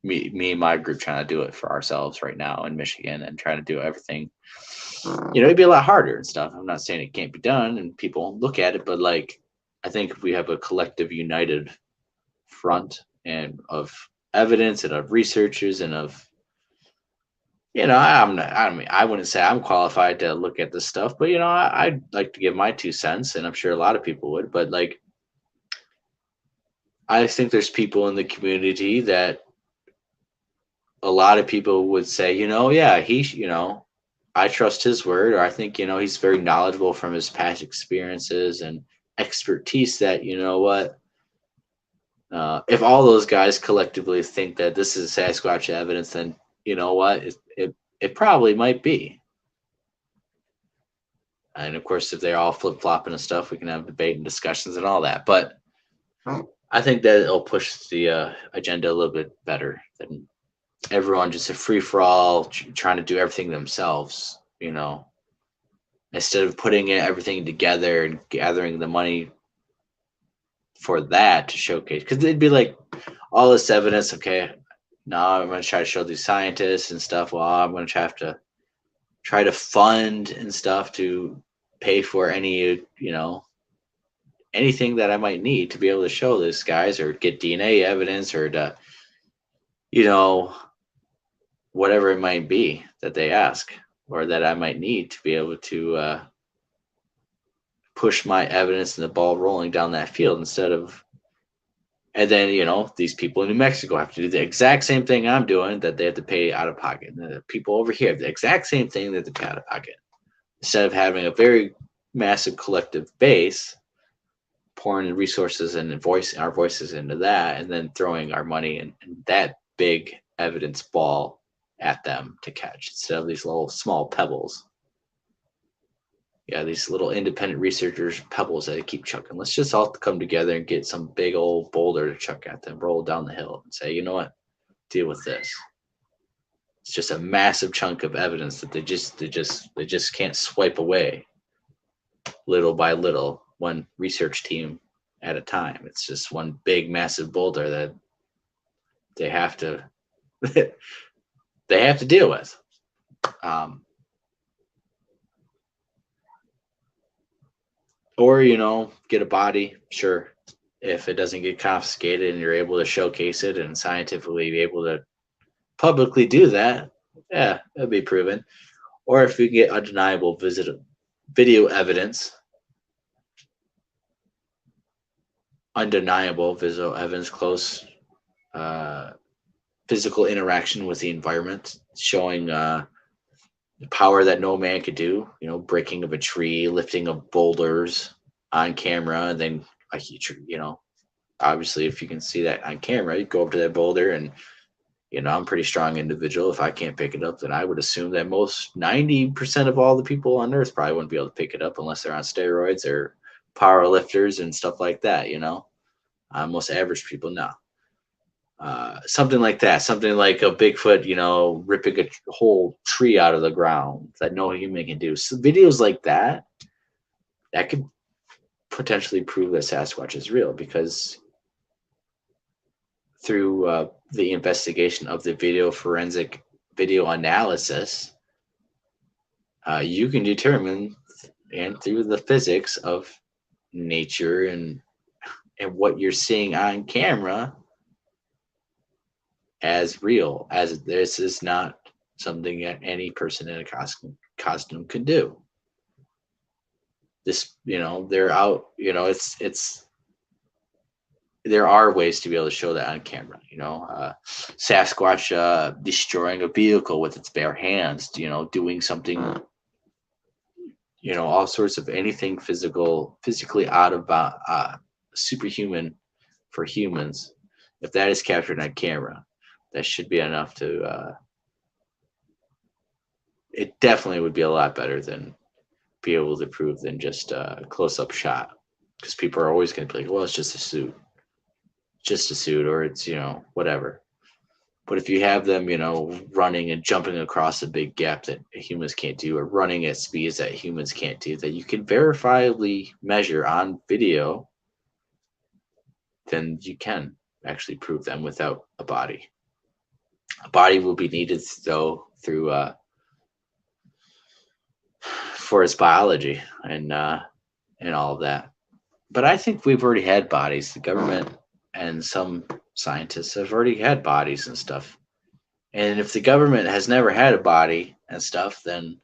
me and my group trying to do it for ourselves right now in Michigan and trying to do everything. You know, it'd be a lot harder and stuff. I'm not saying it can't be done and people look at it, but like, I think if we have a collective united front and of evidence and of researchers and of, you know, I wouldn't say I'm qualified to look at this stuff, but you know, I'd like to give my 2 cents, and I'm sure a lot of people would, but like, I think there's people in the community that a lot of people would say, you know, yeah, you know, I trust his word, or I think, you know, he's very knowledgeable from his past experiences and expertise that, you know what, if all those guys collectively think that this is Sasquatch evidence, then you know what, it probably might be. And of course, if they're all flip-flopping and stuff, we can have debate and discussions and all that. But I think that it'll push the agenda a little bit better than everyone just a free-for-all trying to do everything themselves, you know. instead of putting everything together and gathering the money for that to showcase, because they'd be like all this evidence. Okay, now I'm going to try to show these scientists and stuff. Well, I'm going to have to try to fund and stuff to pay for any, anything that I might need to be able to show this guys, or get DNA evidence, or to, whatever it might be that they ask, or that I might need to be able to push my evidence and the ball rolling down that field, instead of, and then, these people in New Mexico have to do the exact same thing I'm doing, that they have to pay out of pocket. And the people over here have the exact same thing that they pay out of pocket. Instead of having a very massive collective base, pouring the resources and our voices into that, and then throwing our money and that big evidence ball at them to catch, instead of these little small pebbles. Yeah, these little independent researchers, pebbles that they keep chucking. Let's just all come together and get some big old boulder to chuck at them, roll down the hill, and say, you know what, deal with this. It's just a massive chunk of evidence that they just can't swipe away, little by little, one research team at a time. It's just one big massive boulder that they have to they have to deal with. Or, get a body, sure. If it doesn't get confiscated and you're able to showcase it and scientifically be able to publicly do that, yeah, that'd be proven. Or if we get undeniable video evidence, close physical interaction with the environment, showing the power that no man could do, breaking of a tree, lifting of boulders on camera. And then, obviously, if you can see that on camera, you go up to that boulder, and, I'm a pretty strong individual. If I can't pick it up, then I would assume that most 90% of all the people on Earth probably wouldn't be able to pick it up unless they're on steroids or power lifters and stuff like that, most average people know. Something like that, something like a Bigfoot, ripping a whole tree out of the ground that no human can do. So videos like that could potentially prove that Sasquatch is real, because through the investigation of the forensic video analysis, you can determine, and through the physics of nature and what you're seeing on camera, as real, as this is not something that any person in a costume can do. This, they're out, there are ways to be able to show that on camera. Sasquatch destroying a vehicle with its bare hands, doing something, all sorts of anything physically out of superhuman for humans. If that is captured on camera, that should be enough to, it definitely would be a lot better than be able to prove than just a close-up shot. Because people are always going to be like, well, it's just a suit. Or it's, whatever. But if you have them, running and jumping across a big gap that humans can't do, or running at speeds that humans can't do, that you can verifiably measure on video, then you can actually prove them without a body. A body will be needed, though, through for its biology and all of that. But I think we've already had bodies. The government and some scientists have already had bodies and stuff. And if the government has never had a body and stuff, then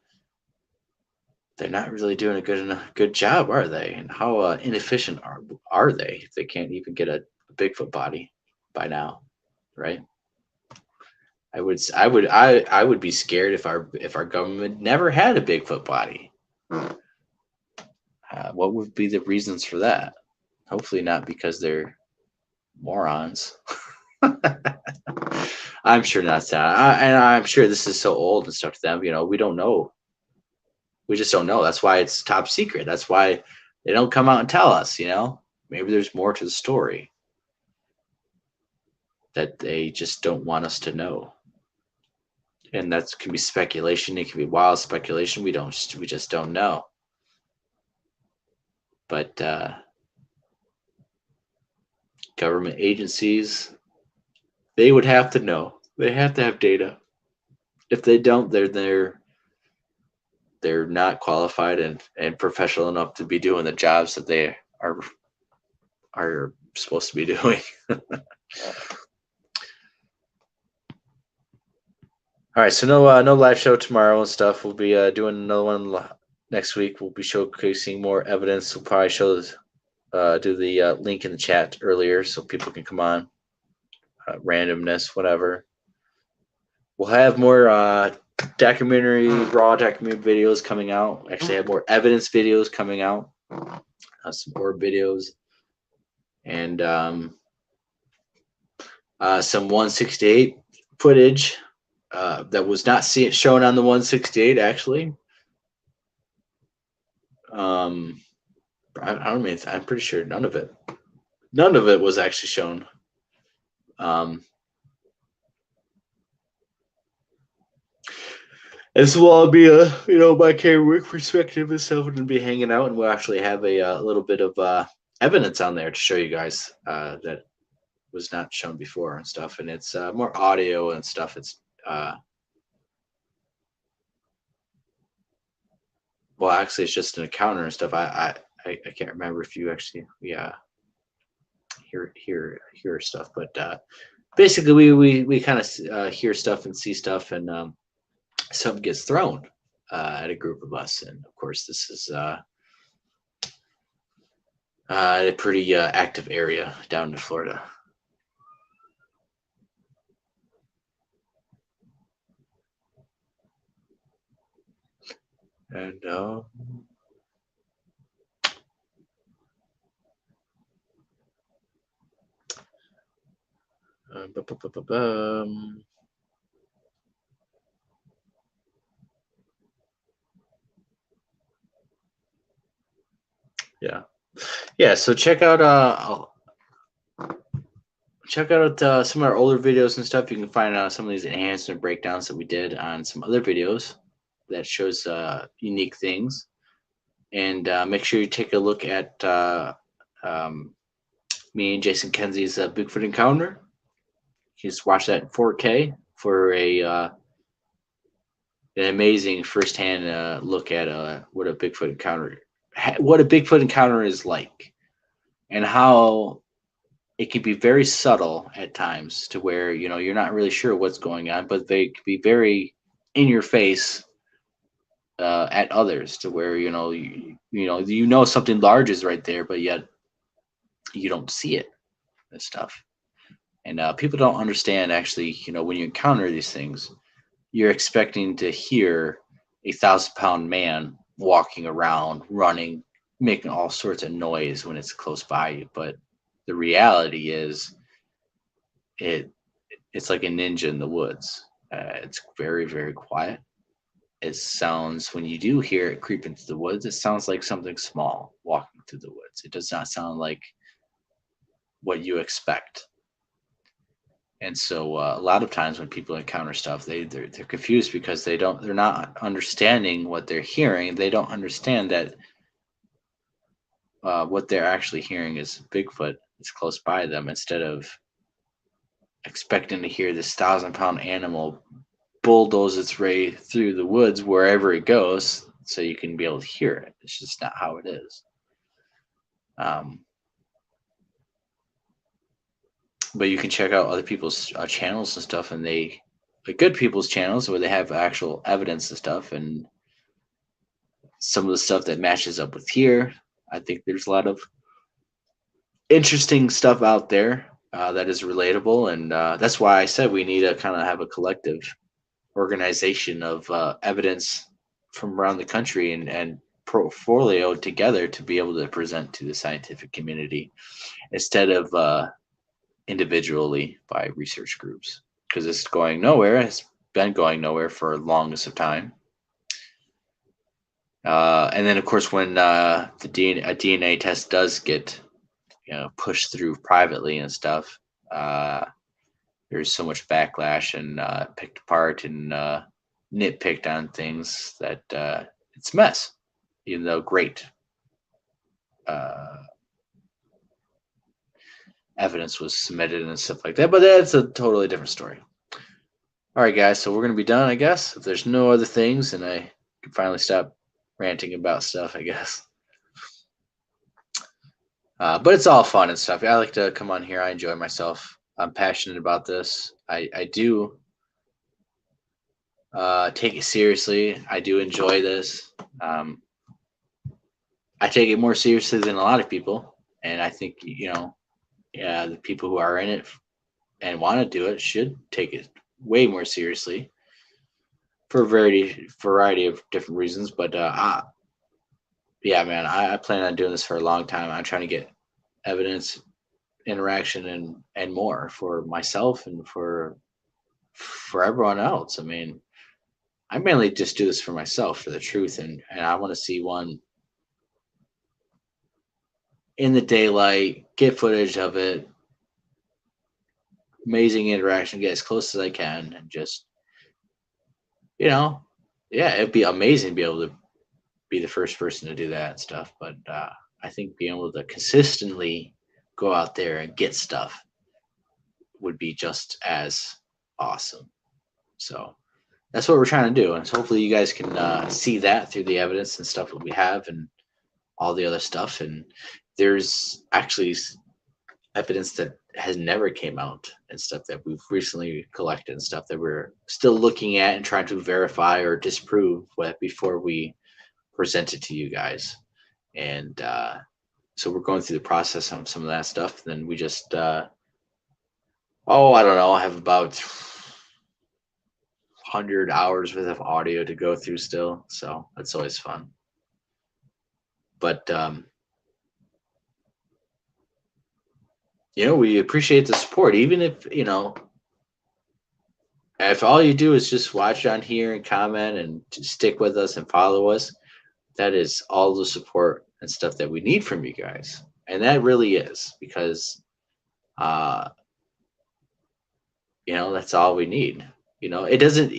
they're not really doing a good job, are they? And how inefficient are they if they can't even get a Bigfoot body by now, right? I would be scared if our government never had a Bigfoot body. What would be the reasons for that? Hopefully not because they're morons. I'm sure not that. And I'm sure this is so old and stuff to them. We don't know. We just don't know. That's why it's top secret. That's why they don't come out and tell us. Maybe there's more to the story that they just don't want us to know. And that can be speculation. It can be wild speculation. We just don't know. But government agencies, they would have to know. They have to have data. If they don't, they're not qualified and professional enough to be doing the jobs that they are supposed to be doing. All right, so no live show tomorrow and stuff. We'll be doing another one next week. We'll be showcasing more evidence. We'll probably do the link in the chat earlier so people can come on. Randomness, whatever. We'll have more raw documentary videos coming out. Actually, have more evidence videos coming out. Some more videos, and some 168 footage that was not shown on the 168 actually. I don't mean, I'm pretty sure none of it was actually shown. This will all be my camera work perspective and stuff, and be hanging out, and we'll actually have a little bit of evidence on there to show you guys that was not shown before and stuff, and it's more audio and stuff. It's well, actually, it's just an encounter and stuff. I can't remember if you actually hear stuff, but basically we kind of hear stuff and see stuff, and something gets thrown at a group of us, and of course this is a pretty active area down in Florida. And yeah, so check out some of our older videos and stuff. You can find out some of these enhancement breakdowns that we did on some other videos that shows unique things. And make sure you take a look at me and Jason Kenzie's Bigfoot encounter. You just watch that in 4K for an amazing firsthand look at what a Bigfoot encounter is like, and how it can be very subtle at times, to where you're not really sure what's going on, but they can be very in your face at others, to where you know something large is right there, but yet you don't see it and stuff. And people don't understand, actually, when you encounter these things, you're expecting to hear a 1,000-pound man walking around, running, making all sorts of noise when it's close by you. But the reality is, it's like a ninja in the woods. It's very, very quiet. It sounds, when you do hear it creep into the woods, it sounds like something small walking through the woods. It does not sound like what you expect. And so a lot of times when people encounter stuff, they're confused because they're not understanding what they're hearing. They don't understand that what they're actually hearing is Bigfoot. It's close by them, instead of expecting to hear this 1,000-pound animal bulldoze its way through the woods wherever it goes, so you can be able to hear it. It's just not how it is. But you can check out other people's channels and stuff, and the good people's channels where they have actual evidence and stuff, and some of the stuff that matches up with here. I think there's a lot of interesting stuff out there that is relatable, and that's why I said we need to kind of have a collective organization of evidence from around the country and portfolio together to be able to present to the scientific community, instead of individually by research groups, because it's going nowhere. It's been going nowhere for the longest of time. And then, of course, when a DNA test does get pushed through privately and stuff, there's so much backlash and picked apart and nitpicked on things that it's a mess, even though great. evidence was submitted and stuff like that. But that's a totally different story. All right, guys. So we're gonna be done, I guess. If there's no other things, and I can finally stop ranting about stuff, I guess. But it's all fun and stuff. I like to come on here. I enjoy myself. I'm passionate about this. I do take it seriously. I do enjoy this. I take it more seriously than a lot of people, and I think the people who are in it and want to do it should take it way more seriously for a variety of different reasons. But yeah, man, I plan on doing this for a long time. I'm trying to get evidence, interaction, and more for myself and for everyone else. I mean, I mainly just do this for myself, for the truth, and I want to see one in the daylight, get footage of it, amazing interaction, get as close as I can, and just, yeah, it'd be amazing to be able to be the first person to do that and stuff. But I think being able to consistently go out there and get stuff would be just as awesome. So that's what we're trying to do. And so hopefully you guys can see that through the evidence and stuff that we have and all the other stuff. And there's actually evidence that has never came out and stuff that we've recently collected and stuff that we're still looking at and trying to verify or disprove before we present it to you guys. And so we're going through the process on some of that stuff. Then we just I don't know, I have about 100 hours worth of audio to go through still, so that's always fun. But we appreciate the support, even if if all you do is just watch on here and comment and stick with us and follow us. That is all the support and stuff that we need from you guys. And that really is, because that's all we need. It doesn't,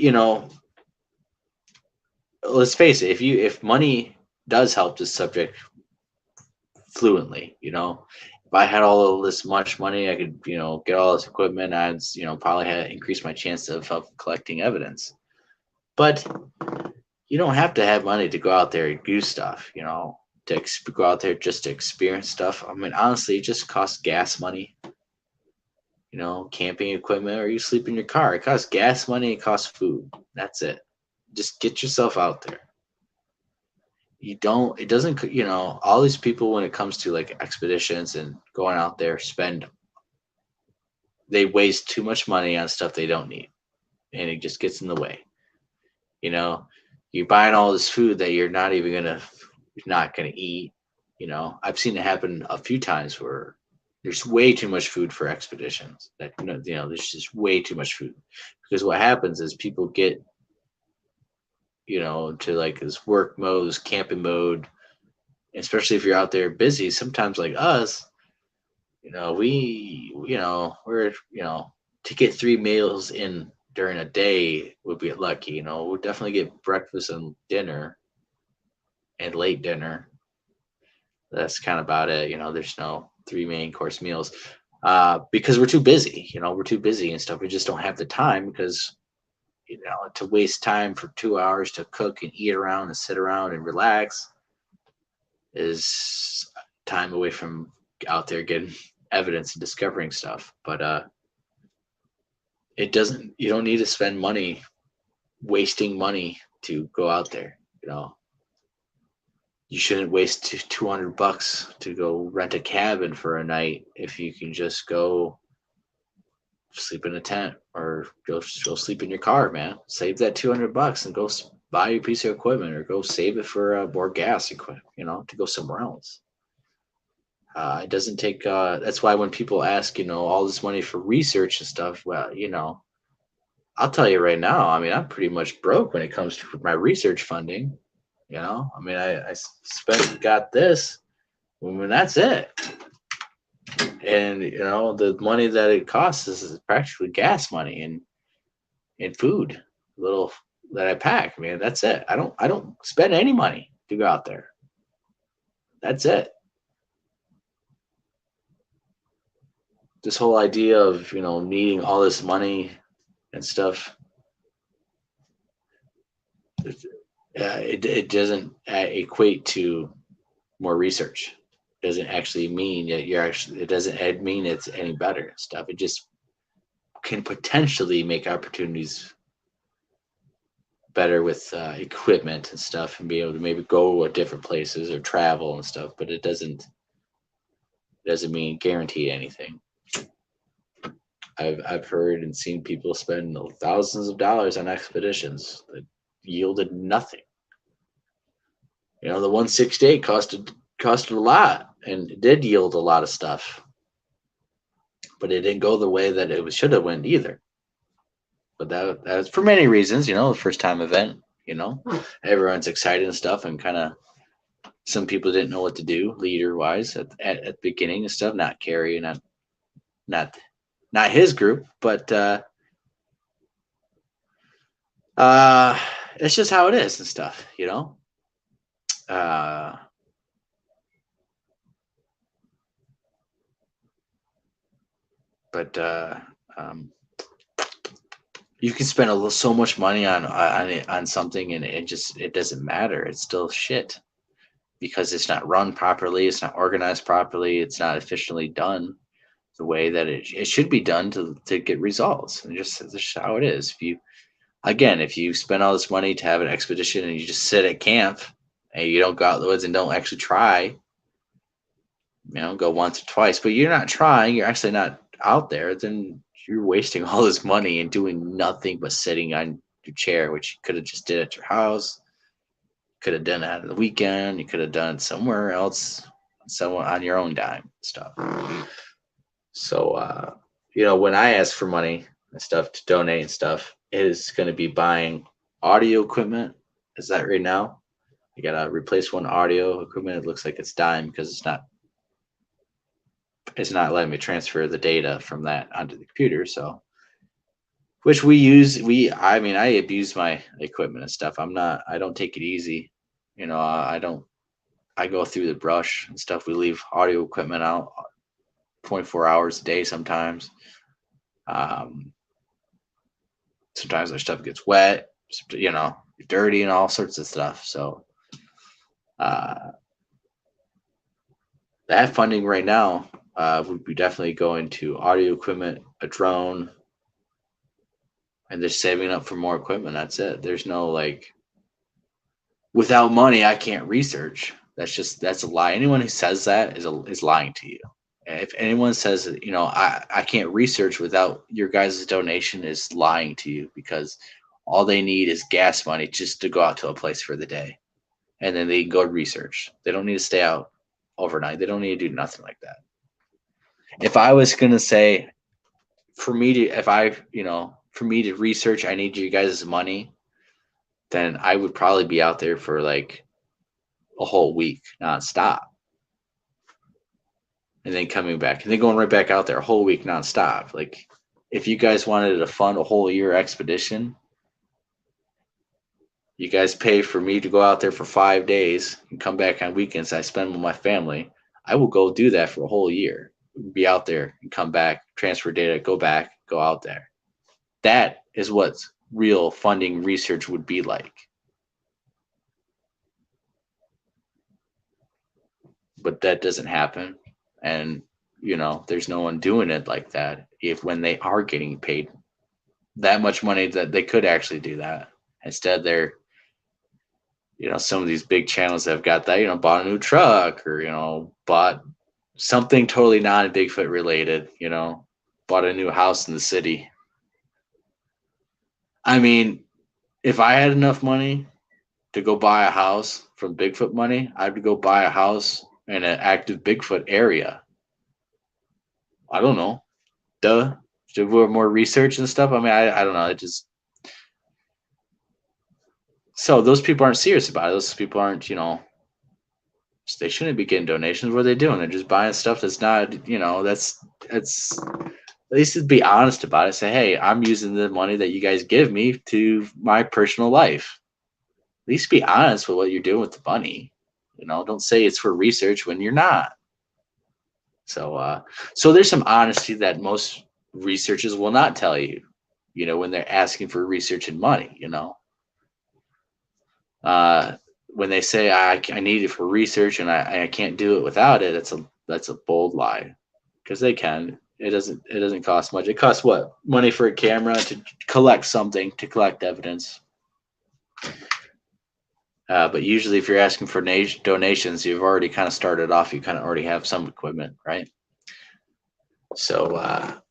let's face it, if money does help this subject fluently, if I had all of this much money, I could, get all this equipment, I'd, probably increase my chance of collecting evidence. But you don't have to have money to go out there and do stuff, to go out there just to experience stuff. I mean, honestly, it just costs gas money, camping equipment, or you sleep in your car. It costs gas money, it costs food. That's it. Just get yourself out there. It doesn't, all these people, when it comes to like expeditions and going out there, they waste too much money on stuff they don't need. And it just gets in the way. You're buying all this food that you're not gonna eat. I've seen it happen a few times where there's way too much food for expeditions. That there's just way too much food, because what happens is people get to like this work mode, this camping mode, especially if you're out there busy. Sometimes like us, we're to get 3 meals in during a day would be lucky. We'll definitely get breakfast and dinner and late dinner. That's kind of about it. There's no 3 main course meals because we're too busy. We're too busy and stuff. We just don't have the time, because to waste time for 2 hours to cook and eat around and sit around and relax is time away from out there getting evidence and discovering stuff. But you don't need to spend money wasting money to go out there. You shouldn't waste $200 to go rent a cabin for a night if you can just go sleep in a tent or go sleep in your car, man. Save that $200 and go buy a piece of equipment, or go save it for more gas equipment, to go somewhere else. It doesn't take, that's why when people ask, all this money for research and stuff, well, I'll tell you right now, I mean, I'm pretty much broke when it comes to my research funding. I mean, I got this, and that's it. And the money that it costs is practically gas money and food, little that I pack. I mean, that's it. I don't spend any money to go out there. That's it. this whole idea of, needing all this money and stuff, it doesn't equate to more research. It doesn't actually mean that it doesn't mean it's any better and stuff. It just can potentially make opportunities better with equipment and stuff, and be able to maybe go to different places or travel and stuff, but it doesn't mean guarantee anything. I've heard and seen people spend thousands of dollars on expeditions that yielded nothing. The 168 costed a lot, and it did yield a lot of stuff, but it didn't go the way that it should have went either. But that was for many reasons. The first time event, everyone's excited and stuff, and kind of some people didn't know what to do leader wise at the beginning and stuff. Not Carrie, not his group, but it's just how it is and stuff, but you can spend so much money on something, and it doesn't matter. It's still shit because it's not run properly, it's not organized properly, it's not efficiently done the way that it should be done to get results. And that's just how it is. If you spend all this money to have an expedition and you just sit at camp and you don't go out in the woods and don't actually try, go once or twice, but you're not trying, you're actually not out there, then you're wasting all this money and doing nothing but sitting on your chair, which you could have just did at your house, could have done that on the weekend, you could have done it somewhere else, somewhere on your own dime stuff. So when I ask for money and stuff to donate and stuff, it is going to be buying audio equipment. Is that right now? I gotta replace one audio equipment. It looks like it's dying because it's not letting me transfer the data from that onto the computer. So, which we use. I abuse my equipment and stuff. I don't take it easy. I go through the brush and stuff. We leave audio equipment out 24 hours a day sometimes. Sometimes our stuff gets wet, dirty and all sorts of stuff. So that funding right now would be definitely going to audio equipment, a drone, and just saving up for more equipment. That's it. There's no without money, I can't research. That's a lie. Anyone who says that is lying to you. If anyone says that, I can't research without your guys' donation, is lying to you, because all they need is gas money just to go out to a place for the day. And then they can go research. They don't need to stay out overnight. They don't need to do nothing like that. If I was going to say, for me to research, I need you guys' money, then I would probably be out there for a whole week nonstop. And then coming back, and then going right back out there a whole week nonstop. If you guys wanted to fund a whole year expedition, you guys pay for me to go out there for 5 days and come back on weekends I spend with my family. I will go do that for a whole year. Be out there and come back, transfer data, go back, go out there. That is what real funding research would be like. But that doesn't happen. And, there's no one doing it like that. When they are getting paid that much money that they could actually do that. Instead, they're, some of these big channels that have got that, bought a new truck, or, bought something totally non-Bigfoot related, bought a new house in the city. If I had enough money to go buy a house from Bigfoot money, I'd go buy a house in an active Bigfoot area. I don't know. To do more research and stuff. I don't know. It just. So those people aren't serious about it. Those people aren't, they shouldn't be getting donations. What are they doing? They're just buying stuff that's not, that's at least to be honest about it. Say, hey, I'm using the money that you guys give me to my personal life. At least be honest with what you're doing with the money. Don't say it's for research when you're not. So so there's some honesty that most researchers will not tell you, when they're asking for research and money, when they say I need it for research and I can't do it without it, that's a bold lie, because they can. It doesn't cost much. It costs what? Money for a camera to collect something, to collect evidence. But usually, if you're asking for donations, you've already kind of started off. You kind of already have some equipment, right? So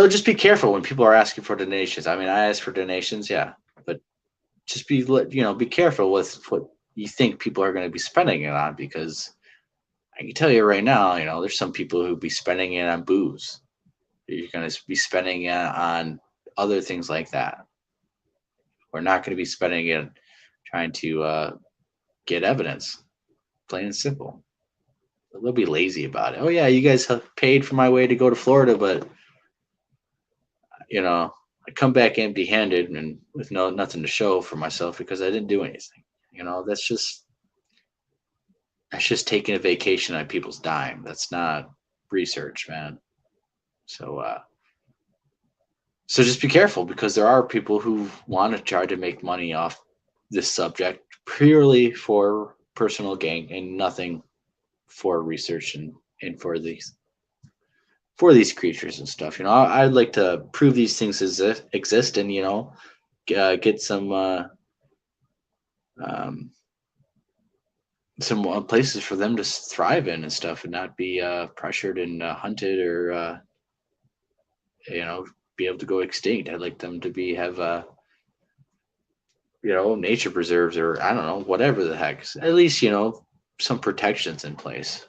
just be careful when people are asking for donations. I mean, I ask for donations, yeah, but just be careful with what you think people are going to be spending it on, because I can tell you right now, there's some people who be spending it on booze. You're going to be spending it on other things like that. We're not going to be spending it trying to get evidence, plain and simple. They'll be lazy about it. Oh yeah, you guys have paid for my way to go to Florida, but I come back empty-handed and with nothing to show for myself because I didn't do anything. That's just taking a vacation on people's dime. That's not research, man. So just be careful, because there are people who want to try to make money off this subject purely for personal gain and nothing for research and for these creatures and stuff. I'd like to prove these things exist and get some places for them to thrive in and stuff, and not be pressured and hunted, or be able to go extinct. I'd like them to have nature preserves, or I don't know, whatever the heck. At least some protections in place.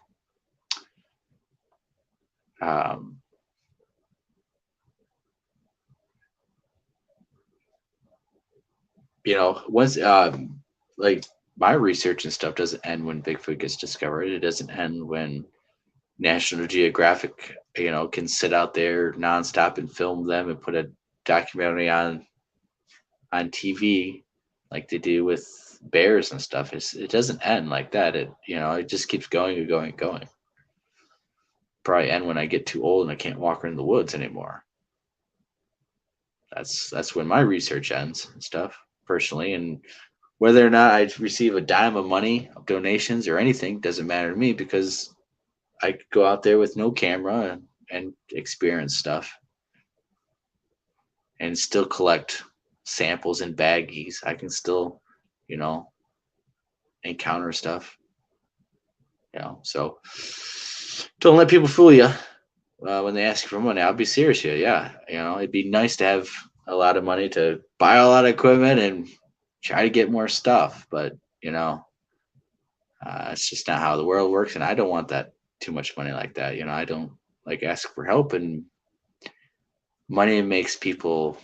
Once like my research and stuff doesn't end when Bigfoot gets discovered. It doesn't end when National Geographic, can sit out there nonstop and film them and put a documentary on TV like they do with bears and stuff. It doesn't end like that. It just keeps going and going and going. Probably end when I get too old and I can't walk around the woods anymore. That's when my research ends and stuff, personally. And whether or not I receive a dime of money, of donations, or anything doesn't matter to me, because I could go out there with no camera and experience stuff and still collect samples in baggies. I can still, encounter stuff. So don't let people fool you when they ask you for money. I'll be serious here. Yeah, it'd be nice to have a lot of money to buy a lot of equipment and try to get more stuff, but it's just not how the world works, and I don't want that too much money like that. I don't like ask for help, and money makes people,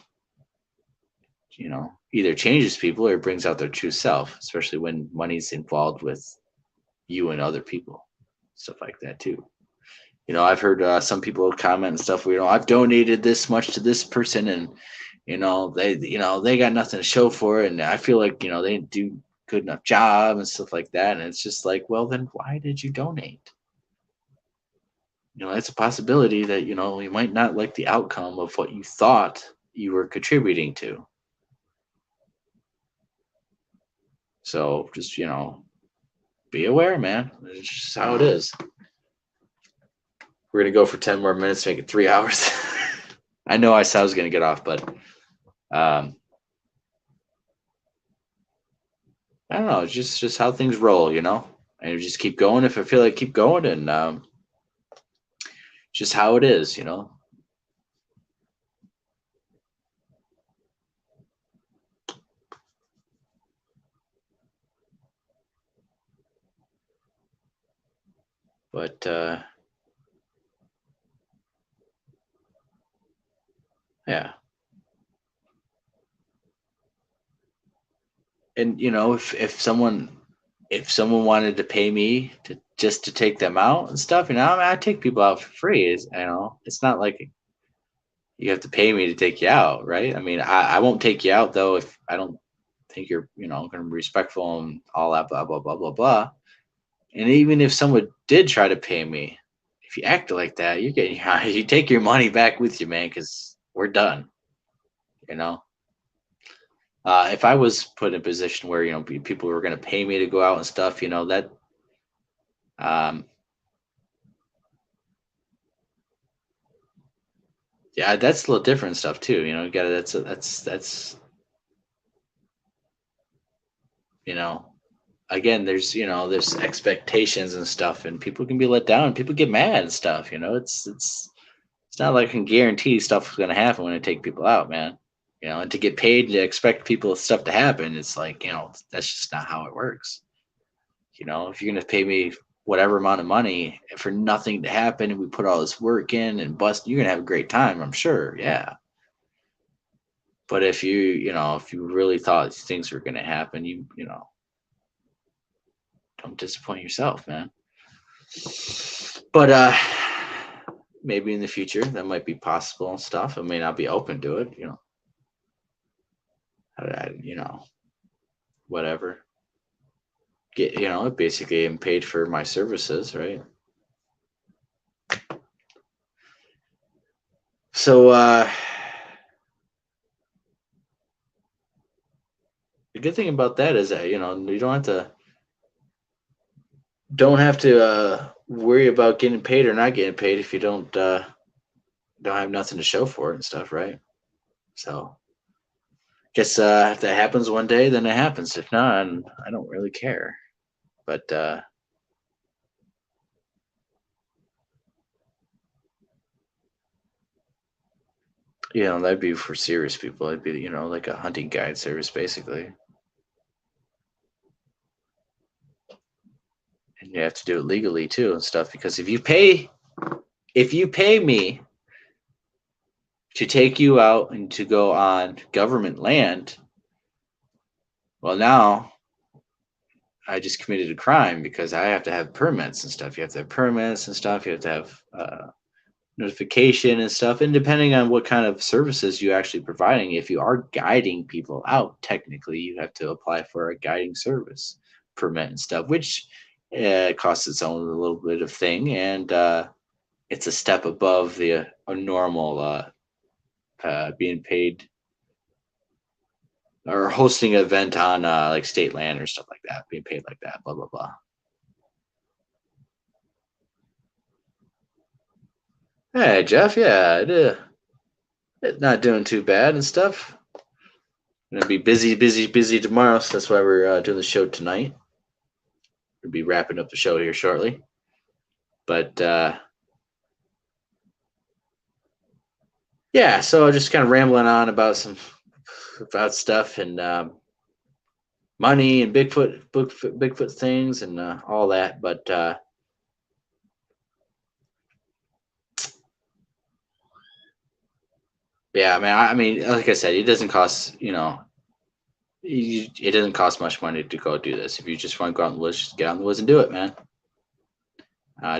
either changes people or brings out their true self, especially when money's involved with you and other people, stuff like that too. I've heard some people comment and stuff where, I've donated this much to this person, and they got nothing to show for it, and I feel like they didn't do good enough job and stuff like that. And it's just like, well, then why did you donate? It's a possibility that you might not like the outcome of what you thought you were contributing to. So just be aware, man. It's just how it is. We're gonna go for 10 more minutes, make it 3 hours. I know I said I was gonna get off, but I don't know. It's just how things roll, and you just keep going if I feel like keep going, and just how it is, But yeah. And if someone wanted to pay me to take them out and stuff, I take people out for free. It's not like you have to pay me to take you out, right? I mean, I won't take you out though if I don't think you're going to be respectful and all that, blah blah blah blah blah. And even if someone did try to pay me, if you act like that, you get you take your money back with you, man, because we're done. You know, if I was put in a position where people were going to pay me to go out and stuff, that yeah, that's a little different stuff too. You got to that's again, there's expectations and stuff, and people can be let down. People get mad and stuff. It's not like I can guarantee stuff is going to happen when I take people out, man. And to get paid to expect people stuff to happen, it's like, that's just not how it works. If you're going to pay me whatever amount of money for nothing to happen, and we put all this work in and bust, you're going to have a great time, I'm sure. Yeah. But if if you really thought things were going to happen, don't disappoint yourself, man. But maybe in the future that might be possible and stuff. I may not be open to it, whatever. Get basically I'm paid for my services, right? So the good thing about that is that you don't have to worry about getting paid or not getting paid if you don't have nothing to show for it and stuff, right? So guess if that happens one day, then it happens. If not, I don't really care. But that'd be for serious people. It'd be like a hunting guide service basically. And you have to do it legally too and stuff, because if you pay me to take you out and to go on government land, well, now I just committed a crime because I have to have permits and stuff. You have to have permits and stuff. You have to have notification and stuff. And depending on what kind of services you're actually providing, if you are guiding people out, technically you have to apply for a guiding service permit and stuff, which costs its own little bit of thing. And it's a step above a normal being paid or hosting an event on like state land or stuff like that, being paid like that, blah, blah, blah. Hey, Jeff. Yeah, it's not doing too bad and stuff. I'm going to be busy tomorrow, so that's why we're doing the show tonight. We'll be wrapping up the show here shortly. But, yeah, so just kind of rambling on about stuff and money and Bigfoot things and all that. But yeah, man. I mean, like I said, it doesn't cost it doesn't cost much money to go do this. If you just want to go out in the woods, just get out in the woods and do it, man.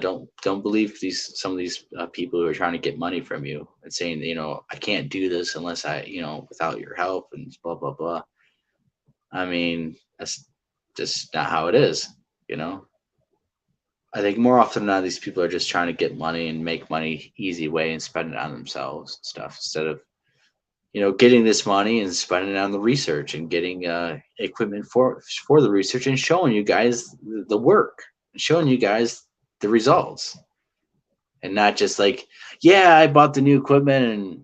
Don't believe some of these people who are trying to get money from you and saying, I can't do this unless I, without your help and blah, blah, blah. I mean, that's just not how it is, I think more often than not, these people are just trying to get money and make money easy way and spend it on themselves and stuff instead of, getting this money and spending it on the research and getting equipment for the research and showing you guys the work and showing you guys the results, and not just like, yeah, I bought the new equipment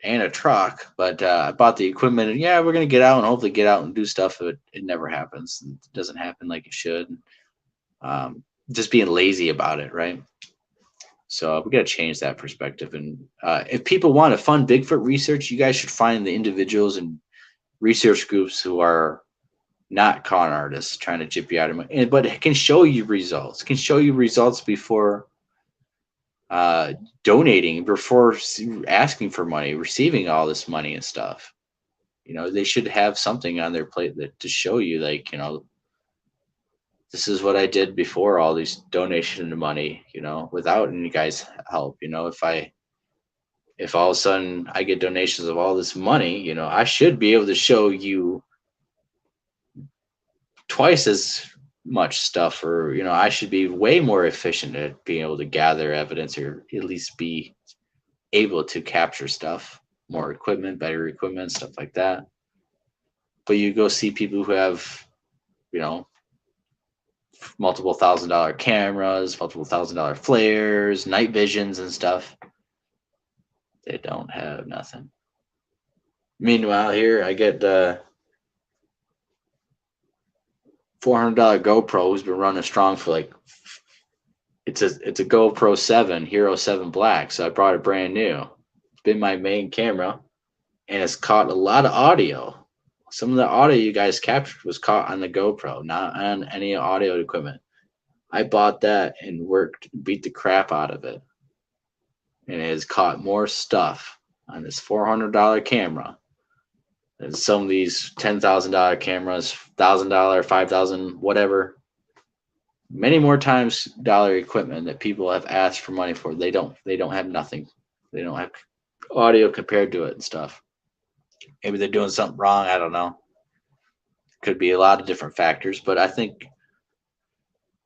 and a truck, but I bought the equipment and yeah, we're gonna get out and hopefully get out and do stuff, but it never happens. It doesn't happen like it should. Just being lazy about it, right? So we got to change that perspective. And if people want to fund Bigfoot research, you guys should find the individuals and research groups who are not con artists trying to jip you out of money, but it can show you results. Can show you results before donating, before asking for money, receiving all this money and stuff. They should have something on their plate to show you, like, this is what I did before all these donations of money, without any guys' help. If all of a sudden I get donations of all this money, I should be able to show you twice as much stuff, or I should be way more efficient at being able to gather evidence, or at least be able to capture stuff, more equipment, better equipment, stuff like that. But you go see people who have, multiple $1,000 cameras, multiple $1,000 flares, night visions and stuff. They don't have nothing. Meanwhile, here I get $400 GoPro, who's been running strong for like, it's a GoPro 7, Hero 7 Black. So I brought it brand new. It's been my main camera, and it's caught a lot of audio. Some of the audio you guys captured was caught on the GoPro, not on any audio equipment. I bought that and beat the crap out of it. And it has caught more stuff on this $400 camera than some of these $10,000 cameras, $1,000, $5,000, whatever. Many more times dollar equipment that people have asked for money for. They don't have nothing. They don't have audio compared to it and stuff. Maybe they're doing something wrong. I don't know. Could be a lot of different factors, but I think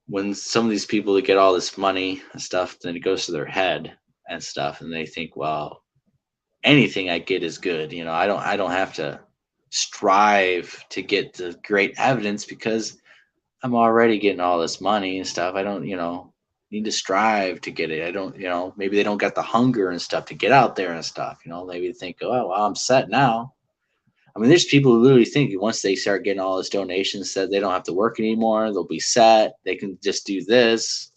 when some of these people get all this money and stuff, then it goes to their head and stuff, and they think, well, anything I get is good. I don't have to strive to get the great evidence because I'm already getting all this money and stuff. I don't, need to strive to get it. I don't, maybe they don't got the hunger and stuff to get out there and stuff. Maybe they think, oh, well, I'm set now. I mean, there's people who literally think once they start getting all this donations, that they don't have to work anymore. They'll be set. They can just do this.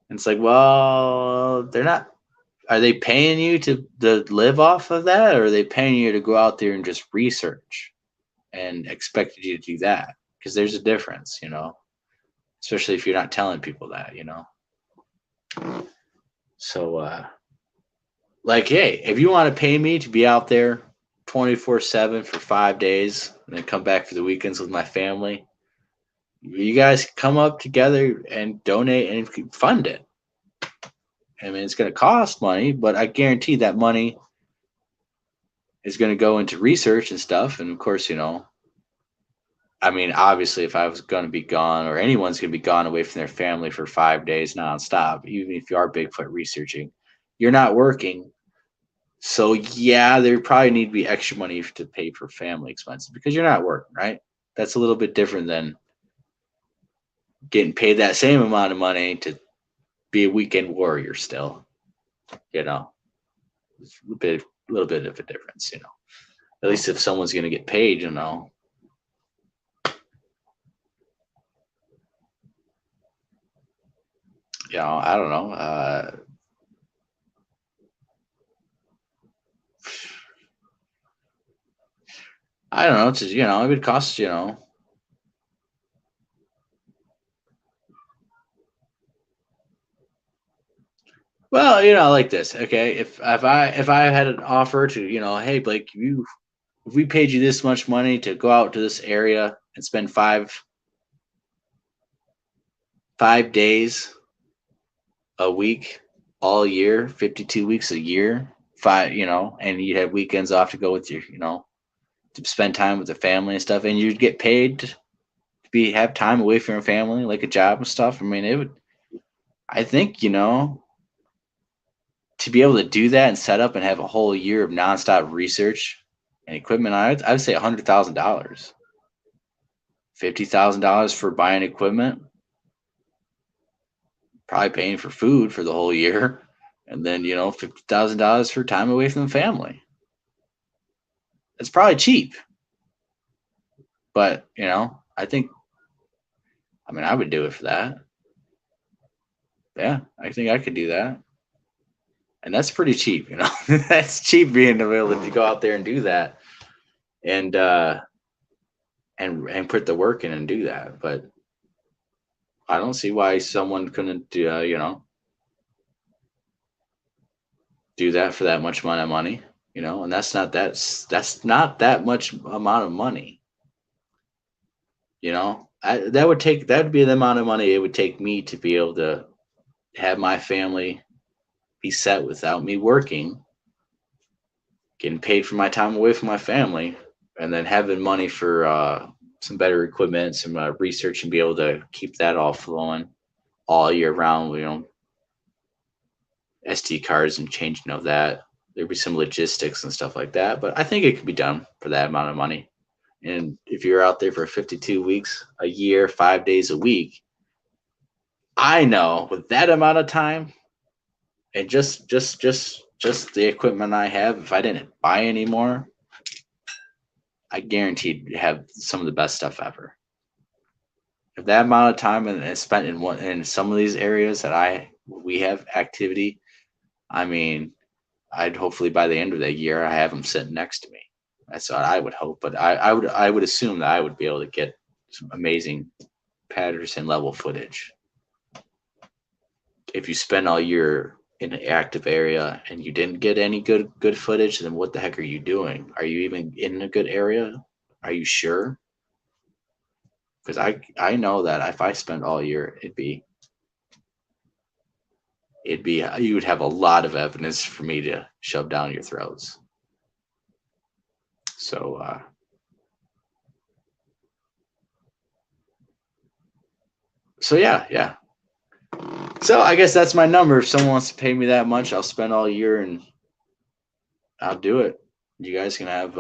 And it's like, well, they're not. Are they paying you to live off of that, or are they paying you to go out there and just research and expected you to do that? Because there's a difference, especially if you're not telling people that, So, like, hey, if you want to pay me to be out there 24/7 for 5 days and then come back for the weekends with my family, you guys come up together and donate and fund it. I mean, it's going to cost money, but I guarantee that money is going to go into research and stuff. And of course, I mean, obviously, if I was going to be gone, or anyone's going to be gone away from their family for 5 days nonstop, even if you are Bigfoot researching, you're not working. So yeah, there probably need to be extra money to pay for family expenses because you're not working, right? That's a little bit different than getting paid that same amount of money to be a weekend warrior still. It's a little bit of a difference, At least if someone's going to get paid, I don't know. I don't know. It's it would cost, Well, like this, okay. If I had an offer to, hey Blake, if we paid you this much money to go out to this area and spend five days a week all year, 52 weeks a year, and you'd have weekends off to go with your, to spend time with the family and stuff, and you'd get paid to have time away from your family, like a job and stuff. I mean, I think, to be able to do that and set up and have a whole year of nonstop research and equipment, I'd say $100,000, $50,000 for buying equipment, probably paying for food for the whole year, and then $50,000 for time away from the family. It's probably cheap, but I think, I would do it for that. Yeah, I think I could do that. And that's pretty cheap, That's cheap being able to go out there and do that, and put the work in and do that. But I don't see why someone couldn't do that for that much amount of money, and that's not that much amount of money. That would be the amount of money it would take me to be able to have my family be set without me working, getting paid for my time away from my family, and then having money for some better equipment, some research, and be able to keep that all flowing all year round. You know, SD cards and changing of that. There'd be some logistics and stuff like that, but I think it could be done for that amount of money. And if you're out there for 52 weeks, a year, 5 days a week, I know with that amount of time and just the equipment I have, if I didn't buy any more, I guaranteed to have some of the best stuff ever. If that amount of time and it's spent in some of these areas that we have activity, I mean, I'd hopefully by the end of that year I have them sitting next to me. That's what I would hope, but I would assume that I would be able to get some amazing Patterson level footage. If you spend all year in an active area and you didn't get any good footage, then what the heck are you doing? Are you even in a good area? Are you sure? Because I know that if I spent all year, you would have a lot of evidence for me to shove down your throats. So yeah. So I guess that's my number. If someone wants to pay me that much, I'll spend all year and I'll do it. You guys can have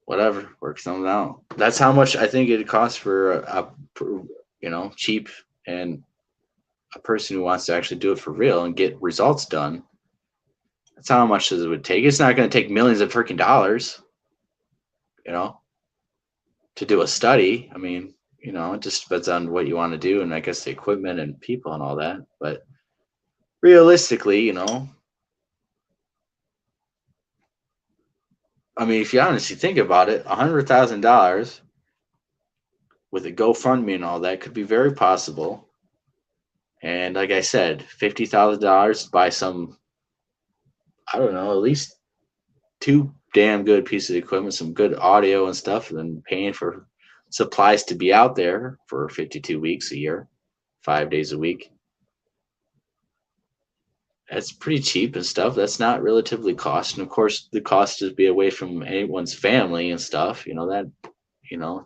whatever, work something out. That's how much I think it costs for cheap, and a person who wants to actually do it for real and get results done. That's how much it would take. It's not going to take millions of freaking dollars, to do a study. I mean, it just depends on what you want to do, and I guess the equipment and people and all that. But realistically, I mean, if you honestly think about it, $100,000 with a GoFundMe and all that could be very possible. And like I said, $50,000 to buy some, I don't know, at least 2 damn good pieces of equipment, some good audio and stuff, and then paying for supplies to be out there for 52 weeks a year, 5 days a week. That's pretty cheap and stuff. That's not relatively cost. And of course, the cost is to be away from anyone's family and stuff. To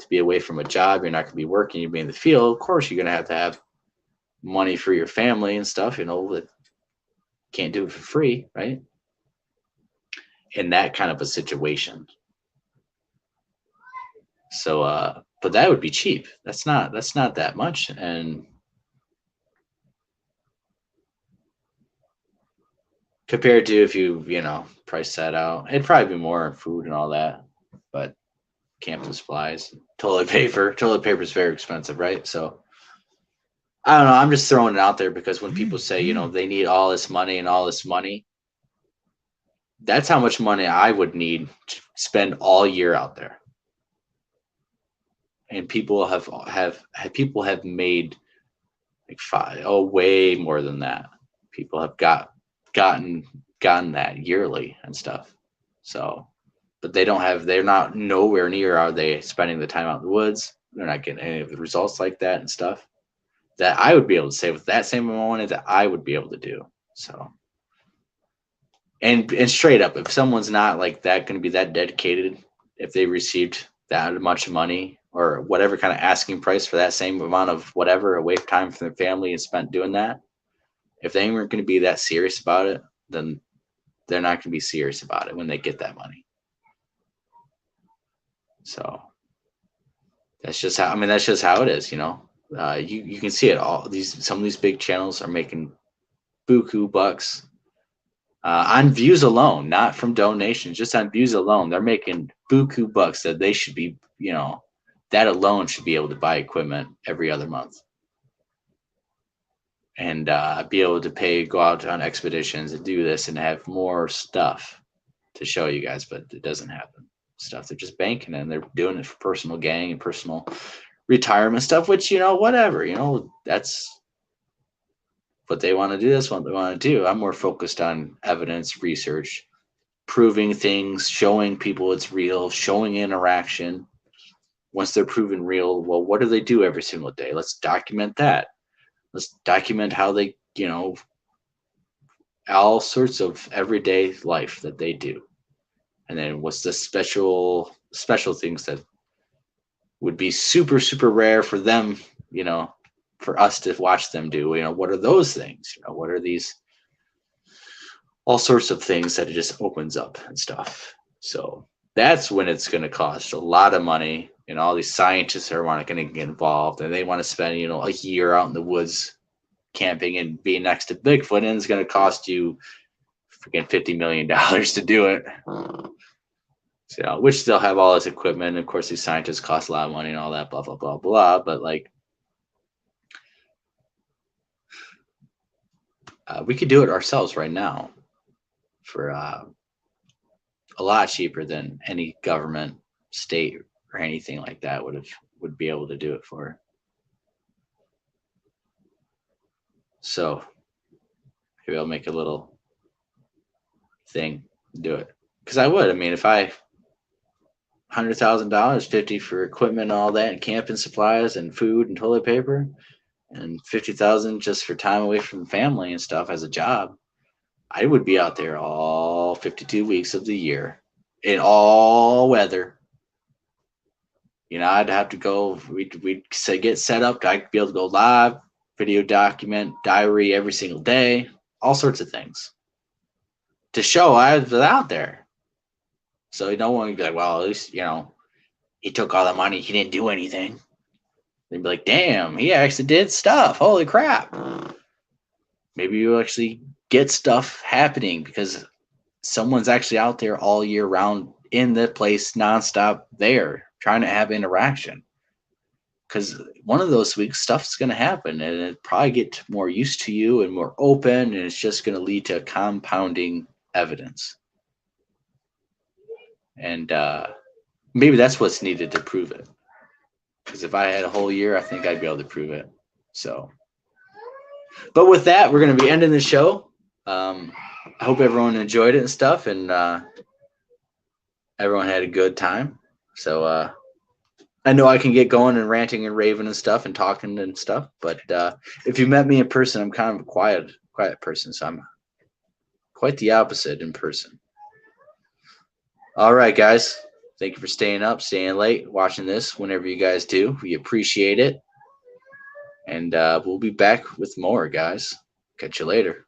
be away from a job, you're not going to be working, you'll be in the field. Of course, you're going to have money for your family and stuff, that can't do it for free, right? In that kind of a situation. So, but that would be cheap. That's not that much. And compared to if you, price that out, it'd probably be more food and all that, but camping supplies, toilet paper is very expensive, right? So I don't know. I'm just throwing it out there because when people say, they need all this money and all this money, that's how much money I would need to spend all year out there. And people have made way more than that. People have gotten that yearly and stuff. So, but they're not nowhere near are they spending the time out in the woods. They're not getting any of the results like that and stuff that I would be able to say with that same amount of money that I would be able to do. So, and straight up, if someone's not like that going to be that dedicated, if they received that much money or whatever kind of asking price for that same amount of whatever away from time from their family and spent doing that, if they weren't going to be that serious about it, then they're not going to be serious about it when they get that money. So that's just how it is, you can see it all. Some of these big channels are making buku bucks on views alone, not from donations, just on views alone. They're making buku bucks that they should be, that alone should be able to buy equipment every other month and be able to go out on expeditions and do this and have more stuff to show you guys, but it doesn't happen. Stuff they're just banking and they're doing it for personal gain and personal retirement stuff, which whatever, that's what they want to do. That's what they want to do. I'm more focused on evidence, research, proving things, showing people it's real, showing interaction. Once they're proven real, well, what do they do every single day? Let's document that. Let's document how they, all sorts of everyday life that they do. And then what's the special special things that would be super, super rare for them, you know, for us to watch them do. You know, what are those things? You know, what are these, all sorts of things that it just opens up and stuff. So that's when it's going to cost a lot of money. And all these scientists are going to get involved, and they want to spend, you know, a year out in the woods camping and being next to Bigfoot, and it's going to cost you freaking $50 million to do it. So, which they'll have all this equipment. Of course, these scientists cost a lot of money and all that, blah, blah, blah, blah. But like, we could do it ourselves right now for a lot cheaper than any government, state, or anything like that would be able to do it for. So maybe I'll make a little thing, do it. Because I would. I mean, if I $100,000, 50 for equipment and all that, and camping supplies and food and toilet paper, and 50,000 just for time away from family and stuff as a job, I would be out there all 52 weeks of the year in all weather. You know, I'd have to go, we'd say get set up. I'd be able to go live, video document, diary every single day, all sorts of things to show I was out there. So no one would be like, well, at least, you know, he took all the money, he didn't do anything. They'd be like, damn, he actually did stuff. Holy crap. Maybe you actually get stuff happening because someone's actually out there all year round in the place nonstop there trying to have interaction. Because one of those weeks, stuff's going to happen, and it probably get more used to you and more open, and it's just going to lead to compounding evidence. And maybe that's what's needed to prove it. Because if I had a whole year, I think I'd be able to prove it. So, but with that, we're going to be ending the show. I hope everyone enjoyed it and stuff, and everyone had a good time. So I know I can get going and ranting and raving and stuff and talking and stuff, but if you met me in person, I'm kind of a quiet person, so I'm quite the opposite in person. All right, guys. Thank you for staying up, staying late, watching this whenever you guys do. We appreciate it. And we'll be back with more, guys. Catch you later.